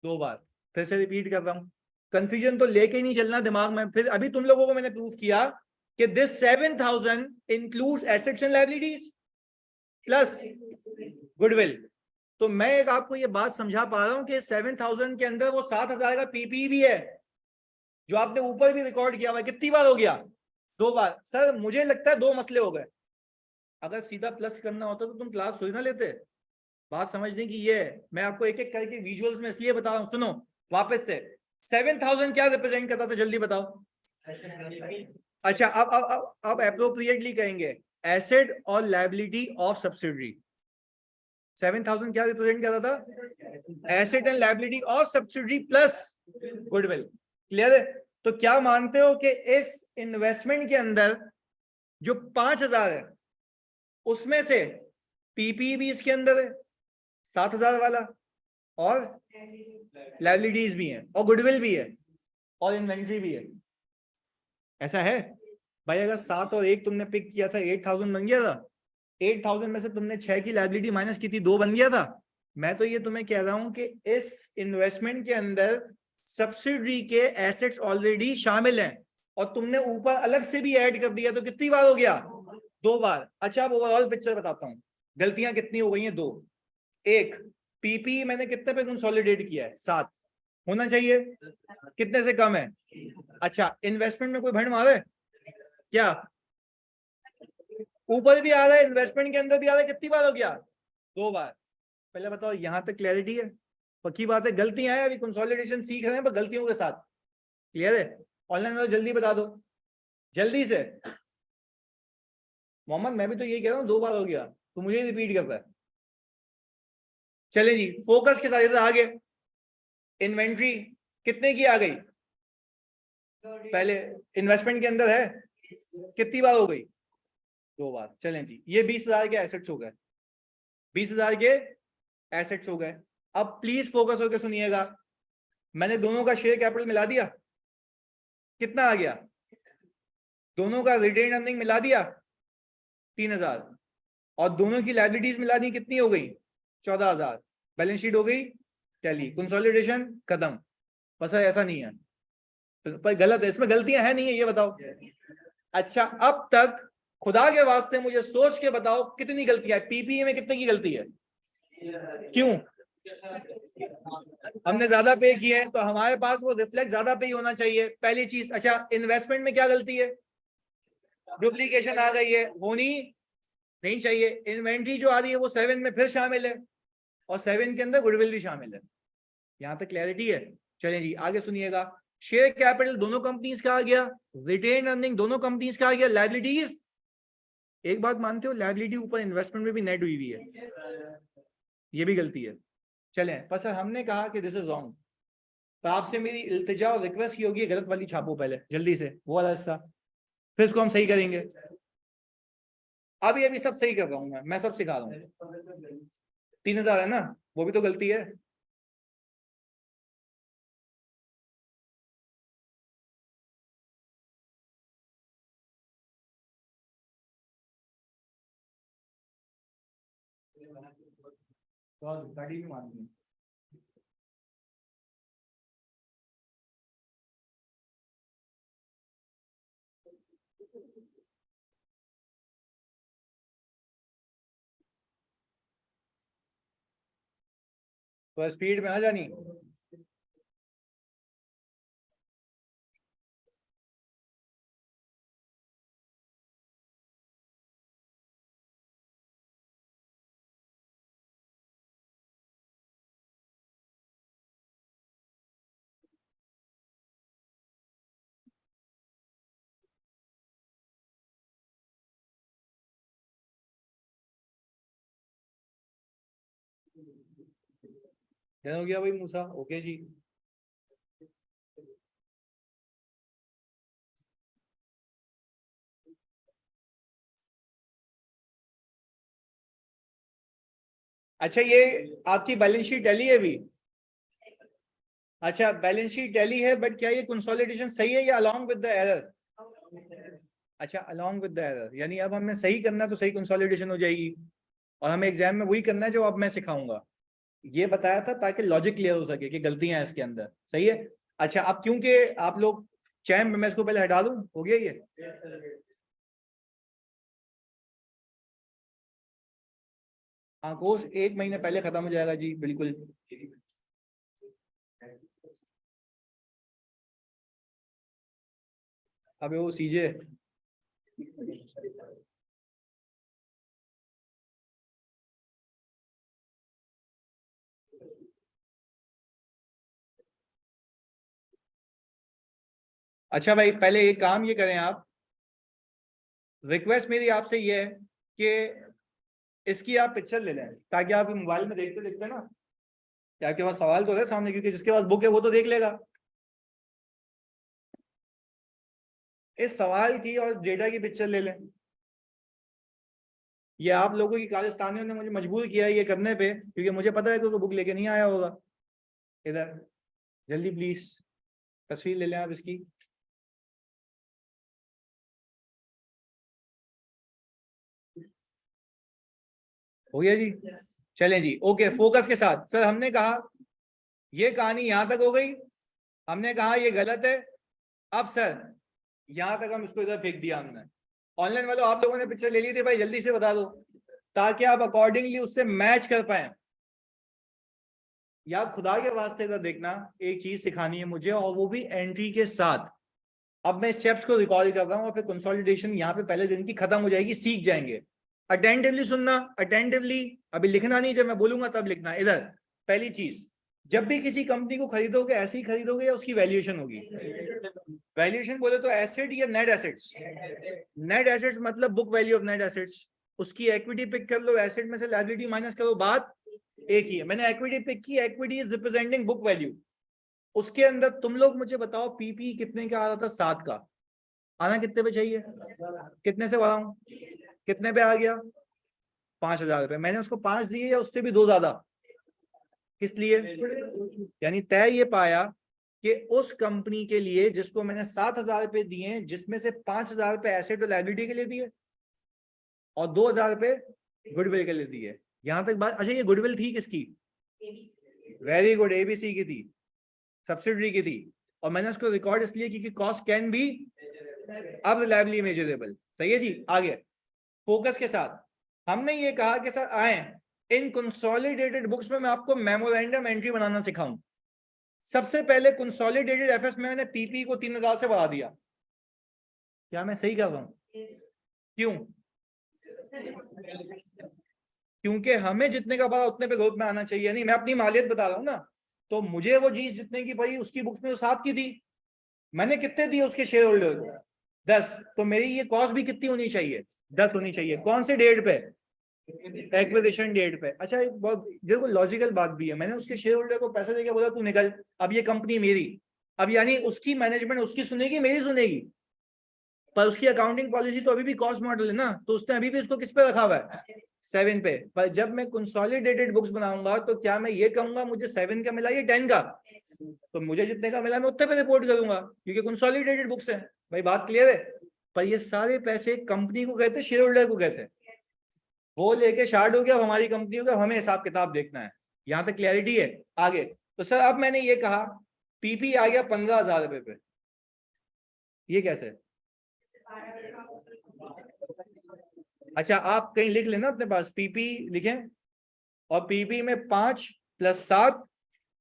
A: 2 बार। फिर से रिपीट कर रहा हूं, कंफ्यूजन तो लेके ही नहीं चलना दिमाग में। फिर अभी तुम लोगों को मैंने प्रूव किया कि this 7,000 includes assets and liabilities plus goodwill. तो मैं एक आपको ये बात समझा पा रहा हूं कि 7,000 के अंदर वो 7,000 का पीपी भी है, जो आपने ऊपर भी रिकॉर्ड किया हुआ। कितनी बार हो गया? 2 बार। सर मुझे लगता है 2 मसले हो गए। अगर सीधा प्लस करना होता तो तुम क्लास सुन ना लेते। बात समझने की ये है, मैं आपको एक एक करके विजुअल्स में इसलिए बता रहा हूं। सुनो वापस से, 7,000 क्या रिप्रेजेंट करता था, जल्दी बताओ। अच्छा, अब अप्रोप्रिएटली कहेंगे, एसेट और लायबिलिटी ऑफ सब्सिडरी। 7,000 क्या रिप्रेजेंट करता था? Asset and liability of subsidiary plus goodwill. Clear है? तो क्या मानते हो कि इस इन्वेस्टमेंट के अंदर जो 5,000 है उसमें से पीपी भी इसके अंदर है 7,000 वाला, और लायबिलिटीज भी है, और गुडविल भी है, और इन्वेंट्री भी है। ऐसा है भाई? अगर 7 और 1 तुमने पिक किया था, 8,000 बन गया था। 8,000 में से तुमने 6 की लायबिलिटी माइनस की थी, 2 बन गया था। मैं तो ये तुम्हें कह रहा हूं कि इस इन्वेस्टमेंट के अंदर सब्सिडरी के एसेट्स ऑलरेडी शामिल हैं, और तुमने ऊपर अलग से भी ऐड कर दिया। तो कितनी बार हो गया? 2 बार। अच्छा, अब ओवरऑल पिक्चर बताता हूं, गलतियां कितनी हो गई हैं। 2। एक, पीपी मैंने कितने पे कंसोलिडेट किया है? 7 होना चाहिए, कितने से कम है? अच्छा, इन्वेस्टमेंट में कोई भंड मारे क्या? ऊपर भी आ रहा है, इन्वेस्टमेंट के अंदर भी आ रहा है। कितनी बार हो गया? 2 बार। पहले बताओ, यहां तक क्लैरिटी है? पक्की बात है? गलतियां हैं, अभी कंसोलिडेशन सीख रहे हैं पर गलतियों के साथ। क्लियर है? ऑनलाइन वालों जल्दी बता दो, जल्दी से। मोहम्मद मैं भी तो यही कह रहा हूँ, 2 बार हो गया, तो मुझे रिपीट कर रहा है। चले जी, फोकस के साथ इधर आगे। इन्वेंट्री कितने की आ गई? पहले इन्वेस्टमेंट के अंदर है, कितनी बार हो गई? 2 बार। चलें जी, ये 20,000 के एसेट्स हो गए। 20,000 के एसेट्स हो गए। अब प्लीज फोकस होकर सुनिएगा, मैंने दोनों का शेयर कैपिटल मिला दिया। कितना आ गया? दोनों का रिटेन अर्निंग मिला दिया, 3,000। और दोनों की लायबिलिटीज मिला दी, कितनी हो गई? 14,000। बैलेंस शीट हो गई टैली, कंसोलिडेशन खत्म। बस ऐसा नहीं है, पर गलत है, इसमें गलतियां है नहीं है, ये बताओ। अच्छा, अब तक खुदा के वास्ते मुझे सोच के बताओ कितनी गलतियां है? पीपीए में कितने की गलती है? क्यों? हमने ज्यादा पे किए हैं, तो हमारे पास वो रिफ्लेक्ट ज्यादा पे ही होना चाहिए, पहली चीज। अच्छा, इन्वेस्टमेंट में क्या गलती है? डुप्लीकेशन आ गई है, होनी नहीं चाहिए। इन्वेंट्री जो आ रही है वो 7 में फिर शामिल है, और 7 के अंदर गुडविल भी शामिल है। यहां तक क्लैरिटी है? चलें जी, आगे सुनिएगा। शेयर कैपिटल दोनों कंपनीज का आ गया, रिटेन अर्निंग दोनों कंपनीज का आ गया, लायबिलिटीज। एक बात मानते हो, लायबिलिटी ऊपर इन्वेस्टमेंट में भी नेट हुई हुई है, ये भी गलती है। चलें, पर सर हमने कहा कि दिस इज रॉन्ग, तो आपसे मेरी इल्तिजा और रिक्वेस्ट की होगी, गलत वाली छापो पहले जल्दी से, वो वाला हिस्सा, फिर इसको हम सही करेंगे। अभी अभी सब सही कर रहा हूँ, मैं सब सिखा रहा हूँ। 3,000 है ना, वो भी तो गलती है। तो गाड़ी भी मान ली। तो स्पीड में आ जानी। हो गया भाई मूसा, ओके जी। अच्छा, ये आपकी बैलेंस शीट डली है अभी? अच्छा बैलेंस शीट टैली है, बट क्या ये कंसोलिडेशन सही है या अलोंग विद द एरर? अच्छा अलोंग विद द एरर, यानी अब हमें सही करना है तो सही कंसोलिडेशन हो जाएगी, और हमें एग्जाम में वही करना है जो अब मैं सिखाऊंगा। ये बताया था ताकि लॉजिक क्लियर हो सके कि गलतियां हैं इसके अंदर, सही है। अच्छा अब क्योंकि आप लोग चैम्प, मैं इसको पहले हटा दूं, हो गया ये। हाँ कोर्स 1 महीने पहले खत्म हो जाएगा जी, बिल्कुल। अबे वो सीजे, अच्छा भाई पहले एक काम ये करें आप, रिक्वेस्ट मेरी आपसे ये है कि इसकी आप पिक्चर ले लें, ताकि आप मोबाइल में देखते देखते ना, कि आपके पास सवाल तो है सामने, क्योंकि जिसके पास बुक है वो तो देख लेगा। इस सवाल की और डेटा की पिक्चर ले लें। ये आप लोगों की खालिस्तानियों ने मुझे मजबूर किया है ये करने पे, क्योंकि मुझे पता है कि कोई बुक लेके नहीं आया होगा। इधर जल्दी प्लीज तस्वीर ले लें आप इसकी। हो गया जी, चलें जी, ओके फोकस के साथ। सर हमने कहा ये कहानी यहां तक हो गई, हमने कहा ये गलत है। अब सर यहां तक हम इसको इधर फेंक दिया हमने। ऑनलाइन वालों आप लोगों ने पिक्चर ले ली थी भाई, जल्दी से बता दो, ताकि आप अकॉर्डिंगली उससे मैच कर पाए। या खुदा के वास्ते इधर देखना, एक चीज सिखानी है मुझे, और वो भी एंट्री के साथ। अब मैं स्टेप्स को रिकॉल कर रहा हूँ और फिर कंसोलिडेशन यहाँ पे पहले दिन की खत्म हो जाएगी, सीख जाएंगे। अटेंटिवली सुनना, अटेंटिवली, अभी लिखना नहीं, जब मैं बोलूंगा तब लिखना। इधर पहली चीज, जब भी किसी कंपनी को खरीदोगे ऐसे ही खरीदोगे या उसकी वैल्यूएशन होगी? वैल्यूएशन बोले तो एसेट या नेट एसेट्स? नेट एसेट्स मतलब book value of net assets. उसकी इक्विटी पिक कर लो, एसेट में से लायबिलिटी माइनस करो, बात एक ही है। मैंने इक्विटी पिक की, equity is representing book value. उसके अंदर तुम लोग मुझे बताओ पीपी कितने का आ रहा था? 7 का। आना कितने पे चाहिए? कितने से बढ़ाऊं? कितने पे आ गया? 5,000 रुपए। मैंने उसको 5 दिए या उससे भी 2 ज्यादा? किस लिए? यानी तय ये पाया कि उस कंपनी के लिए जिसको मैंने 7,000 रुपए दिए, जिसमें से 5,000 रुपए एसेट और लाइबिलिटी के लिए दिए और 2,000 रुपए गुडविल के लिए दिए। यहां तक बात। अच्छा ये गुडविल थी किसकी? वेरी गुड, एबीसी की थी, सब्सिडरी की थी। और मैंने उसको रिकॉर्ड इसलिए क्योंकि कॉस्ट कैन बी अब रिलायबली मेजरेबल। सही है जी, आगे फोकस के साथ। हमने ये कहा कि सर आए इन कंसोलिडेटेड बुक्स में मैं आपको मेमोरेंडम एंट्री बनाना सिखाऊं। सबसे पहले कंसोलिडेटेड एफएस में मैंने पीपी को 3,000 से बढ़ा दिया। क्या मैं सही कर रहा हूं? क्यों? क्योंकि हमें जितने का पड़ा उतने पे ग्रुप में आना चाहिए। नहीं मैं अपनी मालियत बता रहा हूँ ना, तो मुझे वो चीज जितने की पड़ी उसकी बुक्स में तो 7 की थी। मैंने कितने दिए उसके शेयर होल्डर को? 10। तो मेरी ये कॉस्ट भी कितनी होनी चाहिए? 10 होनी चाहिए। कौन से डेट पे? एक्विजिशन डेट पे। अच्छा एक बहुत देखो लॉजिकल बात भी है, मैंने उसके शेयर होल्डर को पैसे देके बोला तू निकल, अब ये कंपनी मेरी। अब यानी उसकी मैनेजमेंट उसकी सुनेगी मेरी सुनेगी? पर उसकी अकाउंटिंग पॉलिसी तो अभी भी कॉस्ट मॉडल है ना, तो उसने अभी भी इसको किस पे रखा हुआ है? 7 पे। पर जब मैं कंसोलिडेटेड बुक्स बनाऊंगा तो क्या मैं ये कहूंगा मुझे 7 का मिला या 10 का? तो मुझे जितने का मिला मैं उतने पे रिपोर्ट करूंगा, क्योंकि कंसोलिडेटेड बुक्स है। भाई बात क्लियर है? पर ये सारे पैसे कंपनी को कहते, शेयर होल्डर को कहते, वो लेके शार्ट हो गया, हमारी कंपनी हो गया, हमें हिसाब किताब देखना है। यहां तक क्लैरिटी है? आगे तो सर अब मैंने ये कहा पीपी आ गया 15,000 रुपए पे, ये कैसे? अच्छा आप कहीं लिख लेना अपने पास, पीपी लिखें, और पीपी में 5 + 7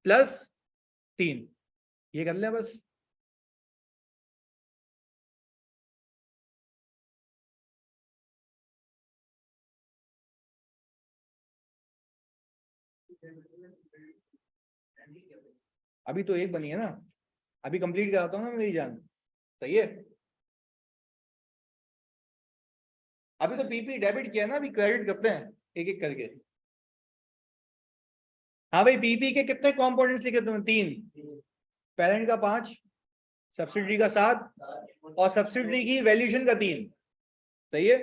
A: + 3, ये कर लें बस। अभी तो एक बनी है ना, अभी कंप्लीट कराता हूँ ना मेरी जान। सही है, अभी तो पीपी डेबिट किया ना, अभी क्रेडिट करते हैं एक एक करके। हाँ भाई पीपी के कितने कंपोनेंट्स लिखे तुमने? 3। पेरेंट का 5, सब्सिडी का 7, और सब्सिडी की वैल्यूएशन का 3। सही है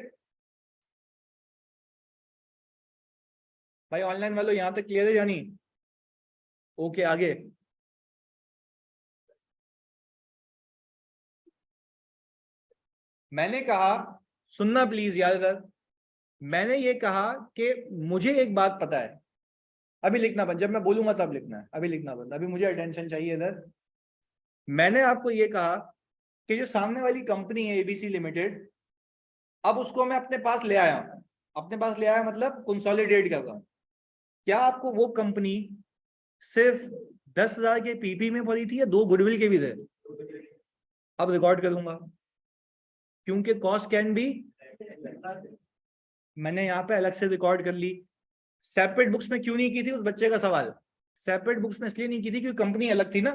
A: भाई? ऑनलाइन वालों यहाँ तक क्लियर है या नहीं? ओके आगे। मैंने कहा, सुनना प्लीज यार इधर, मैंने ये कहा कि मुझे एक बात पता है, अभी लिखना बंद, जब मैं बोलूंगा तब लिखना है, अभी लिखना बंद, अभी मुझे अटेंशन चाहिए इधर। मैंने आपको ये कहा कि जो सामने वाली कंपनी है एबीसी लिमिटेड, अब उसको मैं अपने पास ले आया हूं, अपने पास ले आया मतलब कंसोलिडेट कर रहा हूं। क्या आपको वो कंपनी सिर्फ 10,000 के पीपी में पड़ी थी या 2 गुडविल के भी थे? अब रिकॉर्ड करूंगा क्योंकि कॉस्ट कैन बी, मैंने यहाँ पे अलग से रिकॉर्ड कर ली। सेपरेट बुक्स में क्यों नहीं की थी उस बच्चे का सवाल, सेपरेट बुक्स में इसलिए नहीं की थी क्योंकि कंपनी अलग थी ना।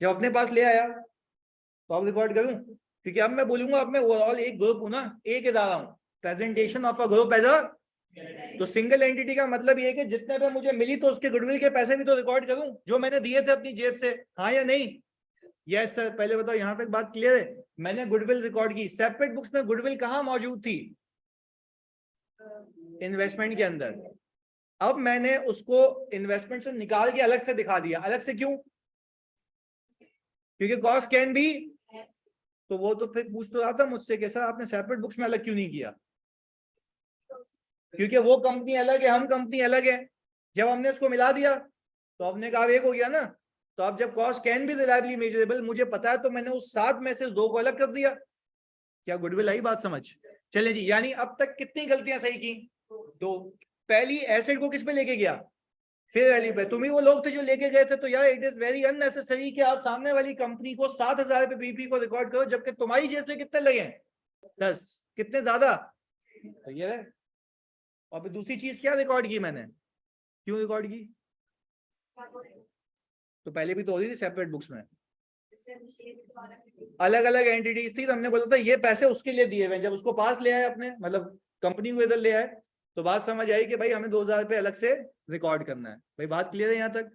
A: जब अपने पास ले आया तो अब रिकॉर्ड करूं, क्योंकि अब मैं बोलूंगा अब मैं ओवरऑल एक ग्रुप हूं ना, एक इदारा हूं, presentation of a group as a, तो सिंगल एंटिटी का मतलब ये है कि जितने पे मुझे मिली तो उसके गुडविल के पैसे भी तो रिकॉर्ड करूं जो मैंने दिए थे अपनी जेब से, हाँ या नहीं? यस सर, पहले बताओ यहां तक बात क्लियर है? मैंने गुडविल रिकॉर्ड की। सेपरेट बुक्स में गुडविल कहां मौजूद थी? इन्वेस्टमेंट के अंदर। अब मैंने उसको इन्वेस्टमेंट से निकाल के अलग से दिखा दिया। अलग से क्यों? क्योंकि कॉस्ट कैन बी, तो वो तो फिर पूछ तो रहा था मुझसे कि सर आपने सेपरेट बुक्स में अलग क्यों नहीं किया? क्योंकि वो कंपनी अलग है, हम कंपनी अलग है। जब हमने उसको मिला दिया तो हमने कहा एक हो गया ना। तो अब जब cost can be reliably measurable मुझे पता है तो मैंने उस 7 में से 2 को अलग कर दिया। क्या गुडविल आई बात समझ? चले जी, यानी अब तक कितनी गलतियां सही की? 2। पहली, एसेट को किस पे लेके गया? फेयर वैल्यू पे। तुम ही वो लोग थे जो लेके गए थे। तो यार इट इज वेरी अननेसेसरी कि आप सामने वाली कंपनी को 7,000 पे पीपी को रिकॉर्ड करो जबकि तुम्हारी जेब से कितने लगे? 10। कितने ज्यादा? तो ये है। और फिर दूसरी चीज क्या रिकॉर्ड की मैंने, क्यों रिकॉर्ड की? तो पहले भी तो होती थी सेपरेट बुक्स में, अलग अलग एंटिटीज थी, तो हमने बोला था ये पैसे उसके लिए दिए हुए। जब उसको पास ले आए अपने मतलब कंपनी को इधर ले आए तो बात समझ आई कि भाई हमें 2,000 रुपये अलग से रिकॉर्ड करना है। भाई बात क्लियर है यहाँ तक?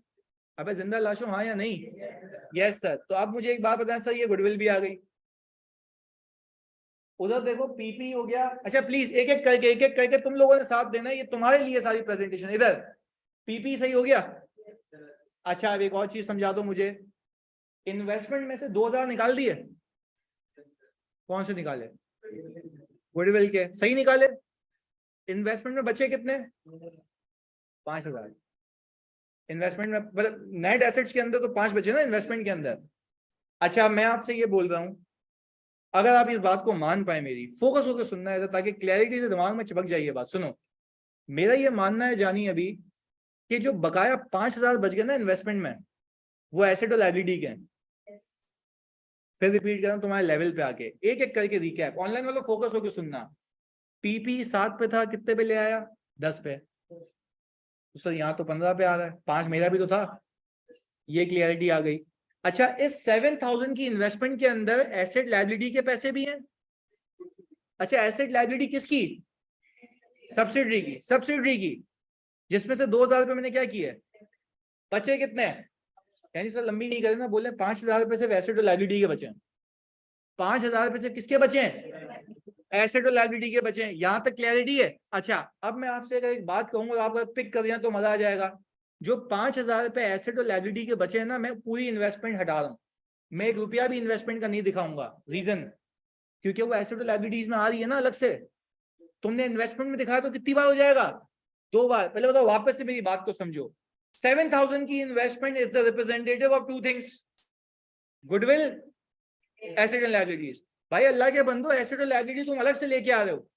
A: अबे जिंदा लाशों, हाँ या नहीं? Yes sir. तो अब मुझे एक बात बताएं सर, ये गुडविल भी आ गई। उधर देखो पीपी हो गया। अच्छा प्लीज एक एक करके तुम लोगों ने साथ देना है, ये तुम्हारे लिए सारी प्रेजेंटेशन। इधर पीपी सही हो गया। अच्छा अब एक और चीज समझा दो मुझे, इन्वेस्टमेंट में से 2,000 निकाल दिए? कौन से निकाले? गुडविल के, सही निकाले। इन्वेस्टमेंट में बचे कितने? 5,000। इन्वेस्टमेंट में मतलब नेट एसेट्स के अंदर तो 5 बचे ना इन्वेस्टमेंट के अंदर। अच्छा मैं आपसे ये बोल रहा हूं, अगर आप इस बात को मान पाए, मेरी फोकस होकर सुनना है ताकि क्लैरिटी से दिमाग में चिपक जाए ये बात। सुनो, मेरा ये मानना है जानी अभी कि जो बकाया 5,000 बच गए ना इन्वेस्टमेंट में, वो एसेट और लायबिलिटी के हैं। फिर रिपीट कर रहा हूं तुम्हारे लेवल पे आके, एक एक करके रिकैप। ऑनलाइन वालों फोकस होकर सुनना। पीपी 7 पे था, कितने पे ले आया? 10 पे। तो सर यहाँ तो 15 पे आ रहा है, 5 मेरा भी तो था। ये क्लियरिटी आ गई। अच्छा इस 7,000 की इन्वेस्टमेंट के अंदर एसेट लायबिलिटी के पैसे भी हैं। अच्छा एसेट लायबिलिटी किसकी? सब्सिडरी की। सब्सिडरी की, जिसमें से 2,000 रुपये मैंने क्या किए? बचे कितने? यानी सर लंबी नहीं करें ना, बोले 5,000 रुपये सिर्फ एसेट और लायबिलिटी के बचे हैं। 5,000 रुपये सिर्फ किसके बचे हैं? एसेट और लायबिलिटी के बचे हैं। यहां तक क्लैरिटी है? अच्छा अब मैं आपसे अगर एक बात कहूंगा आप अगर पिक कर दिया तो मजा आ जाएगा। जो 5,000 रुपये एसेट और लायबिलिटी के बचे हैं ना, मैं पूरी इन्वेस्टमेंट हटा रहा हूं। मैं 1 रुपया भी इन्वेस्टमेंट का नहीं दिखाऊंगा। रीजन, क्योंकि वो एसेट और लायबिलिटीज में आ रही है ना अलग से। तुमने इन्वेस्टमेंट में दिखाया तो कितनी बार हो जाएगा? 2 बार। पहले बताओ, वापस से मेरी बात को समझो। 7,000 की investment is the representative of 2 things, goodwill, asset and liabilities. भाई अल्लाह के बंदो, एसेट और लायबिलिटी तुम अलग से लेके आ रहे हो।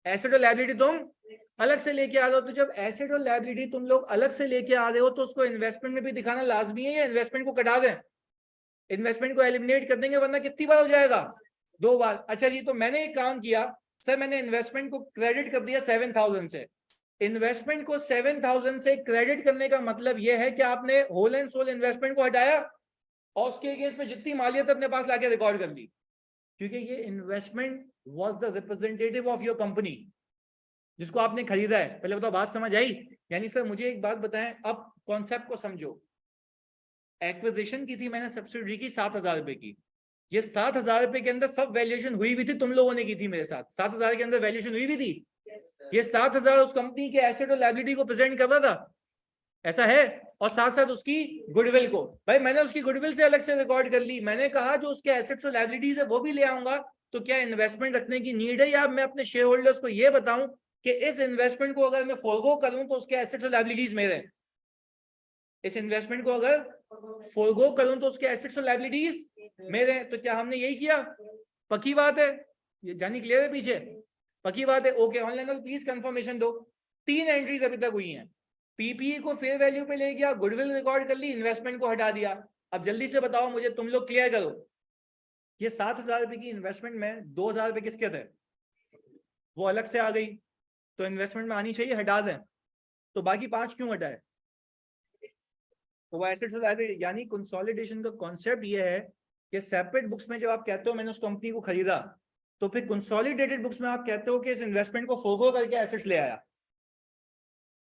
A: एसेट और लायबिलिटी तुम अलग से लेके आ रहे हो। तो जब एसेट और लायबिलिटी तुम लोग अलग से लेके आ रहे हो तो उसको इन्वेस्टमेंट में भी दिखाना लाजमी है या इन्वेस्टमेंट को कटा दें? इन्वेस्टमेंट को एलिमिनेट कर देंगे, वरना कितनी बार हो जाएगा? 2 बार। अच्छा जी, तो मैंने एक काम किया सर, मैंने इन्वेस्टमेंट को क्रेडिट कर दिया 7,000 से। इन्वेस्टमेंट को 7,000 से क्रेडिट करने का मतलब यह है कि आपने होल एंड सोल इन्वेस्टमेंट को हटाया और उसके अगेंस्ट में जितनी मालियत अपने पास लाके रिकॉर्ड कर दी, क्योंकि ये investment was the representative of your company जिसको आपने खरीदा है। पहले बताओ बात समझ आई? यानी सर मुझे एक बात बताएं, अब कॉन्सेप्ट को समझो। एक्विजिशन की थी मैंने सब्सिडरी की 7,000 रुपए की। ये 7,000 रुपए के अंदर सब वैल्यूएशन हुई भी थी, तुम लोगों ने की थी मेरे साथ। 7,000 के अंदर वैल्यूएशन हुई भी थी। ये 7,000 उस कंपनी के एसेट और लायबिलिटी को प्रेजेंट कर रहा था, ऐसा है। और साथ साथ उसकी गुडविल को, भाई मैंने उसकी गुडविल से अलग से रिकॉर्ड कर ली। मैंने कहा जो उसके एसेट्स और लायबिलिटीज है वो भी ले आऊंगा तो क्या इन्वेस्टमेंट रखने की नीड है, या मैं अपने शेयर होल्डर्स को ये बताऊं कि इस इन्वेस्टमेंट को अगर मैं फोरगो करूं तो उसके एसेट्स और लायबिलिटीज मेरे हैं, इस इन्वेस्टमेंट को अगर फोरगो करूं तो उसके एसेट्स और लायबिलिटीज मेरे हैं। तो क्या हमने यही किया? पक्की बात है, ये जानी क्लियर है पीछे? पक्की बात है। ओके, ऑनलाइन और प्लीज कंफर्मेशन दो। 3 एंट्रीज अभी तक हुई हैं। पीपीई को फेयर वैल्यू पे ले गया, गुडविल रिकॉर्ड कर ली, इन्वेस्टमेंट को हटा दिया। अब जल्दी से बताओ मुझे, तुम लोग क्लियर करो, ये 7,000 रुपए की इन्वेस्टमेंट में 2,000 रुपए किसके थे? वो अलग से आ गई, तो इन्वेस्टमेंट में आनी चाहिए, हटा दें। तो बाकी 5 क्यों हटाए? तो वो एसेट्स लायबिलिटी, यानी कंसोलिडेशन का कॉन्सेप्ट ये है कि सेपरेट बुक्स में जब आप कहते हो मैंने उस कंपनी को खरीदा, तो फिर कंसोलिडेटेड बुक्स में आप कहते हो कि इस इन्वेस्टमेंट को फोरगो करके एसेट्स ले आया।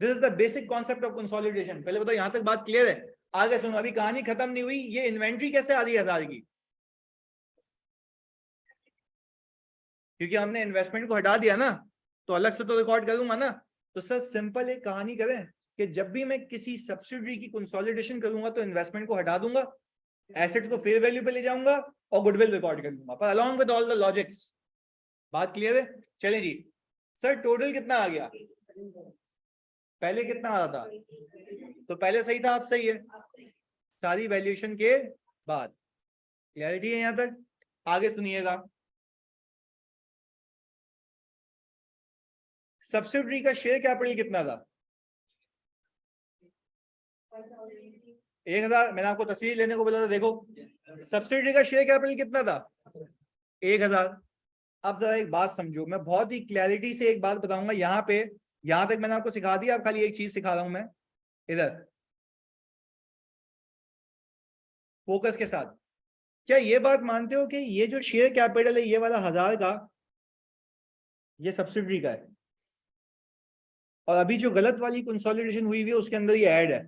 A: This is the basic concept of consolidation. पहले बताओ यहां तक बात क्लियर है? आगे सुनो, अभी कहानी खत्म नहीं हुई। ये इन्वेंट्री कैसे आ रही है 1000 की? क्योंकि हमने इन्वेस्टमेंट को हटा दिया ना, तो अलग से तो रिकॉर्ड करूंगा ना। तो सर सिंपल एक कहानी करें कि जब भी मैं किसी सब्सिडरी की कंसोलिडेशन करूंगा तो इन्वेस्टमेंट को हटा दूंगा, एसेट्स को फेयर वैल्यू पे ले जाऊंगा और गुडविल रिकॉर्ड कर दूंगा, पर along with all the logics. बात क्लियर है? चलें जी। सर टोटल कितना आ गया? पहले कितना आ रहा था? तो पहले सही था, आप सही है, सारी वैल्यूएशन के बाद। क्लैरिटी है यहां तक? आगे सुनिएगा। सब्सिडरी का शेयर कैपिटल कितना था? 1000। मैंने आपको तस्वीर लेने को बोला था, देखो सब्सिडरी का शेयर कैपिटल कितना था? 1000। अब जरा एक बात समझो, मैं बहुत ही क्लैरिटी से एक बात बताऊंगा। यहाँ पे, यहां तक मैंने आपको सिखा दिया, अब खाली एक चीज सिखा रहा हूं मैं, इधर फोकस के साथ। क्या ये बात मानते हो कि ये जो शेयर कैपिटल है, ये वाला 1000 का, ये सब्सिडरी का है, और अभी जो गलत वाली कंसोलिडेशन हुई है उसके अंदर ये ऐड है?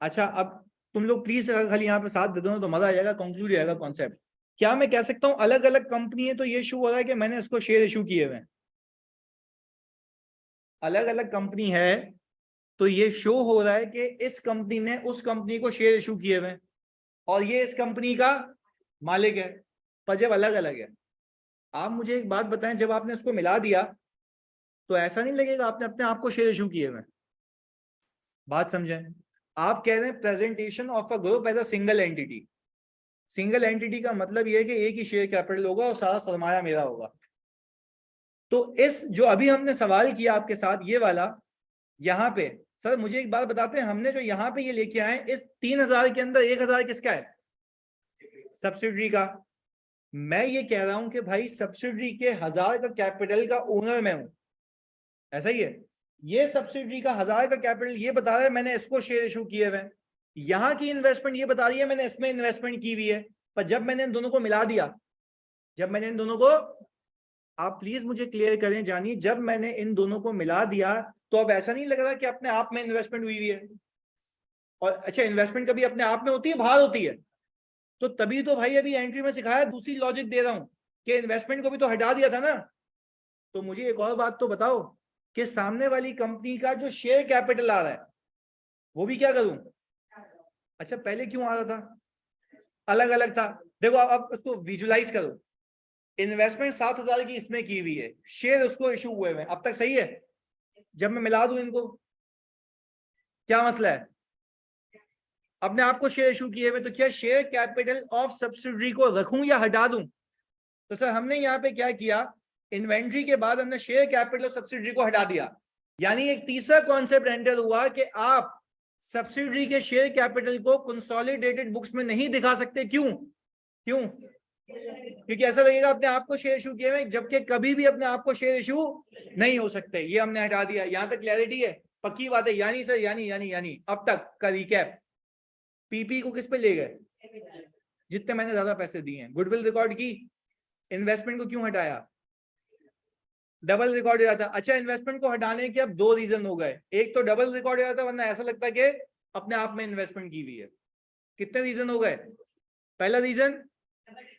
A: अच्छा, अब तुम लोग प्लीज खाली यहाँ पे साथ दे दो ना, तो मजा आ जाएगा, कंक्लूड जाएगा कॉन्सेप्ट। क्या मैं कह सकता हूँ अलग अलग कंपनी है तो ये इशू हो रहा है कि मैंने इसको शेयर इशू किए हुए हैं? अलग अलग कंपनी है तो ये शो हो रहा है कि इस कंपनी ने उस कंपनी को शेयर इशू किए हुए हैं, और ये इस कंपनी का मालिक है, पर जब अलग अलग है। आप मुझे एक बात बताएं, जब आपने इसको मिला दिया तो ऐसा नहीं लगेगा आपने अपने आप को शेयर इशू किए हुए? बात समझें। आप कह रहे हैं presentation of a group as a single entity. Single entity का मतलब यह है कि एक ही शेयर कैपिटल होगा और सारा सरमाया मेरा होगा। तो इस जो अभी हमने सवाल किया आपके साथ ये वाला, यहाँ पे सर मुझे एक बात बताते हैं, हमने जो यहाँ पे ये लेके आए, इस 3000 के अंदर 1000 किसका है? सब्सिडरी का। मैं ये कह रहा हूं कि भाई सब्सिडरी के 1000 का कैपिटल का ओनर मैं हूं, ऐसा ही है। ये सब्सिडरी का 1000 का कैपिटल ये बता रहा है मैंने इसको शेयर इशू किए हुए हैं, यहाँ की इन्वेस्टमेंट ये बता रही है मैंने इसमें इन्वेस्टमेंट की हुई है। पर जब मैंने इन दोनों को मिला दिया, जब मैंने इन दोनों को, आप प्लीज मुझे क्लियर करें जानिए, जब मैंने इन दोनों को मिला दिया तो अब ऐसा नहीं लग रहा कि अपने आप में इन्वेस्टमेंट हुई हुई है? और अच्छा, इन्वेस्टमेंट कभी अपने आप में होती है, बाहर होती है? तो तभी तो भाई अभी एंट्री में सिखाया, दूसरी लॉजिक दे रहा हूं कि इन्वेस्टमेंट को भी तो हटा दिया था ना। तो मुझे एक और बात तो बताओ कि सामने वाली कंपनी का जो शेयर कैपिटल आ रहा है वो भी क्या करूं? अच्छा, पहले क्यों आ रहा था? अलग अलग था। देखो अब इसको विजुलाइज करो, इन्वेस्टमेंट 7,000 की इसमें की हुई है, शेयर उसको इशू हुए हैं, अब तक सही है? जब मैं मिला दूं इनको, क्या मसला है? अपने आप को शेयर इशू किए हुए, तो क्या शेयर कैपिटल ऑफ सब्सिडरी को रखूं या हटा दूं? तो सर हमने यहाँ पे क्या किया, इन्वेंट्री के बाद हमने शेयर कैपिटल ऑफ सब्सिडरी को हटा दिया। यानी एक तीसरा कॉन्सेप्ट एंटर हुआ कि आप सब्सिडरी के शेयर कैपिटल को कंसोलिडेटेड बुक्स में नहीं दिखा सकते। क्यों? क्यों? क्योंकि ऐसा लगेगा अपने आप को शेयर इशू किए हुए, जबकि कभी भी अपने आप को शेयर इशू नहीं हो सकते। ये हमने हटा दिया। यहां तक क्लैरिटी है? पक्की बात है? यानी सर, यानी अब तक का रिकैप, पीपी को किस पे ले गए? जितने मैंने ज्यादा पैसे दिए हैं। गुडविल रिकॉर्ड की, इन्वेस्टमेंट को क्यों हटाया? डबल रिकॉर्ड हो जाता। अच्छा, इन्वेस्टमेंट को हटाने के अब 2 रीजन हो गए, एक तो डबल रिकॉर्ड हो जाता, वरना ऐसा लगता है कि अपने आप में इन्वेस्टमेंट की हुई है। कितने रीजन हो गए? पहला रीजन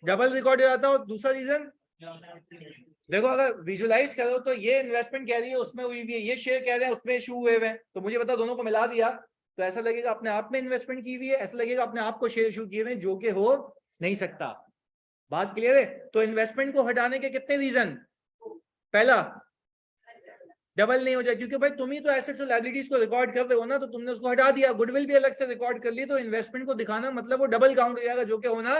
A: डबल रिकॉर्ड हो जाता, और दूसरा रीजन, देखो अगर विजुलाइज करो तो ये इन्वेस्टमेंट कह रही है उसमें हुई भी है, ये शेयर कह रहे हैं उसमें इशू हुए हैं, तो मुझे बता दोनों को मिला दिया तो ऐसा लगेगा अपने आप में इन्वेस्टमेंट की हुई है, ऐसा लगेगा अपने आप को शेयर इशू किए हुए, जो कि हो नहीं सकता। बात क्लियर है? तो इन्वेस्टमेंट को हटाने के कितने रीजन? पहला, डबल नहीं हो जाए, क्योंकि भाई तुम ही तो एसेट्स और लायबिलिटीज को रिकॉर्ड कर रहे हो ना, तो तुमने उसको हटा दिया, गुडविल भी अलग से रिकॉर्ड कर ली, तो इन्वेस्टमेंट को दिखाना मतलब वो डबल काउंट हो जाएगा, जो कि होना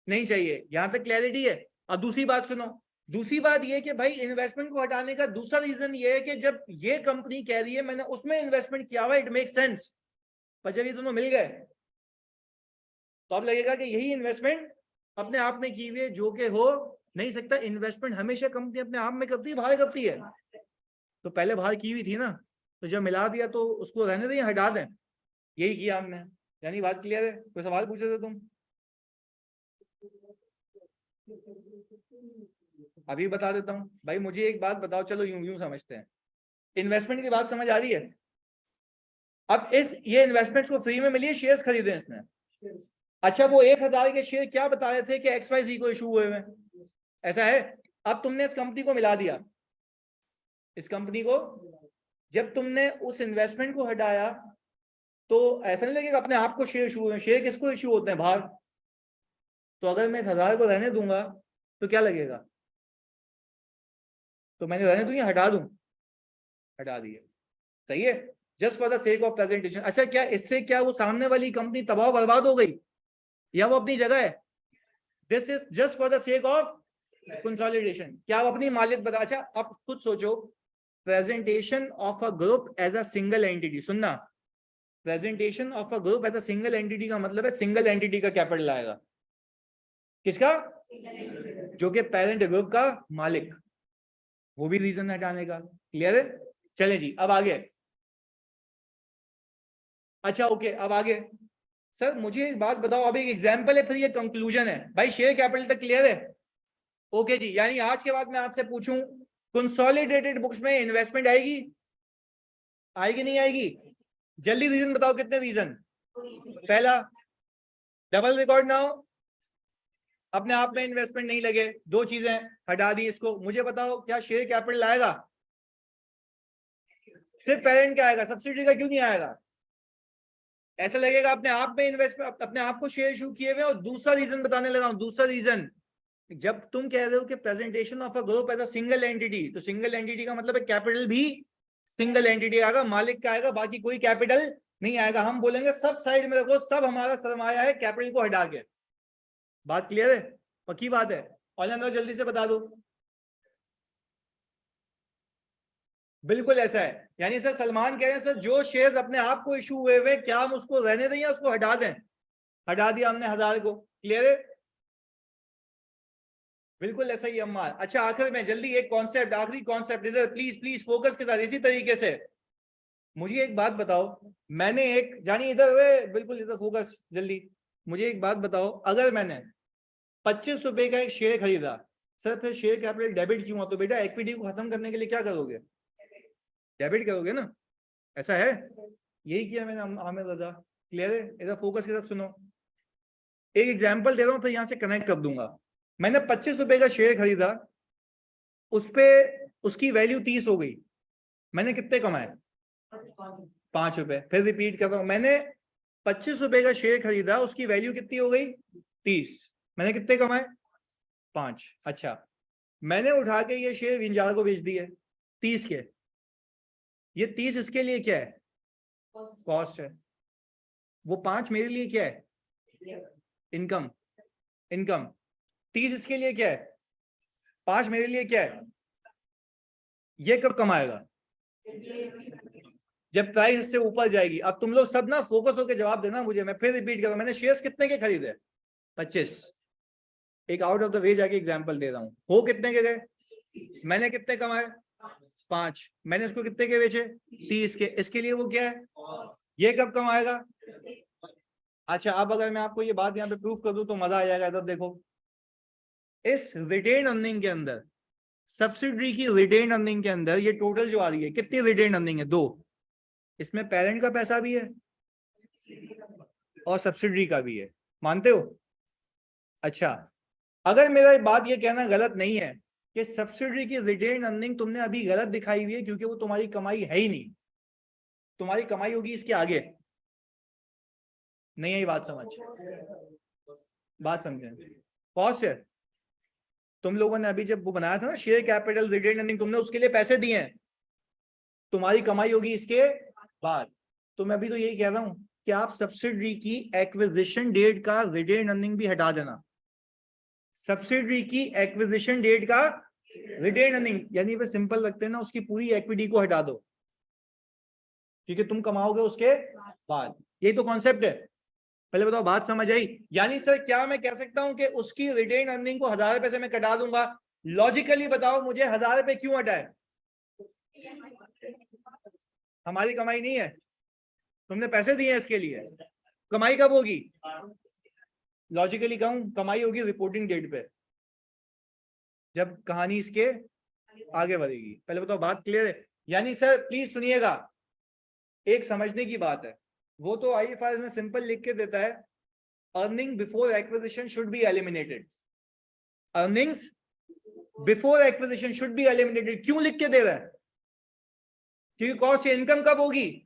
A: नहीं चाहिए। यहां तक क्लैरिटी है? अब दूसरी बात सुनो, दूसरी बात ये कि भाई इन्वेस्टमेंट को हटाने का दूसरा रीजन ये है कि जब ये कंपनी कह रही है मैंने उसमें इन्वेस्टमेंट किया हुआ, इट मेक सेंस, पर जब ये दोनों मिल गए तो अब लगेगा कि यही इन्वेस्टमेंट अपने आप में की हुई है, जो कि हो नहीं सकता। इन्वेस्टमेंट हमेशा कंपनी अपने आप में करती है, बाहर करती है? तो पहले बाहर की हुई थी ना, तो जब मिला दिया तो उसको रहने दें, हटा दें, यही किया हमने। यानी बात क्लियर है? कोई सवाल पूछे थे तुम? अभी बता देता हूं भाई, मुझे एक बात बताओ, चलो यूं यूं समझते हैं, इन्वेस्टमेंट की बात समझ आ रही है? अब ये इन्वेस्टमेंट को फ्री में मिली है, शेयर्स खरीदे इसने। अच्छा, वो 1000 के शेयर क्या बता रहे थे कि XYZ को इशू हुए हुए, ऐसा है? अब तुमने इस कंपनी को मिला दिया, इस कंपनी को, जब तुमने उस इन्वेस्टमेंट को हटाया तो ऐसा नहीं लगेगा अपने आप को शेयर इशू हुए? शेयर किसको इशू होते हैं? बाहर। तो अगर मैं इस 1000 को रहने दूंगा तो क्या लगेगा? तो मैंने रहने दूं या हटा दूं? हटा दिए, सही है, just for the sake of presentation. अच्छा, क्या इससे क्या वो सामने वाली कंपनी तबाह बर्बाद हो गई या वो अपनी जगह है? This is just for the sake of consolidation. क्या आप अपनी मालियत बता? अच्छा, आप खुद सोचो, presentation of a group as a single entity, सुनना, presentation of a group as a single entity का मतलब है सिंगल एंटिटी का कैपिटल आएगा। किसका? जो कि पेरेंट ग्रुप का मालिक, वो भी रीजन हटाने का। क्लियर है? चले जी, अब आगे। अच्छा ओके, अब आगे सर मुझे एक बात बताओ, अब एक एग्जांपल है, फिर ये कंक्लूजन है। भाई शेयर कैपिटल तक क्लियर है? ओके जी, यानी आज के बाद मैं आपसे पूछूं, कंसोलिडेटेड बुक्स में इन्वेस्टमेंट आएगी? आएगी नहीं आएगी? जल्दी रीजन बताओ, कितने रीजन? पहला, डबल रिकॉर्ड ना हो, अपने आप में इन्वेस्टमेंट नहीं लगे, दो चीजें हटा दी इसको। मुझे बताओ क्या शेयर कैपिटल आएगा? सिर्फ पेरेंट का आएगा, सब्सिडी का क्यों नहीं आएगा? ऐसा लगेगा अपने आप में इन्वेस्टमेंट, अपने आप को शेयर इशू किए हुए। और दूसरा रीजन बताने लगा हूं, दूसरा रीजन, जब तुम कह रहे हो कि presentation of a group as a single entity, तो सिंगल एंटिटी का मतलब है कैपिटल भी सिंगल एंटिटी आएगा, मालिक का आएगा, बाकी कोई कैपिटल नहीं आएगा। हम बोलेंगे सब साइड में रखो, सब हमारा सरमाया है, कैपिटल को हटा के। बात क्लियर है? पक्की बात है? और जल्दी से बता दो। बिल्कुल ऐसा है, यानी सर सलमान कह रहे हैं सर जो शेयर्स अपने आप को इशू हुए हुए, क्या हम उसको रहने दें या उसको हटा दें? हटा दिया हमने 1000 को। क्लियर है? बिल्कुल ऐसा ही अम्मा। अच्छा आखिर में जल्दी एक कॉन्सेप्ट, आखिरी कॉन्सेप्ट, इधर प्लीज प्लीज फोकस के साथ, इसी तरीके से मुझे एक बात बताओ। मैंने एक जानी इधर, बिल्कुल इधर फोकस जल्दी। मुझे एक बात बताओ, अगर मैंने 25 रुपए का एक शेयर खरीदा, सर फिर शेयर कैपिटल डेबिट क्यों हुआ? तो बेटा इक्विटी को खत्म करने के लिए क्या करोगे? डेबिट करोगे ना, ऐसा है? यही किया मैंने आमिर रजा। क्लियर है? इधर फोकस के साथ सुनो, एक एग्जांपल दे रहा हूं, फिर यहां से कनेक्ट कर दूंगा। मैंने 25 रुपए का शेयर खरीदा, उस पे उसकी वैल्यू 30 हो गई, मैंने कितने कमाए? 5 रुपए। फिर रिपीट कर रहा हूं, मैंने 25 रुपए का शेयर खरीदा, उसकी वैल्यू कितनी हो गई? 30, मैंने कितने कमाए? 5। अच्छा, मैंने उठा के ये शेयर विंजार को बेच दिए 30 के, ये 30 इसके लिए क्या है? कॉस्ट है। वो 5 मेरे लिए क्या है? इनकम। इनकम। 30 इसके लिए क्या है? 5 मेरे लिए क्या है? ये कब कमाएगा? जब प्राइस इससे ऊपर जाएगी। अब तुम लोग सब ना फोकस होकर जवाब देना मुझे, मैं फिर रिपीट कर रहा हूं, मैंने शेयर्स कितने के खरीदे? 25। एक आउट ऑफ द वे जाके एग्जांपल दे रहा हूं, हो कितने के गए? मैंने कितने कमाए? 5। मैंने इसको कितने के बेचे? 30 के। इसके लिए वो क्या है? ये कब कमाएगा? अच्छा, अब अगर मैं आपको ये बात यहाँ पे प्रूफ कर दूं तो मजा आ जाएगा। इधर देखो, इस रिटेन अर्निंग के अंदर, सब्सिडरी की रिटेन अर्निंग के अंदर, ये टोटल जो आ रही है, कितनी रिटेन अर्निंग है? 2। इसमें पेरेंट का पैसा भी है और सब्सिडरी का भी है, मानते हो? अच्छा, अगर मेरा बात ये कहना गलत नहीं है कि सब्सिडरी की रिटेन अर्निंग तुमने अभी गलत दिखाई हुई है, क्योंकि वो तुम्हारी कमाई है ही नहीं, तुम्हारी कमाई होगी इसके आगे। नहीं आई बात समझ? बात समझें, कॉस्ट है। तुम लोगों ने अभी जब वो बनाया था ना शेयर कैपिटल रिटेन अर्निंग, तुमने उसके लिए पैसे दिए हैं, तुम्हारी कमाई होगी इसके बाद। तो मैं अभी तो यही कह रहा हूं कि आप सब्सिडरी की एक्विजिशन डेट का रिटेन अर्निंग भी हटा देना। सब्सिडरी की एक्विजिशन डेट का रिटेन अर्निंग, यानी वे सिंपल रखते हैं ना, उसकी पूरी इक्विटी को हटा दो, क्योंकि तुम कमाओगे उसके बाद। यही तो कॉन्सेप्ट है। पहले बताओ बात समझ आई? यानी सर क्या मैं कह सकता हूं कि उसकी रिटेन अर्निंग को 1000 रुपए से मैं कटा दूंगा? लॉजिकली बताओ मुझे 1000 रुपए क्यों हटाए? हमारी कमाई नहीं है, तुमने पैसे दिए हैं इसके लिए। कमाई कब होगी? लॉजिकली कहूं, कमाई होगी रिपोर्टिंग डेट पे, जब कहानी इसके आगे बढ़ेगी। पहले बताओ बात क्लियर है? यानी सर प्लीज सुनिएगा, एक समझने की बात है, वो तो आईएफआरएस में सिंपल लिख के देता है, earning before acquisition should be eliminated. Earnings before acquisition should be eliminated. क्यों लिख के दे रहा है? क्योंकि कॉस्ट या इनकम कब होगी?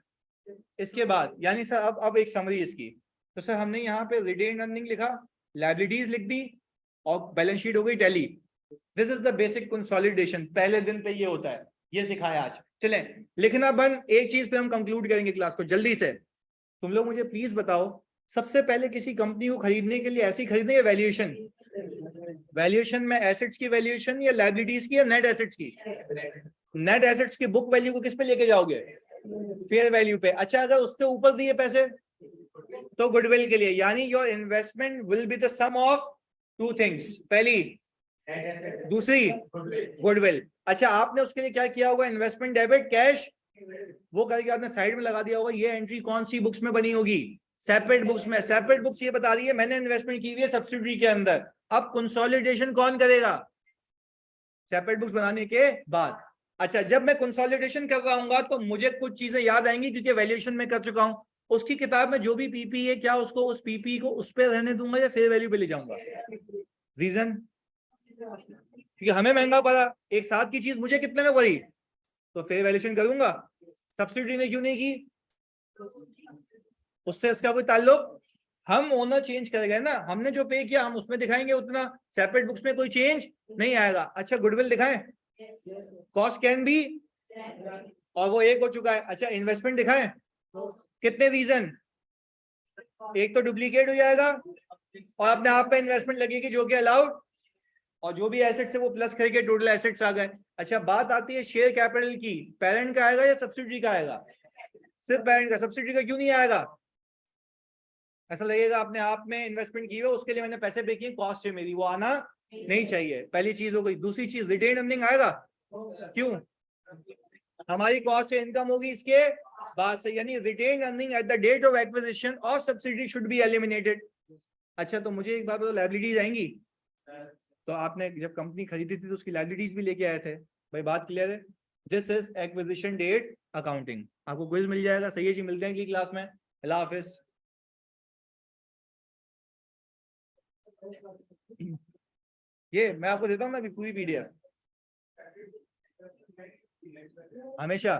A: इसके बाद। यानी सर अब एक समरी इसकी, तो सर हमने यहाँ पे रिटेन अर्निंग लिखा, लायबिलिटीज लिख दी, और बैलेंस शीट हो गई tally. This is the basic consolidation. पहले दिन पे ये होता है, ये सिखाया आज। चलें लिखना बंद, एक चीज पे हम कंक्लूड करेंगे क्लास को जल्दी से। तुम लोग मुझे प्लीज बताओ, सबसे पहले किसी कंपनी को खरीदने के लिए ऐसी खरीदने या वैल्यूएशन? वैल्यूएशन में एसेट्स की वैल्यूएशन या लायबिलिटीज की या नेट एसेट्स की? नेट एसेट्स की बुक वैल्यू को किस पे लेके जाओगे? फेयर वैल्यू पे। अच्छा अगर उससे ऊपर दिए पैसे तो गुडविल के लिए। यानी your investment will be the sum of two things, पहली, दूसरी गुडविल। अच्छा आपने उसके लिए क्या किया होगा? इन्वेस्टमेंट डेबिट कैश, वो करके आपने साइड में लगा दिया होगा। ये एंट्री कौन सी बुक्स में बनी होगी? सेपरेट बुक्स में। सेपरेट बुक्स ये बता रही है मैंने इन्वेस्टमेंट की हुई है सब्सिडरी के अंदर। अब कंसोलिडेशन कौन करेगा? सेपरेट बुक्स बनाने के बाद। अच्छा जब मैं कंसोलिडेशन कर रहा हूँ तो मुझे कुछ चीजें याद आएंगी, क्योंकि वैल्यूएशन में कर चुका हूं। उसकी किताब में जो भी पीपी है, क्या उसको उस पीपी को उस पे रहने दूंगा या फेयर वैल्यू पे ले जाऊंगा? रीजन, क्योंकि हमें महंगा पड़ा, एक साथ की चीज मुझे कितने में पड़ी, तो फेयर वैल्यूएशन करूंगा। सब्सिडी ने क्यों नहीं की? उससे इसका कोई ताल्लुक, हम ओनर चेंज कर गए ना, हमने जो पे किया हम उसमें दिखाएंगे उतना, सेपरेट बुक्स में कोई चेंज नहीं आएगा। अच्छा गुडविल दिखाएं, कॉस्ट कैन बी, और वो एक हो चुका है। अच्छा इन्वेस्टमेंट दिखाएं, कितने रीजन, एक तो डुप्लीकेट हो जाएगा और अपने आप पे इन्वेस्टमेंट लगेगी जो कि अलाउड, और जो भी एसेट्स है वो प्लस करके टोटल एसेट्स आ गए। अच्छा बात आती है शेयर कैपिटल की, पेरेंट का आएगा या सब्सिडी का आएगा? सिर्फ पेरेंट का, सब्सिडी का क्यों नहीं आएगा? ऐसा लगेगा अपने आप में इन्वेस्टमेंट की हुई, उसके लिए मैंने पैसे पे किए, कॉस्ट है मेरी, वो आना नहीं चाहिए। पहली चीज हो गई। दूसरी चीज रिटेन अर्निंग आएगा, क्यों? हमारी कॉस्ट से इनकम होगी इसके बाद से, यानी retain earning at the date of acquisition और सब्सिडी शुड बी एलिमिनेटेड। अच्छा तो मुझे एक बात बताओ, लायबिलिटीज आएंगी? तो आपने जब कंपनी खरीदी थी तो उसकी लायबिलिटीज भी लेके आए थे, भाई बात क्लियर है? This is acquisition date accounting. आपको क्विज मिल जाएगा, सही है जी, मिलते हैं अगली क्लास में। अल्लाह हाफिज। ये मैं आपको देता हूँ ना अभी पूरी पीडीएफ हमेशा।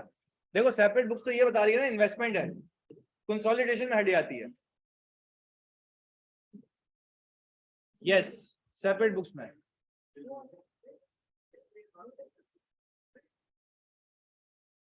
A: देखो सेपरेट बुक्स तो ये बता रही है ना इन्वेस्टमेंट है, कंसोलिडेशन में हट जाती है। यस सेपरेट बुक्स में